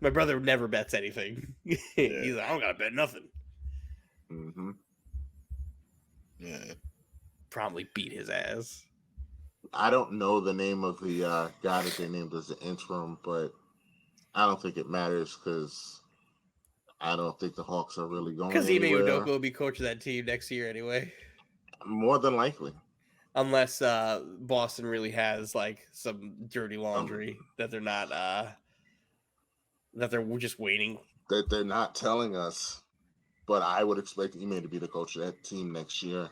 My brother never bets anything. He's like, I don't got to bet nothing. Mm-hmm. Yeah. Probably beat his ass. I don't know the name of the guy that they named as the interim, but I don't think it matters because I don't think the Hawks are really going anywhere. Because Ime Udoka will be coach of that team next year anyway. More than likely. Unless Boston really has like some dirty laundry that they're not that they're just waiting. That they're not telling us. But I would expect Ime to be the coach of that team next year.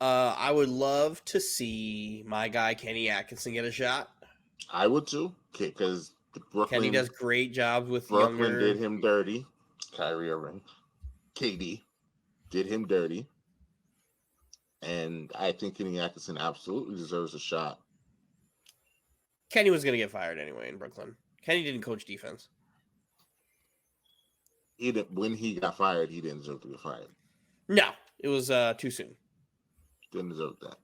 I would love to see my guy Kenny Atkinson get a shot. I would too, because Kenny does great jobs with Brooklyn did him dirty. Kyrie Irving, KD did him dirty, and I think Kenny Atkinson absolutely deserves a shot. Kenny was going to get fired anyway in Brooklyn. Kenny didn't coach defense. When he got fired, he didn't deserve to get fired. No, it was too soon. Didn't deserve that.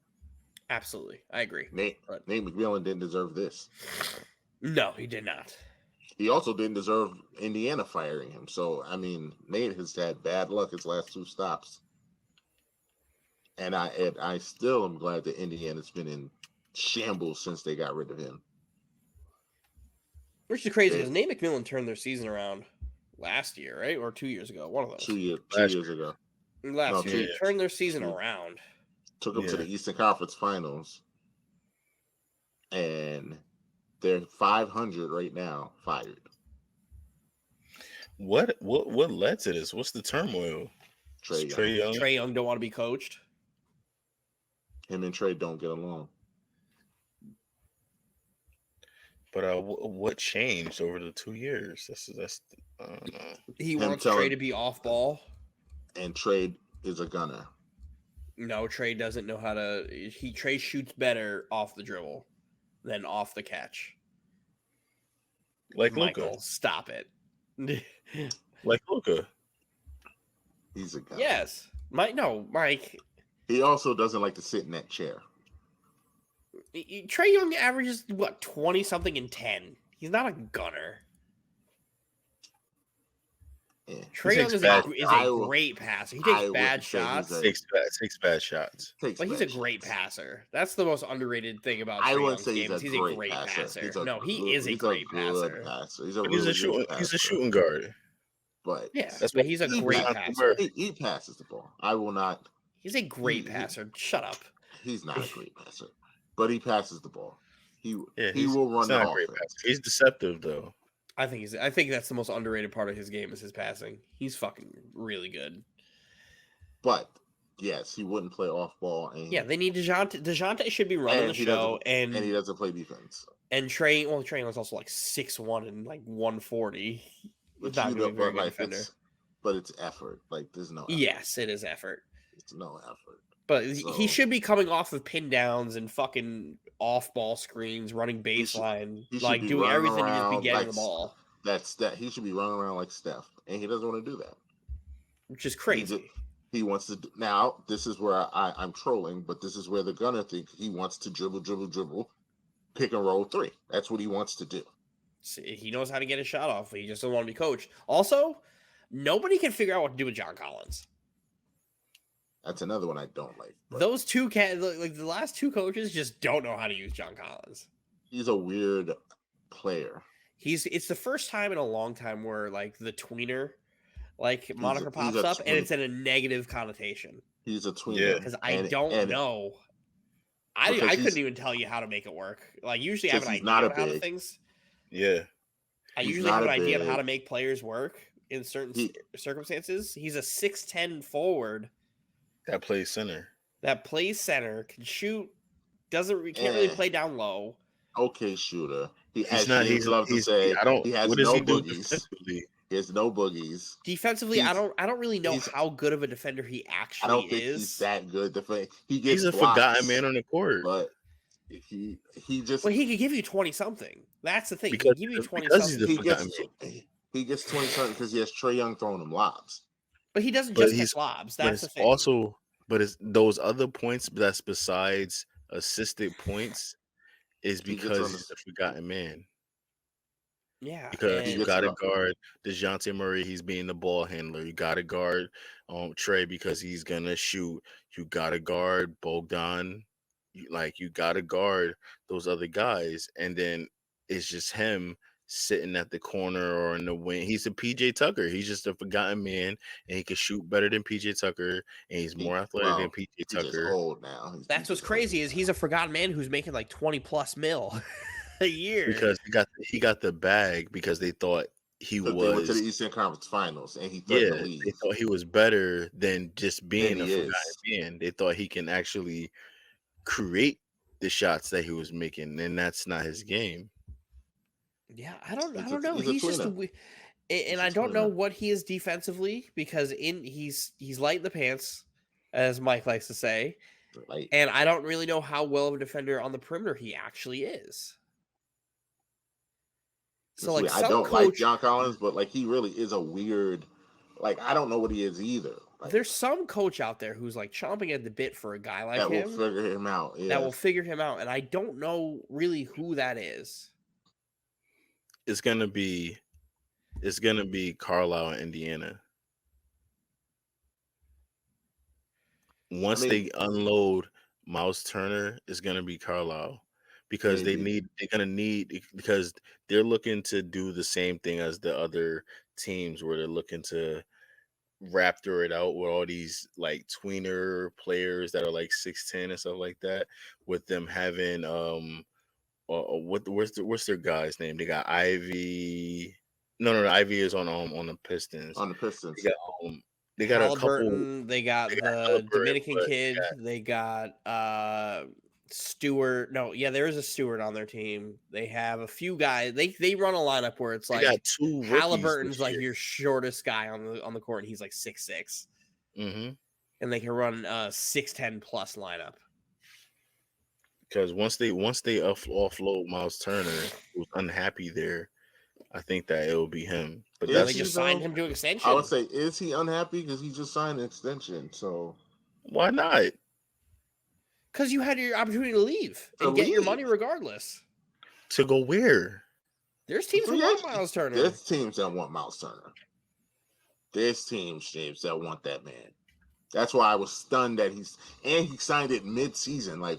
Absolutely. I agree. Nate McMillan didn't deserve this. No, he did not. He also didn't deserve Indiana firing him. So, I mean, Nate has had bad luck his last 2 stops. And I still am glad that Indiana's been in shambles since they got rid of him. Which is crazy because Nate McMillan turned their season around last year, right? Or 2 years ago. One of those. 2 years ago. Last year. Turned their season around. took them to the Eastern Conference Finals, and they're 500 right now. Fired. What led to this? What's the turmoil? Trae Young. Trae Young don't want to be coached. Him and Trae don't get along. But what changed over the 2 years? That's I don't know. He wants Trae to be off ball, and Trae is a gunner. No, Trae doesn't know how to. Trae shoots better off the dribble than off the catch. Like Michael, Luka. stop it. Like Luka. He's a gunner. Yes, Mike. He also doesn't like to sit in that chair. Trae Young averages 20 something and 10. He's not a gunner. Yeah. Trae Young is a great passer. He takes bad shots. Takes bad shots. But he's a great passer. That's the most underrated thing about Trae Young's game. He's a great passer. He is a great passer. He's a shooting guard. But he's a great passer. He passes the ball. I will not. He's a great passer. Shut up. He's not a great passer, but he passes the ball. He will run the offense. He's deceptive though. I think that's the most underrated part of his game is his passing. He's fucking really good. But yes, he wouldn't play off ball. And they need DeJounte. DeJounte should be running the show, and he doesn't play defense. And Trae was also like 6'1" and like 140. Not going to be a very good defender. But it's effort. Like there's no effort. Yes, it is effort. It's no effort. But he should be coming off of pin downs and fucking off ball screens, running baseline, like doing everything to just be getting the ball. He should be running around like Steph, and he doesn't want to do that, which is crazy. He wants to. Now this is where I'm trolling, but this is where the gunner thinks he wants to dribble, pick and roll three. That's what he wants to do. See, he knows how to get a shot off. He just doesn't want to be coached. Also, nobody can figure out what to do with John Collins. That's another one I don't like. Those two the last two coaches just don't know how to use John Collins. He's a weird player. It's the first time in a long time where like the tweener moniker pops up and it's in a negative connotation. He's a tweener. Because I don't know. I couldn't even tell you how to make it work. Like usually I have an idea of how to things. Yeah. I usually have an idea of how to make players work in certain circumstances. He's a 6'10" forward. That plays center. Can shoot. Can't really play down low. Okay, shooter. He has no boogies. He has no boogies. Defensively, I don't really know how good of a defender he actually is. I don't think he's that good. He's a forgotten man on the court. But he just he could give you 20 something. That's the thing. He can give you 20 something. He gets 20 something because he has Trae Young throwing him lobs. But he doesn't just get lobs. That's the thing. But it's those other points that's besides assisted points is because he's a forgotten man. Yeah. Because you got to guard DeJounte Murray. He's being the ball handler. You got to guard Trae because he's going to shoot. You got to guard Bogdan. You got to guard those other guys. And then it's just him sitting at the corner or in the wing. He's a PJ Tucker. He's just a forgotten man, and he can shoot better than PJ Tucker, and he's more athletic than PJ Tucker. He's old now. That's what's crazy is he's a forgotten man who's making like 20+ mil a year because he got the bag because they thought he was. They went to the Eastern Conference Finals, and he threatened to leave. They thought he was better than just being a forgotten man. They thought he can actually create the shots that he was making, and that's not his game. Yeah, I don't know. He's just and I don't know what he is defensively because he's light in the pants, as Mike likes to say, and I don't really know how well of a defender on the perimeter he actually is. So I don't like John Collins, but he really is a weird. I don't know what he is either. There's some coach out there who's chomping at the bit for a guy like him that will figure him out. Yeah. That will figure him out, and I don't know really who that is. It's gonna be Carlisle, Indiana. Once they unload Miles Turner, it's gonna be Carlisle because because they're looking to do the same thing as the other teams where they're looking to raptor it out with all these like tweener players that are like 6'10" and stuff like that, with them having what's their guy's name? They got Ivy. No, Ivy is on the Pistons. On the Pistons. They got a couple. Halliburton, they got the Dominican kid, they got Stewart. No, yeah, there is a Stewart on their team. They have a few guys. They run a lineup where it's like got two Halliburton's like your shortest guy on the court, and he's like 6'6". Mm-hmm. And they can run a 6'10" plus lineup. Because once they offload Miles Turner, who's unhappy there, I think that it will be him. But they just signed him to an extension. I would say, is he unhappy because he just signed an extension? So why not? Because you had your opportunity to leave and get your money regardless. To go where? There's teams that want Miles Turner. There's teams that want Miles Turner. There's teams, James, that want that man. That's why I was stunned that he signed it mid-season. Like,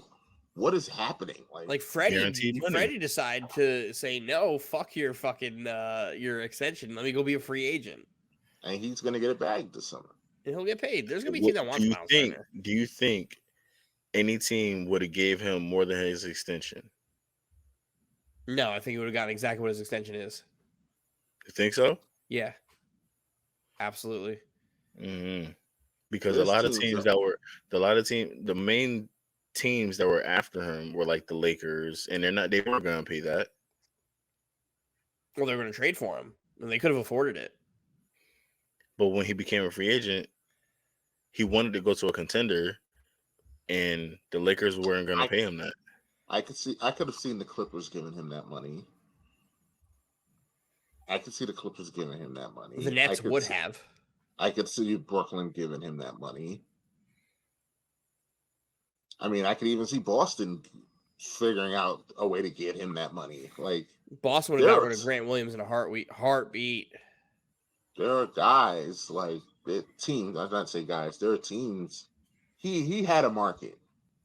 what is happening? Like Freddie decided to say no. Fuck your fucking your extension. Let me go be a free agent. And he's gonna get it back this summer. And he'll get paid. There's gonna be a team that wants Miles Turner. Do you think any team would have gave him more than his extension? No, I think he would have gotten exactly what his extension is. You think so? Yeah, absolutely. Mm-hmm. Because the main teams that were after him were like the Lakers, and they weren't going to pay that. Well, they were going to trade for him, and they could have afforded it. But when he became a free agent, he wanted to go to a contender, and the Lakers weren't going to pay him that. I could have seen the Clippers giving him that money. I could see the Clippers giving him that money. The Nets would have. I could see Brooklyn giving him that money. I mean, I could even see Boston figuring out a way to get him that money. Like Boston would have got rid of Grant Williams in a heartbeat. There are guys like teams. I'm not saying guys. There are teams. He had a market.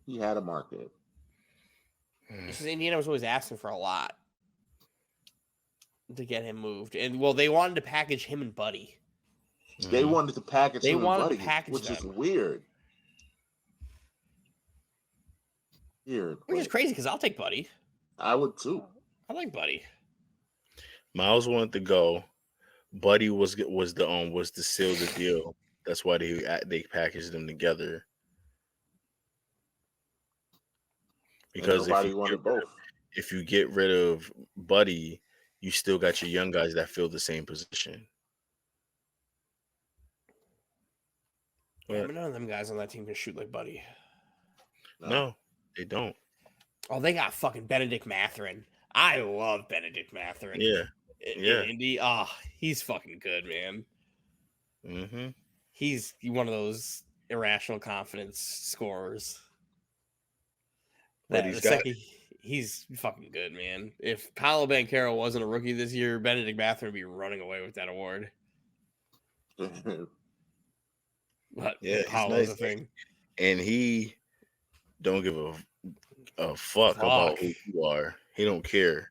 He had a market. Because Indiana was always asking for a lot to get him moved, and they wanted to package him and Buddy. They wanted to package him and Buddy, which them. Is weird. Which is crazy because I'll take Buddy. I would too. I like Buddy. Miles wanted to go. Buddy was to seal the deal. That's why they packaged them together. Because if you get rid of Buddy, you still got your young guys that fill the same position. Yeah, but none of them guys on that team can shoot like Buddy. No, they don't. Oh, they got fucking Benedict Mathurin. I love Benedict Mathurin. Yeah. In Indy. Oh, he's fucking good, man. Mm-hmm. He's one of those irrational confidence scorers. He's fucking good, man. If Paolo Banchero wasn't a rookie this year, Benedict Mathurin would be running away with that award. But yeah, Paolo's a thing. And he don't give a fuck about who you are. He don't care.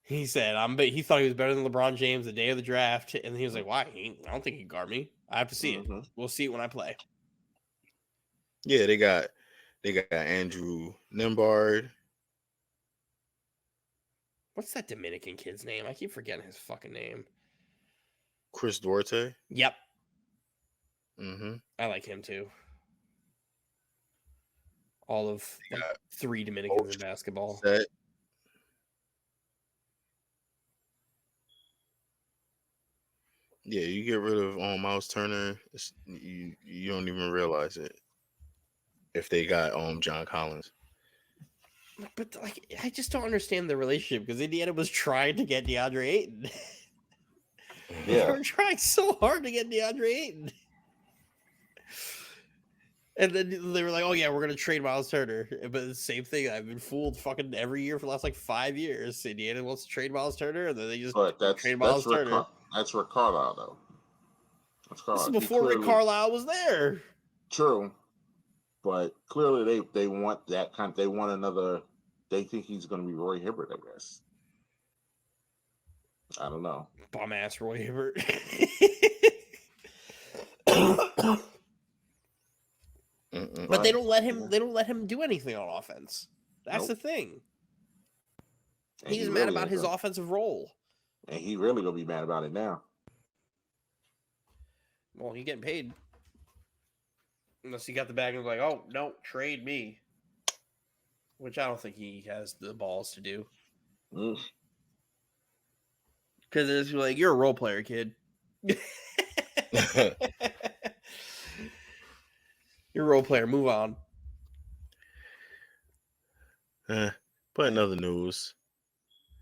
He said, he thought he was better than LeBron James the day of the draft. And he was like, why? I don't think he can guard me. I have to see it. We'll see it when I play. Yeah, they got Andrew Nembhard. What's that Dominican kid's name? I keep forgetting his fucking name. Chris Duarte? Yep. Mm-hmm. I like him too. All of three Dominicans in basketball. Yeah, you get rid of Miles Turner, you don't even realize it. If they got John Collins. But I just don't understand the relationship because Indiana was trying to get DeAndre Ayton. Yeah. They were trying so hard to get DeAndre Ayton. And then they were like, oh yeah, we're going to trade Miles Turner. But the same thing, I've been fooled fucking every year for the last 5 years. Indiana wants to trade Miles Turner, and then they just trade Miles Turner. That's Rick Carlisle, though. This is before Rick Carlisle was there. True. But clearly they want that kind. They want another. They think he's going to be Roy Hibbert, I guess. I don't know. Bum ass Roy Hibbert. But they don't let him. They don't let him do anything on offense. That's the thing. He's mad about his offensive role. And he really gonna be mad about it now. Well, he's getting paid. Unless he got the bag and was like, oh, no, trade me. Which I don't think he has the balls to do. Because it's like, you're a role player, kid. You're a role player. Move on. But in other news.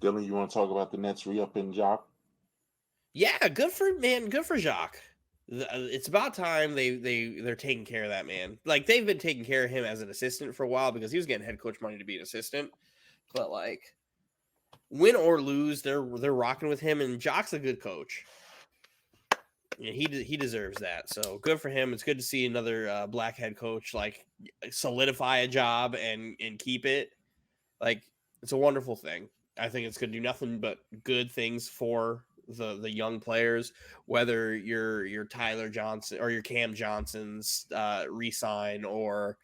Dylan, you want to talk about the Nets re-upping Jacques? Yeah, good for Jacques. It's about time they're taking care of that man. Like, they've been taking care of him as an assistant for a while because he was getting head coach money to be an assistant. But like, win or lose, they're rocking with him, and Jacques a good coach. Yeah, he deserves that. So good for him. It's good to see another black head coach like solidify a job and keep it. Like, it's a wonderful thing. I think it's going to do nothing but good things for the young players, whether you're Tyler Johnson or your Cam Johnson's re-sign or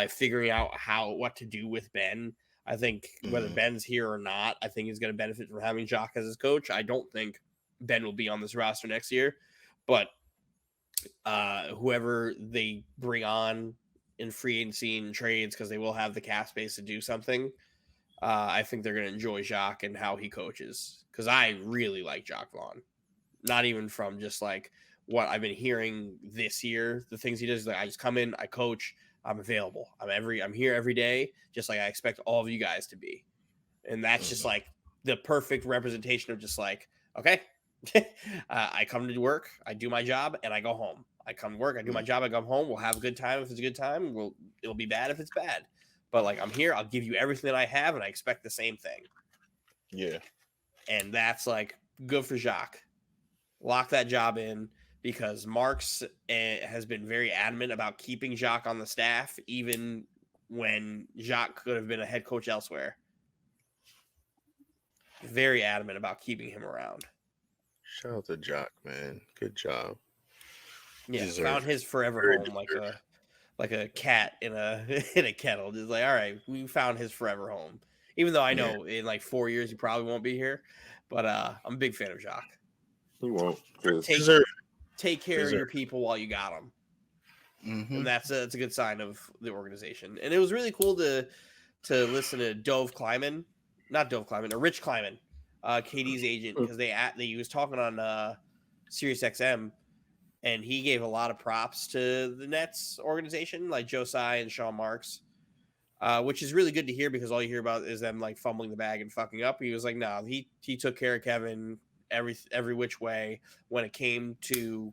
figuring out what to do with Ben. I think whether Ben's here or not, I think he's going to benefit from having Jacques as his coach. I don't think Ben will be on this roster next year, but whoever they bring on in free agency and trades, because they will have the cap space to do something, I think they're going to enjoy Jacques and how he coaches, because I really like Jacques Vaughn. Not even from just like what I've been hearing this year, the things he does. Like, I just come in, I coach, I'm available. I'm here every day, just like I expect all of you guys to be. And that's just like the perfect representation of just like, okay, I come to work, I do my job, and I go home. I come to work, I do my job, I come home. We'll have a good time if it's a good time. It'll be bad if it's bad. But like, I'm here, I'll give you everything that I have, and I expect the same thing. Yeah. And that's like good for Jacques. Lock that job in, because Marks has been very adamant about keeping Jacques on the staff, even when Jacques could have been a head coach elsewhere. Very adamant about keeping him around. Shout out to Jacques, man. Good job. Yeah, found his forever home like a cat in a kettle. Just like, all right, we found his forever home. Even though I know in like 4 years he probably won't be here, but I'm a big fan of Jacques. He won't. Take care of your people while you got them. Mm-hmm. And that's a good sign of the organization. And it was really cool to listen to Rich Kleiman, KD's agent, because he was talking on Sirius XM, and he gave a lot of props to the Nets organization, like Josiah and Sean Marks, which is really good to hear, because all you hear about is them like fumbling the bag and fucking up. He was like, no, he took care of Kevin every which way when it came to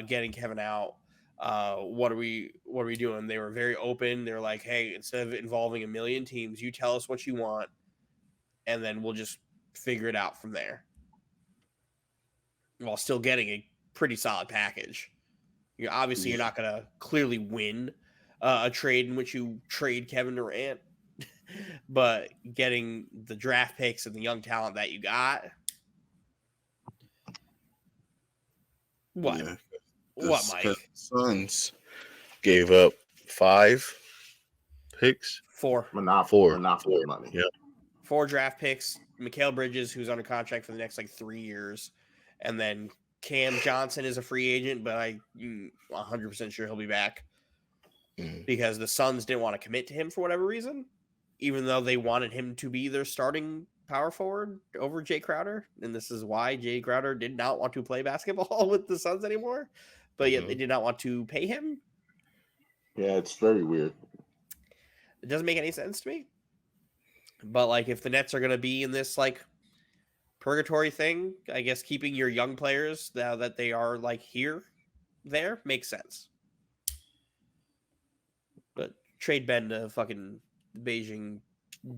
getting Kevin out. What are we doing? They were very open. They were like, hey, instead of involving a million teams, you tell us what you want, and then we'll just figure it out from there, while still getting a pretty solid package. You're not going to clearly win a trade in which you trade Kevin Durant, but getting the draft picks and the young talent that you got. What? Yeah. What, Mike? Suns gave up 5 picks. 4. Monopoly money. Yeah. 4 draft picks. Mikal Bridges, who's under contract for the next like 3 years, and then Cam Johnson is a free agent, but I'm 100% sure he'll be back, because the Suns didn't want to commit to him for whatever reason, even though they wanted him to be their starting power forward over Jay Crowder. And this is why Jay Crowder did not want to play basketball with the Suns anymore, but yet they did not want to pay him. Yeah, it's very weird. It doesn't make any sense to me. But like, if the Nets are going to be in this like purgatory thing, I guess keeping your young players now that they are like there makes sense. But trade Ben to fucking Beijing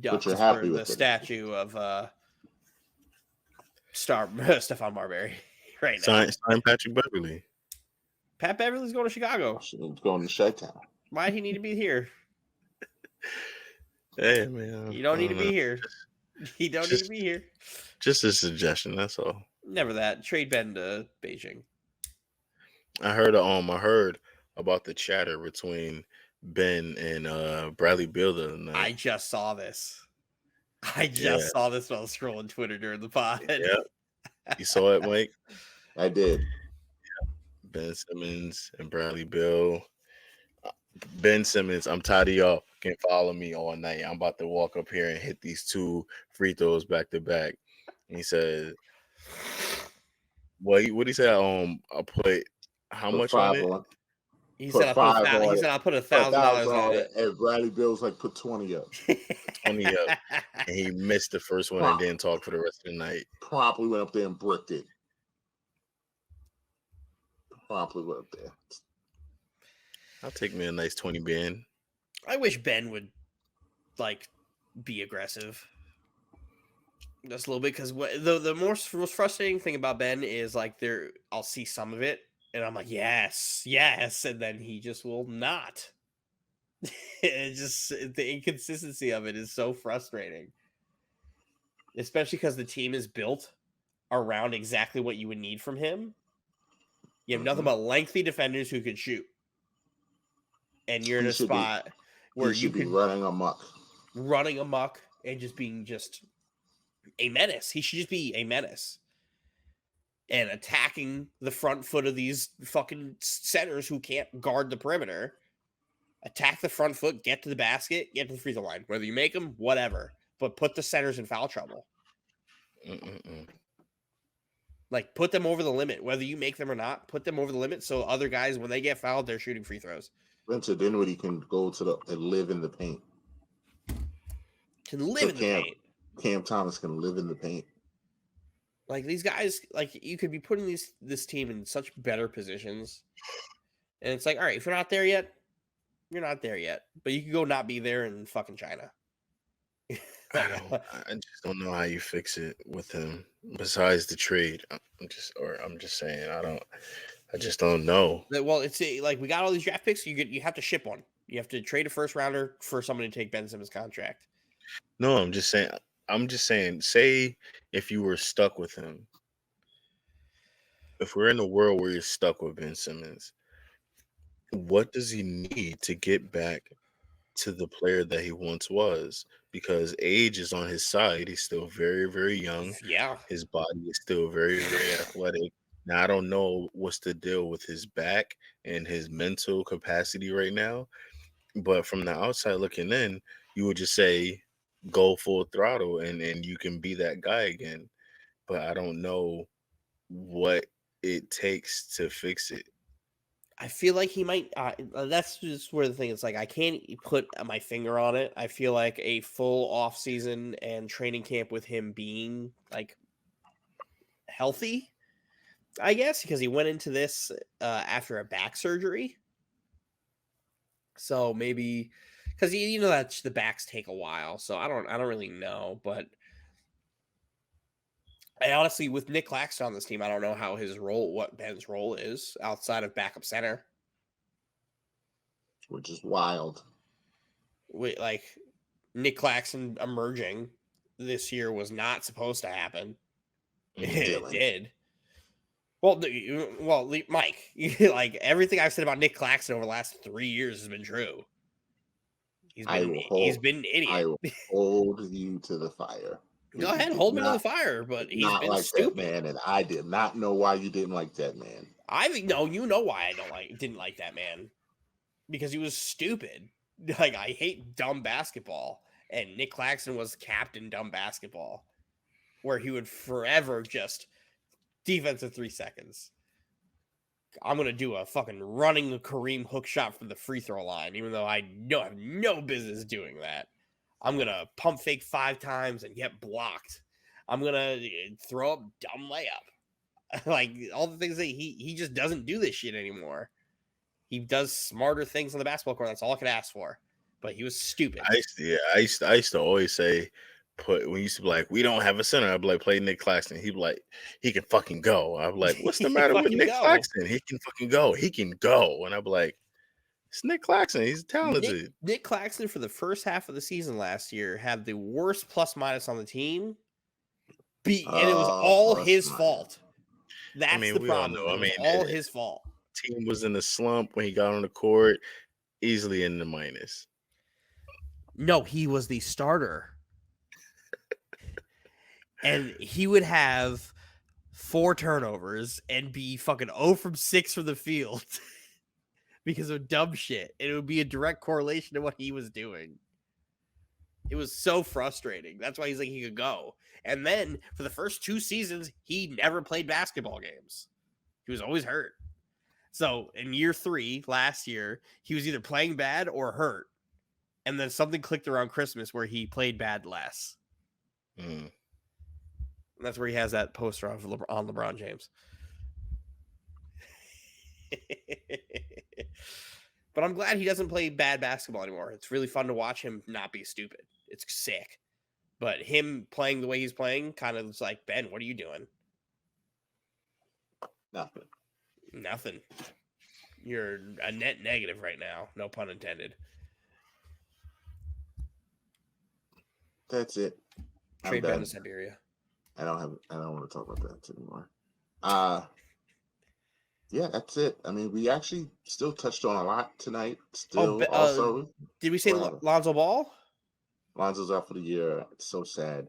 Ducks for the statue of Stephon Marbury right now. Sign Patrick Beverly. Pat Beverly's going to Chicago. He's going to Chi-Town. Why do he need to be here? Hey, man. You don't need to be here. He don't need to be here. Just a suggestion, that's all. Never that. Trade Ben to Beijing. I heard about the chatter between Ben and Bradley Beal the other I night. just saw this. I Yeah, just saw this while scrolling Twitter during the pod. yeah. You saw it, Mike? I did. Ben Simmons and Bradley Beal. Ben Simmons, I'm tired of y'all can follow me all night. I'm about to walk up here and hit these 2 free throws back to back. And he said, "What? What he said? I put how Put much on five it? on. He said Put I put five on he it. said I'll put Put $1,000 $1,000 on on it. it. And Bradley Bill's like, put 20 up. 20 up." And he missed the first one and didn't talk for the rest of the night. Promptly went up there and bricked it. Promptly went up there. I'll take me a nice 20 Ben. I wish Ben would like be aggressive just a little bit, because the most frustrating thing about Ben is like I'll see some of it and I'm like yes, and then he just will not. It just the inconsistency of it is so frustrating, especially because the team is built around exactly what you would need from him. You have nothing but lengthy defenders who can shoot, and you're in a spot where you could be could running amok and just being a menace. He should just be a menace and attacking the front foot of these fucking centers who can't guard the perimeter. Attack the front foot, get to the basket, get to the free throw line. Whether you make them, whatever, but put the centers in foul trouble. Like, put them over the limit. Whether you make them or not, put them over the limit so other guys, when they get fouled, they're shooting free throws. Spencer Dinwiddie can go and live in the paint. Paint. Cam Thomas can live in the paint. Like, these guys, like, you could be putting this team in such better positions. And it's like, all right, if you're not there yet, you're not there yet. But you can go not be there in fucking China. I just don't know how you fix it with him besides the trade. I'm just saying, I just don't know. Well, it's like we got all these draft picks. You have to ship one. You have to trade a first rounder for someone to take Ben Simmons' contract. No, I'm just saying, say if you were stuck with him, if we're in a world where you're stuck with Ben Simmons, what does he need to get back to the player that he once was? Because age is on his side. He's still very, very young. Yeah. His body is still very, very athletic. Now, I don't know what's the deal with his back and his mental capacity right now, but from the outside looking in, you would just say go full throttle and you can be that guy again. But I don't know what it takes to fix it. I feel like he might. That's just where the thing is. Like, I can't put my finger on it. I feel like a full off season and training camp with him being like healthy, I guess, because he went into this after a back surgery. So maybe because you know that the backs take a while. So I don't really know, but I honestly, with Nick Claxton on this team, I don't know what Ben's role is outside of backup center. Which is wild. Like, Nick Claxton emerging this year was not supposed to happen. It did. Well, Mike, like, everything I've said about Nick Claxton over the last 3 years has been true. He's been an idiot. I will hold you to the fire. Go ahead, hold me to the fire, but he's not been like stupid. That man, and I did not know why you didn't like that man. You know why I didn't like that man. Because he was stupid. Like, I hate dumb basketball. And Nick Claxton was captain dumb basketball. Where he would forever just defense in 3 seconds. I'm going to do a fucking running Kareem hook shot from the free throw line, even though I have no business doing that. I'm going to pump fake 5 times and get blocked. I'm going to throw up dumb layup. Like, all the things that he just doesn't do this shit anymore. He does smarter things on the basketball court. That's all I could ask for. But he was stupid. I used to always say, when you used to be like, we don't have a center, I'd be like, play Nick Claxton. He'd be like, he can fucking go. I'd be like, what's the matter with Nick Claxton? He can fucking go. He can go. And I'd be like, it's Nick Claxton. He's talented. Nick Claxton, for the first half of the season last year, had the worst plus minus on the team. And it was all his fault. That's the problem. It was all his fault. team was in a slump when he got on the court, easily in the minus. No, he was the starter. And he would have 4 turnovers and be fucking 0 from 6 from the field because of dumb shit. And it would be a direct correlation to what he was doing. It was so frustrating. That's why he's like, he could go. And then for the first 2 seasons, he never played basketball games. He was always hurt. So in year 3, last year, he was either playing bad or hurt. And then something clicked around Christmas where he played bad less. Mm. And that's where he has that poster on LeBron James. But I'm glad he doesn't play bad basketball anymore. It's really fun to watch him not be stupid. It's sick. But him playing the way he's playing kind of is like, Ben, what are you doing? Nothing. You're a net negative right now. No pun intended. That's it. Trade Ben to Siberia. I don't want to talk about that anymore. Yeah, that's it. I mean, we actually still touched on a lot tonight. Still, also, did we say Lonzo Ball? Lonzo's out for the year. It's so sad.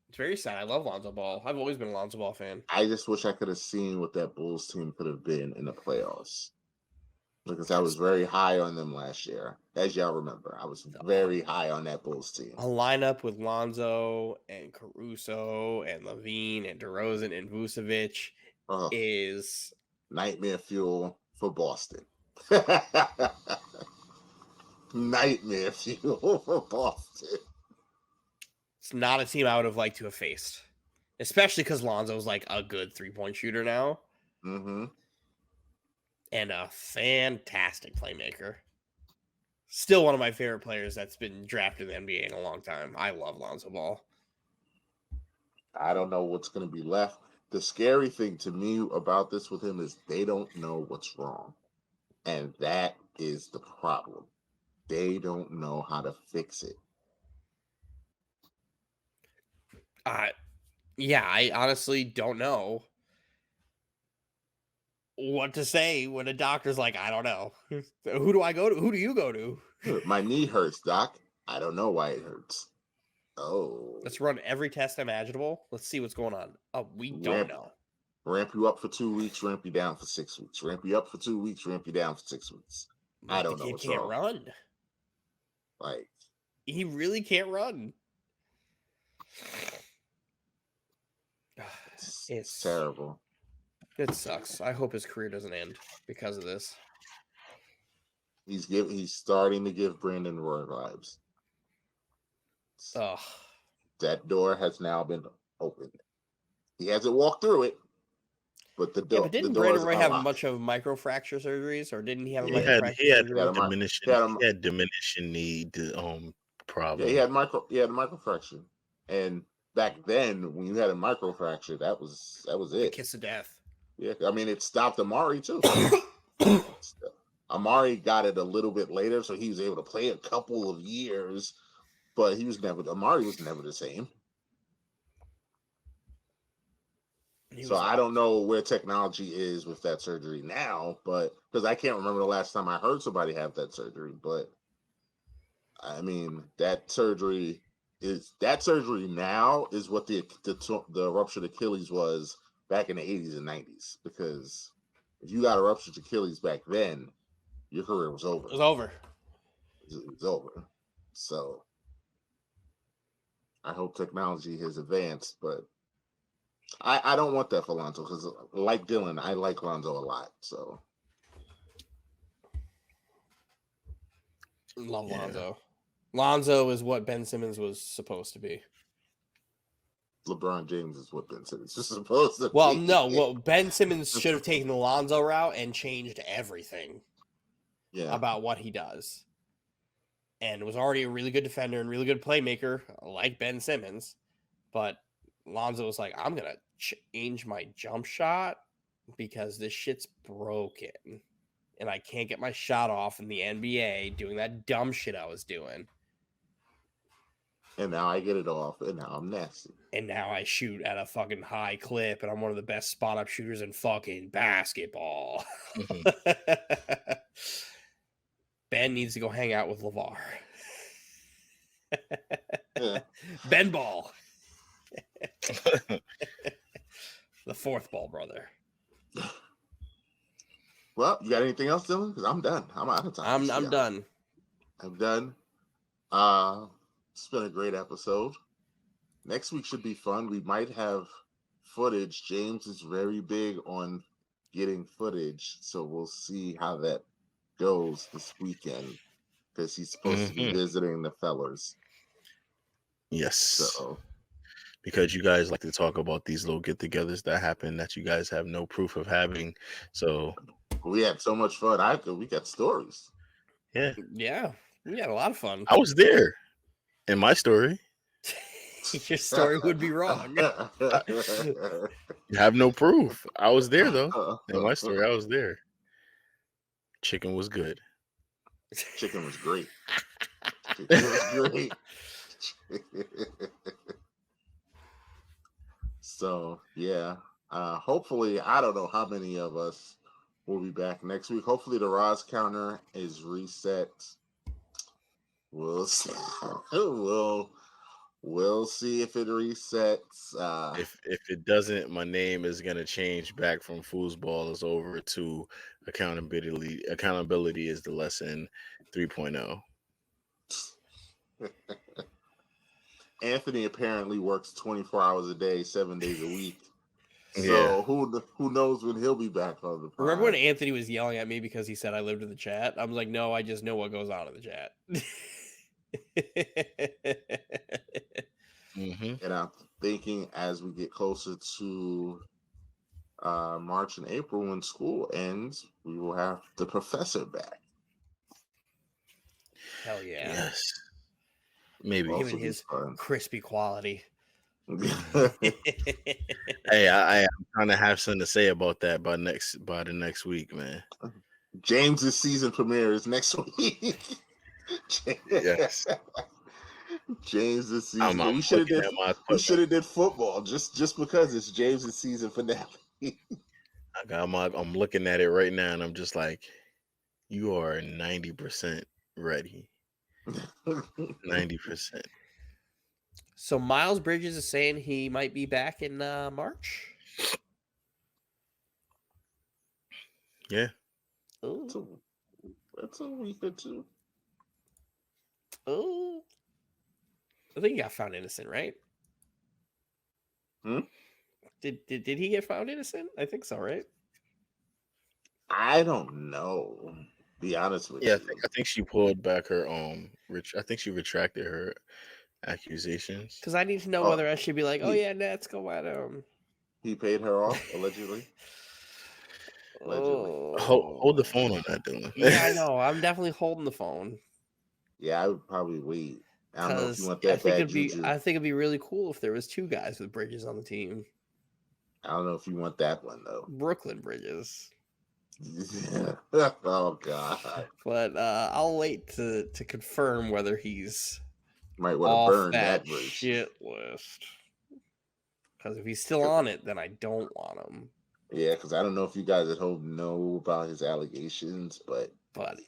It's very sad. I love Lonzo Ball. I've always been a Lonzo Ball fan. I just wish I could have seen what that Bulls team could have been in the playoffs. Because I was very high on them last year. As y'all remember, I was very high on that Bulls team. A lineup with Lonzo and Caruso and Levine and DeRozan and Vucevic is nightmare fuel for Boston. Nightmare fuel for Boston. It's not a team I would have liked to have faced. Especially because Lonzo's like a good 3-point shooter now. Mm-hmm. And a fantastic playmaker. Still one of my favorite players that's been drafted in the NBA in a long time. I love Lonzo Ball. I don't know what's going to be left. The scary thing to me about this with him is they don't know what's wrong. And that is the problem. They don't know how to fix it. Yeah, I honestly don't know what to say when a doctor's like, I don't know. Who do I go to? Who do you go to? My knee hurts, doc. I don't know why it hurts. Oh. Let's run every test imaginable. Let's see what's going on. Oh, we don't know. Ramp you up for 2 weeks, ramp you down for 6 weeks. Ramp you up for 2 weeks, ramp you down for 6 weeks. I don't know what's wrong. He can't run. Like, he really can't run. It's terrible. It sucks. I hope his career doesn't end because of this. He's starting to give Brandon Roy vibes. Ugh. That door has now been opened. He hasn't walked through it, but the door. Yeah, but didn't Brandon Roy have a bunch of microfracture surgeries, or didn't he have a microfracture surgery? He had diminishing need problem. Yeah, he had a microfracture, and back then when you had a microfracture, that was it. The kiss of death. Yeah, I mean it stopped Amari too. Amari got it a little bit later, so he was able to play a couple of years, but Amari was never the same. So I don't know where technology is with that surgery now, but because I can't remember the last time I heard somebody have that surgery, but I mean that surgery now is what the ruptured Achilles was back in the 80s and 90s, because if you got a ruptured Achilles back then, your career was over. It was over. It was over. So I hope technology has advanced, but I don't want that for Lonzo, because like Dylan, I like Lonzo a lot. So love Lonzo. Lonzo is what Ben Simmons was supposed to be. LeBron James is what Ben Simmons is supposed to be. Well, Ben Simmons should have taken the Lonzo route and changed everything about what he does. And was already a really good defender and really good playmaker, like Ben Simmons. But Lonzo was like, I'm going to change my jump shot because this shit's broken. And I can't get my shot off in the NBA doing that dumb shit I was doing. And now I get it off, and now I'm nasty. And now I shoot at a fucking high clip, and I'm one of the best spot-up shooters in fucking basketball. Mm-hmm. Ben needs to go hang out with LeVar. Yeah. Ben Ball. The fourth ball brother. Well, you got anything else, Dylan? Because I'm done. I'm out of time. I'm done. I'm done. It's been a great episode. Next week should be fun. We might have footage. James is very big on getting footage, so we'll see how that goes this weekend because he's supposed to be visiting the fellers. Yes. So, because you guys like to talk about these little get-togethers that happen that you guys have no proof of having. So we had so much fun. We got stories. Yeah, we had a lot of fun. I was there in my story. Your story would be wrong. You have no proof. I was there though. In my story, I was there. Chicken was good. Chicken was great. Chicken was great. So yeah. Hopefully, I don't know how many of us will be back next week. Hopefully the Roz counter is reset. We'll see. We'll see if it resets. If it doesn't, my name is gonna change back from foosball over to accountability. Accountability is the lesson 3.0. Anthony apparently works 24 hours a day, 7 days a week. So who knows when he'll be back on the pod. Remember when Anthony was yelling at me because he said I lived in the chat? I was like, no, I just know what goes on in the chat. And I'm thinking as we get closer to March and April when school ends, we will have the professor back. Hell yeah. Yes. Maybe. Given his crispy quality. Hey, I am trying to have something to say about that by the next week, man. James's season premiere is next week. Yes. James's season. We should have did football just because it's James's season finale. I'm looking at it right now and I'm just like, you are 90% ready. 90%. So Miles Bridges is saying he might be back in March. Yeah. That's a week or two. Oh, I think he got found innocent, right? Did he get found innocent? I think so, right? I don't know. Be honest with you. I think she pulled back her I think she retracted her accusations. Because I need to know whether I should be like, let's go at him. He paid her off, allegedly. Hold the phone on that, Dylan. Yeah, I know. I'm definitely holding the phone. Yeah, I would probably wait. I don't know if you want that bad juju. I think it'd be really cool if there was two guys with Bridges on the team. I don't know if you want that one though. Brooklyn Bridges. Yeah. Oh God. But I'll wait to confirm whether he's might want to burn that bridge. Shit list. Because if he's still on it, then I don't want him. Yeah, because I don't know if you guys at home know about his allegations, but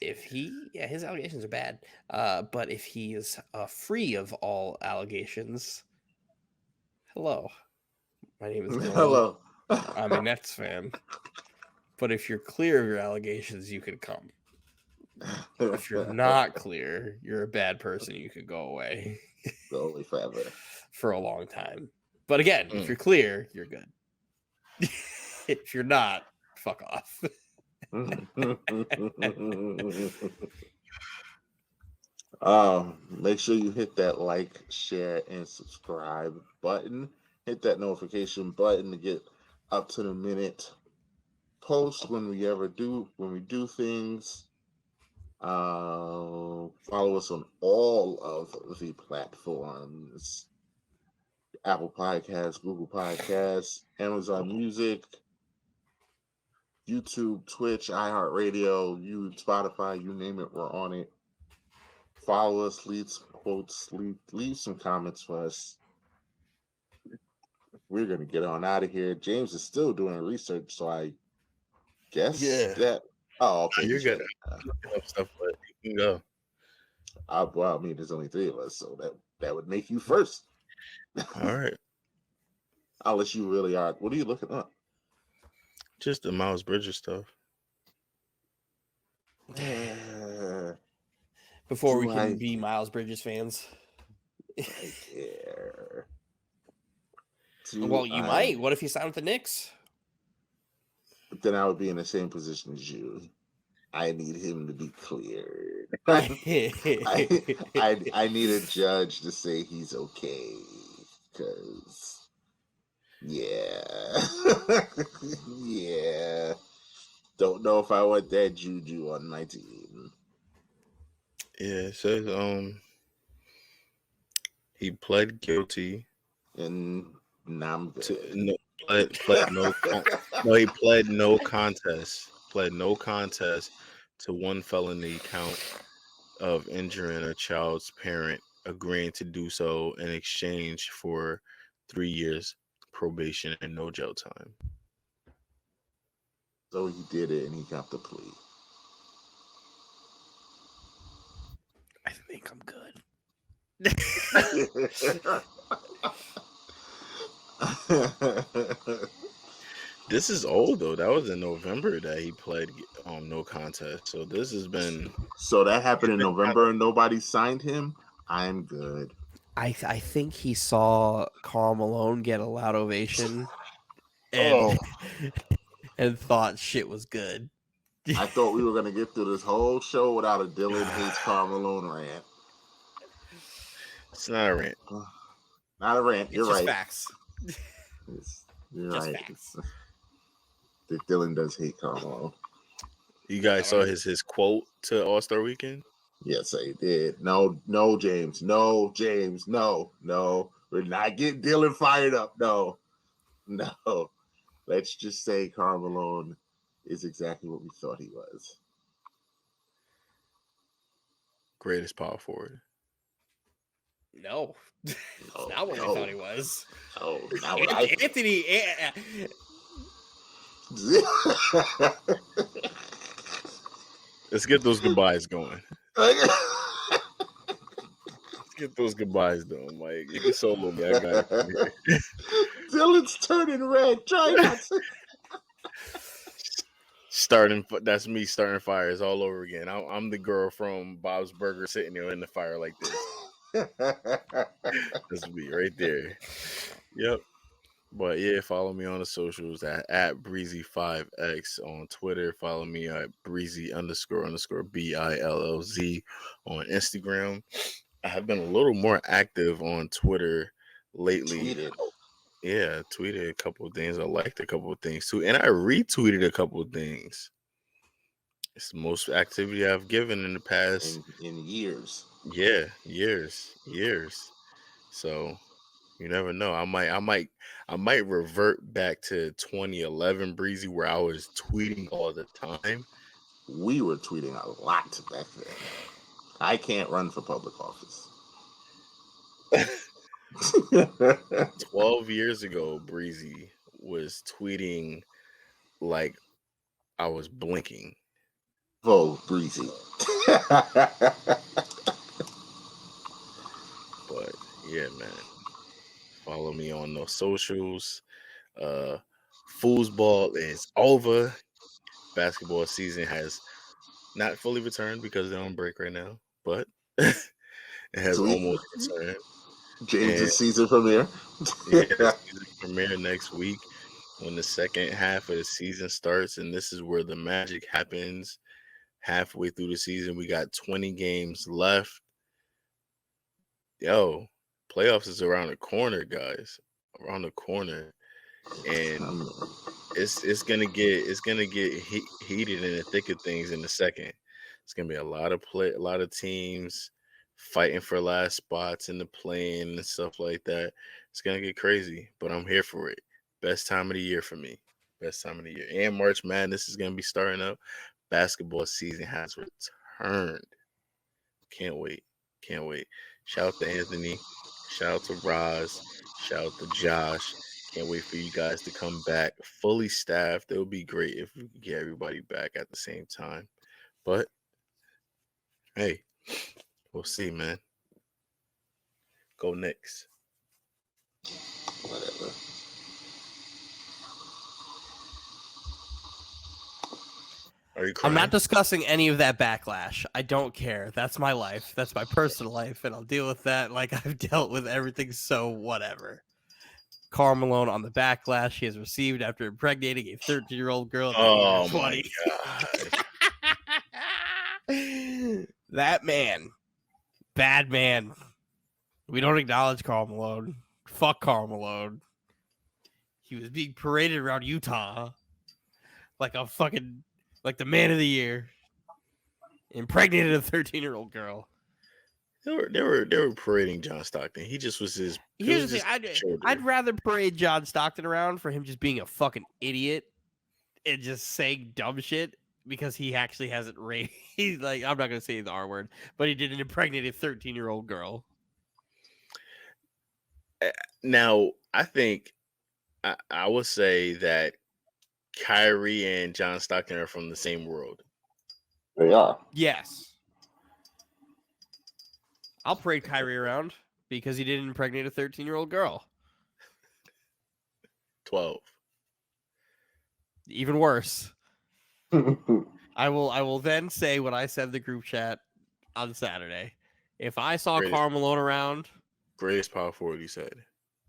if his allegations are bad. But if he is free of all allegations, hello, my name is Dylan. Hello. I'm a Nets fan. But if you're clear of your allegations, you can come. If you're not clear, you're a bad person. You could go away. Go away forever. For a long time. But again, if you're clear, you're good. If you're not, fuck off. Make sure you hit that like, share, and subscribe button. Hit that notification button to get up to the minute post when we do things. Follow us on all of the platforms: Apple Podcasts, Google Podcasts, Amazon Music, YouTube, Twitch, iHeartRadio, Spotify, you name it, we're on it. Follow us, leave quotes. Leave some comments for us. We're gonna get on out of here. James is still doing research, so I guess that. Oh, okay. You're good. Stuff, but you can go. Well, I mean, there's only 3 of us, so that would make you first. All right. Unless you really are. What are you looking up? Just the Miles Bridges stuff. Before we can be Miles Bridges fans. I care. Well, you might. What if he signed with the Knicks? Then I would be in the same position as you. I need him to be cleared. I need a judge to say he's okay. Because, yeah. Don't know if I want that juju on my team. Yeah, it says he pled guilty, and now I'm good. He pled no contest. Pled no contest to one felony count of injuring a child's parent, agreeing to do so in exchange for 3 years probation and no jail time. So he did it, and he got the plea. I think I'm good. This is old though. That was in November that he pled no contest. So this has been. So that happened in November, and nobody signed him. I'm good. I think he saw Karl Malone get a loud ovation, and and thought shit was good. I thought we were gonna get through this whole show without a Dylan hates Karl Malone rant. It's not a rant. Not a rant. You're right. Facts. You're just right. Facts. That Dylan does hate Karl Malone. You guys saw his quote to All-Star Weekend? Yes, I did. No, James. No, James. No. We're not getting Dylan fired up. No. Let's just say Karl Malone is exactly what we thought he was. Greatest power forward. No. It's not what I thought he was. Oh, not what I Anthony. Let's get those goodbyes going. Let's get those goodbyes done, Mike. You can solo me. I got it. Dylan's turning red. Try not to. That's me starting fires all over again. I'm the girl from Bob's Burger sitting there in the fire like this. That's me right there. Yep. But yeah, follow me on the socials at Breezy5X on Twitter. Follow me at Breezy__BILLZ on Instagram. I have been a little more active on Twitter lately. Tweeted a couple of things. I liked a couple of things too. And I retweeted a couple of things. It's the most activity I've given in the past in years. Yeah, years. So you never know. I might revert back to 2011 Breezy where I was tweeting all the time. We were tweeting a lot back then. I can't run for public office. 12 years ago, Breezy was tweeting like I was blinking. Oh, Breezy. But yeah, man. Follow me on those socials. Foosball is over. Basketball season has not fully returned because they're on break right now, but it has almost returned. James' season premiere. Season premiere next week when the second half of the season starts, and this is where the magic happens. Halfway through the season, we got 20 games left. Yo, playoffs is around the corner, guys. Around the corner, and it's gonna get heated in the thick of things in the second. It's gonna be a lot of teams fighting for last spots in the play-in and stuff like that. It's gonna get crazy, but I'm here for it. Best time of the year for me. Best time of the year. And March Madness is gonna be starting up. Basketball season has returned. Can't wait. Shout out to Anthony. Shout out to Roz. Shout out to Josh. Can't wait for you guys to come back fully staffed. It would be great if we could get everybody back at the same time. But hey, we'll see, man. Go Knicks. Whatever. Are you crying? I'm not discussing any of that backlash. I don't care. That's my life. That's my personal life, and I'll deal with that like I've dealt with everything, so whatever. Karl Malone on the backlash he has received after impregnating a 13-year-old girl at the age of 20. My God. That man. Bad man. We don't acknowledge Karl Malone. Fuck Karl Malone. He was being paraded around Utah like a fucking, like the man of the year. Impregnated a 13-year-old girl. They were parading John Stockton. He just was his. Here's the thing. I'd rather parade John Stockton around for him just being a fucking idiot and just saying dumb shit because he actually hasn't raped. He's like, I'm not gonna say the R word, but he didn't impregnate a 13-year-old girl. Now, I think I would say that Kyrie and John Stockton are from the same world. They are. Yes. I'll parade Kyrie around because he didn't impregnate a 13-year-old girl. 12. Even worse. I will then say what I said in the group chat on Saturday. If I saw Karl Malone around, greatest power forward, he said,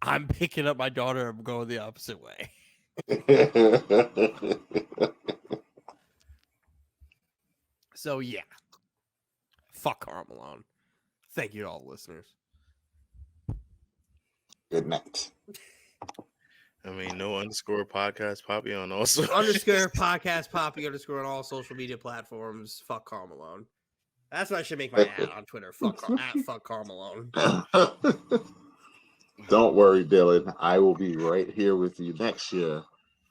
I'm picking up my daughter and I'm going the opposite way. So yeah. Fuck Karl Malone. Thank you to all the listeners. Good night. I mean, no @ podcast Poppy on also _podcast Poppy _ on all social media platforms. Fuck Karl Malone. That's what I should make my ad on Twitter. Fuck Karl Malone. Don't worry, Dylan. I will be right here with you next year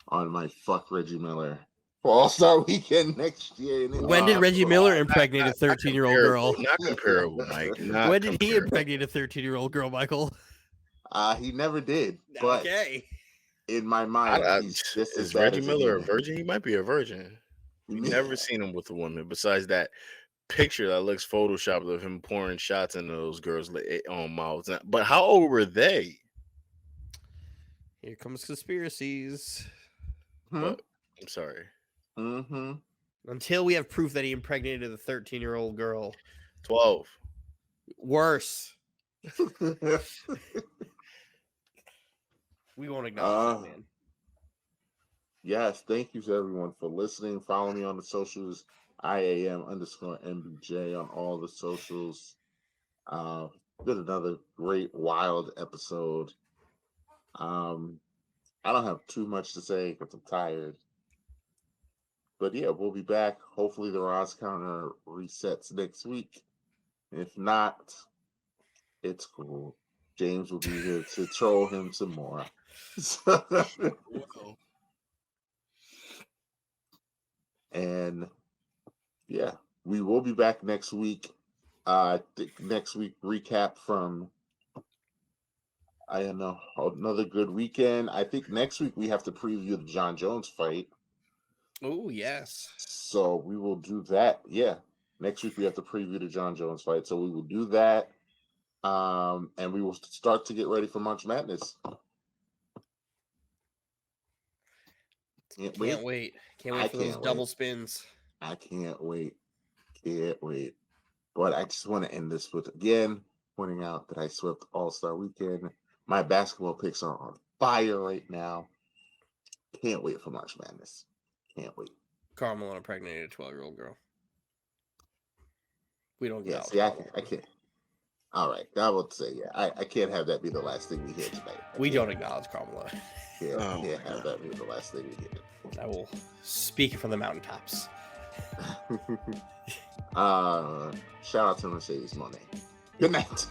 on my Fuck Reggie Miller for All-Star Weekend next year. When did Reggie Miller impregnate a 13-year-old girl? Not comparable, Mike. When did he impregnate a 13-year-old girl, Michael? He never did. But okay. In my mind, he's just is Reggie Miller a virgin? He might be a virgin. We've never seen him with a woman besides that picture that looks photoshopped of him pouring shots into those girls' mouths. But how old were they? Here comes conspiracies. I'm sorry. Mm-hmm. Until we have proof that he impregnated a 13-year-old girl. 12. Worse. We won't acknowledge that, man. Yes, thank you to everyone for listening. Follow me on the socials, IAM_MBJ on all the socials. Did another great, wild episode. I don't have too much to say because I'm tired. But yeah, we'll be back. Hopefully the Ross counter resets next week. If not, it's cool. James will be here to troll him some more. And yeah, we will be back next week. Next week recap from I don't know, another good weekend. I think next week we have to preview the John Jones fight. Oh yes. So we will do that. Yeah. Next week we have to preview the John Jones fight. So we will do that. And we will start to get ready for March Madness. Can't wait. Can't wait for those double spins. I can't wait. But I just want to end this with, again, pointing out that I swept All-Star Weekend. My basketball picks are on fire right now. Can't wait for March Madness. Can't wait. Karl Malone impregnated a 12-year-old girl. We don't get out. See, I can't. All right. I will say, I can't have that be the last thing we hear tonight. We don't acknowledge Karl Malone. Can't have that be the last thing we hear. I will speak from the mountaintops. Shout out to Mercedes Monet. Good night.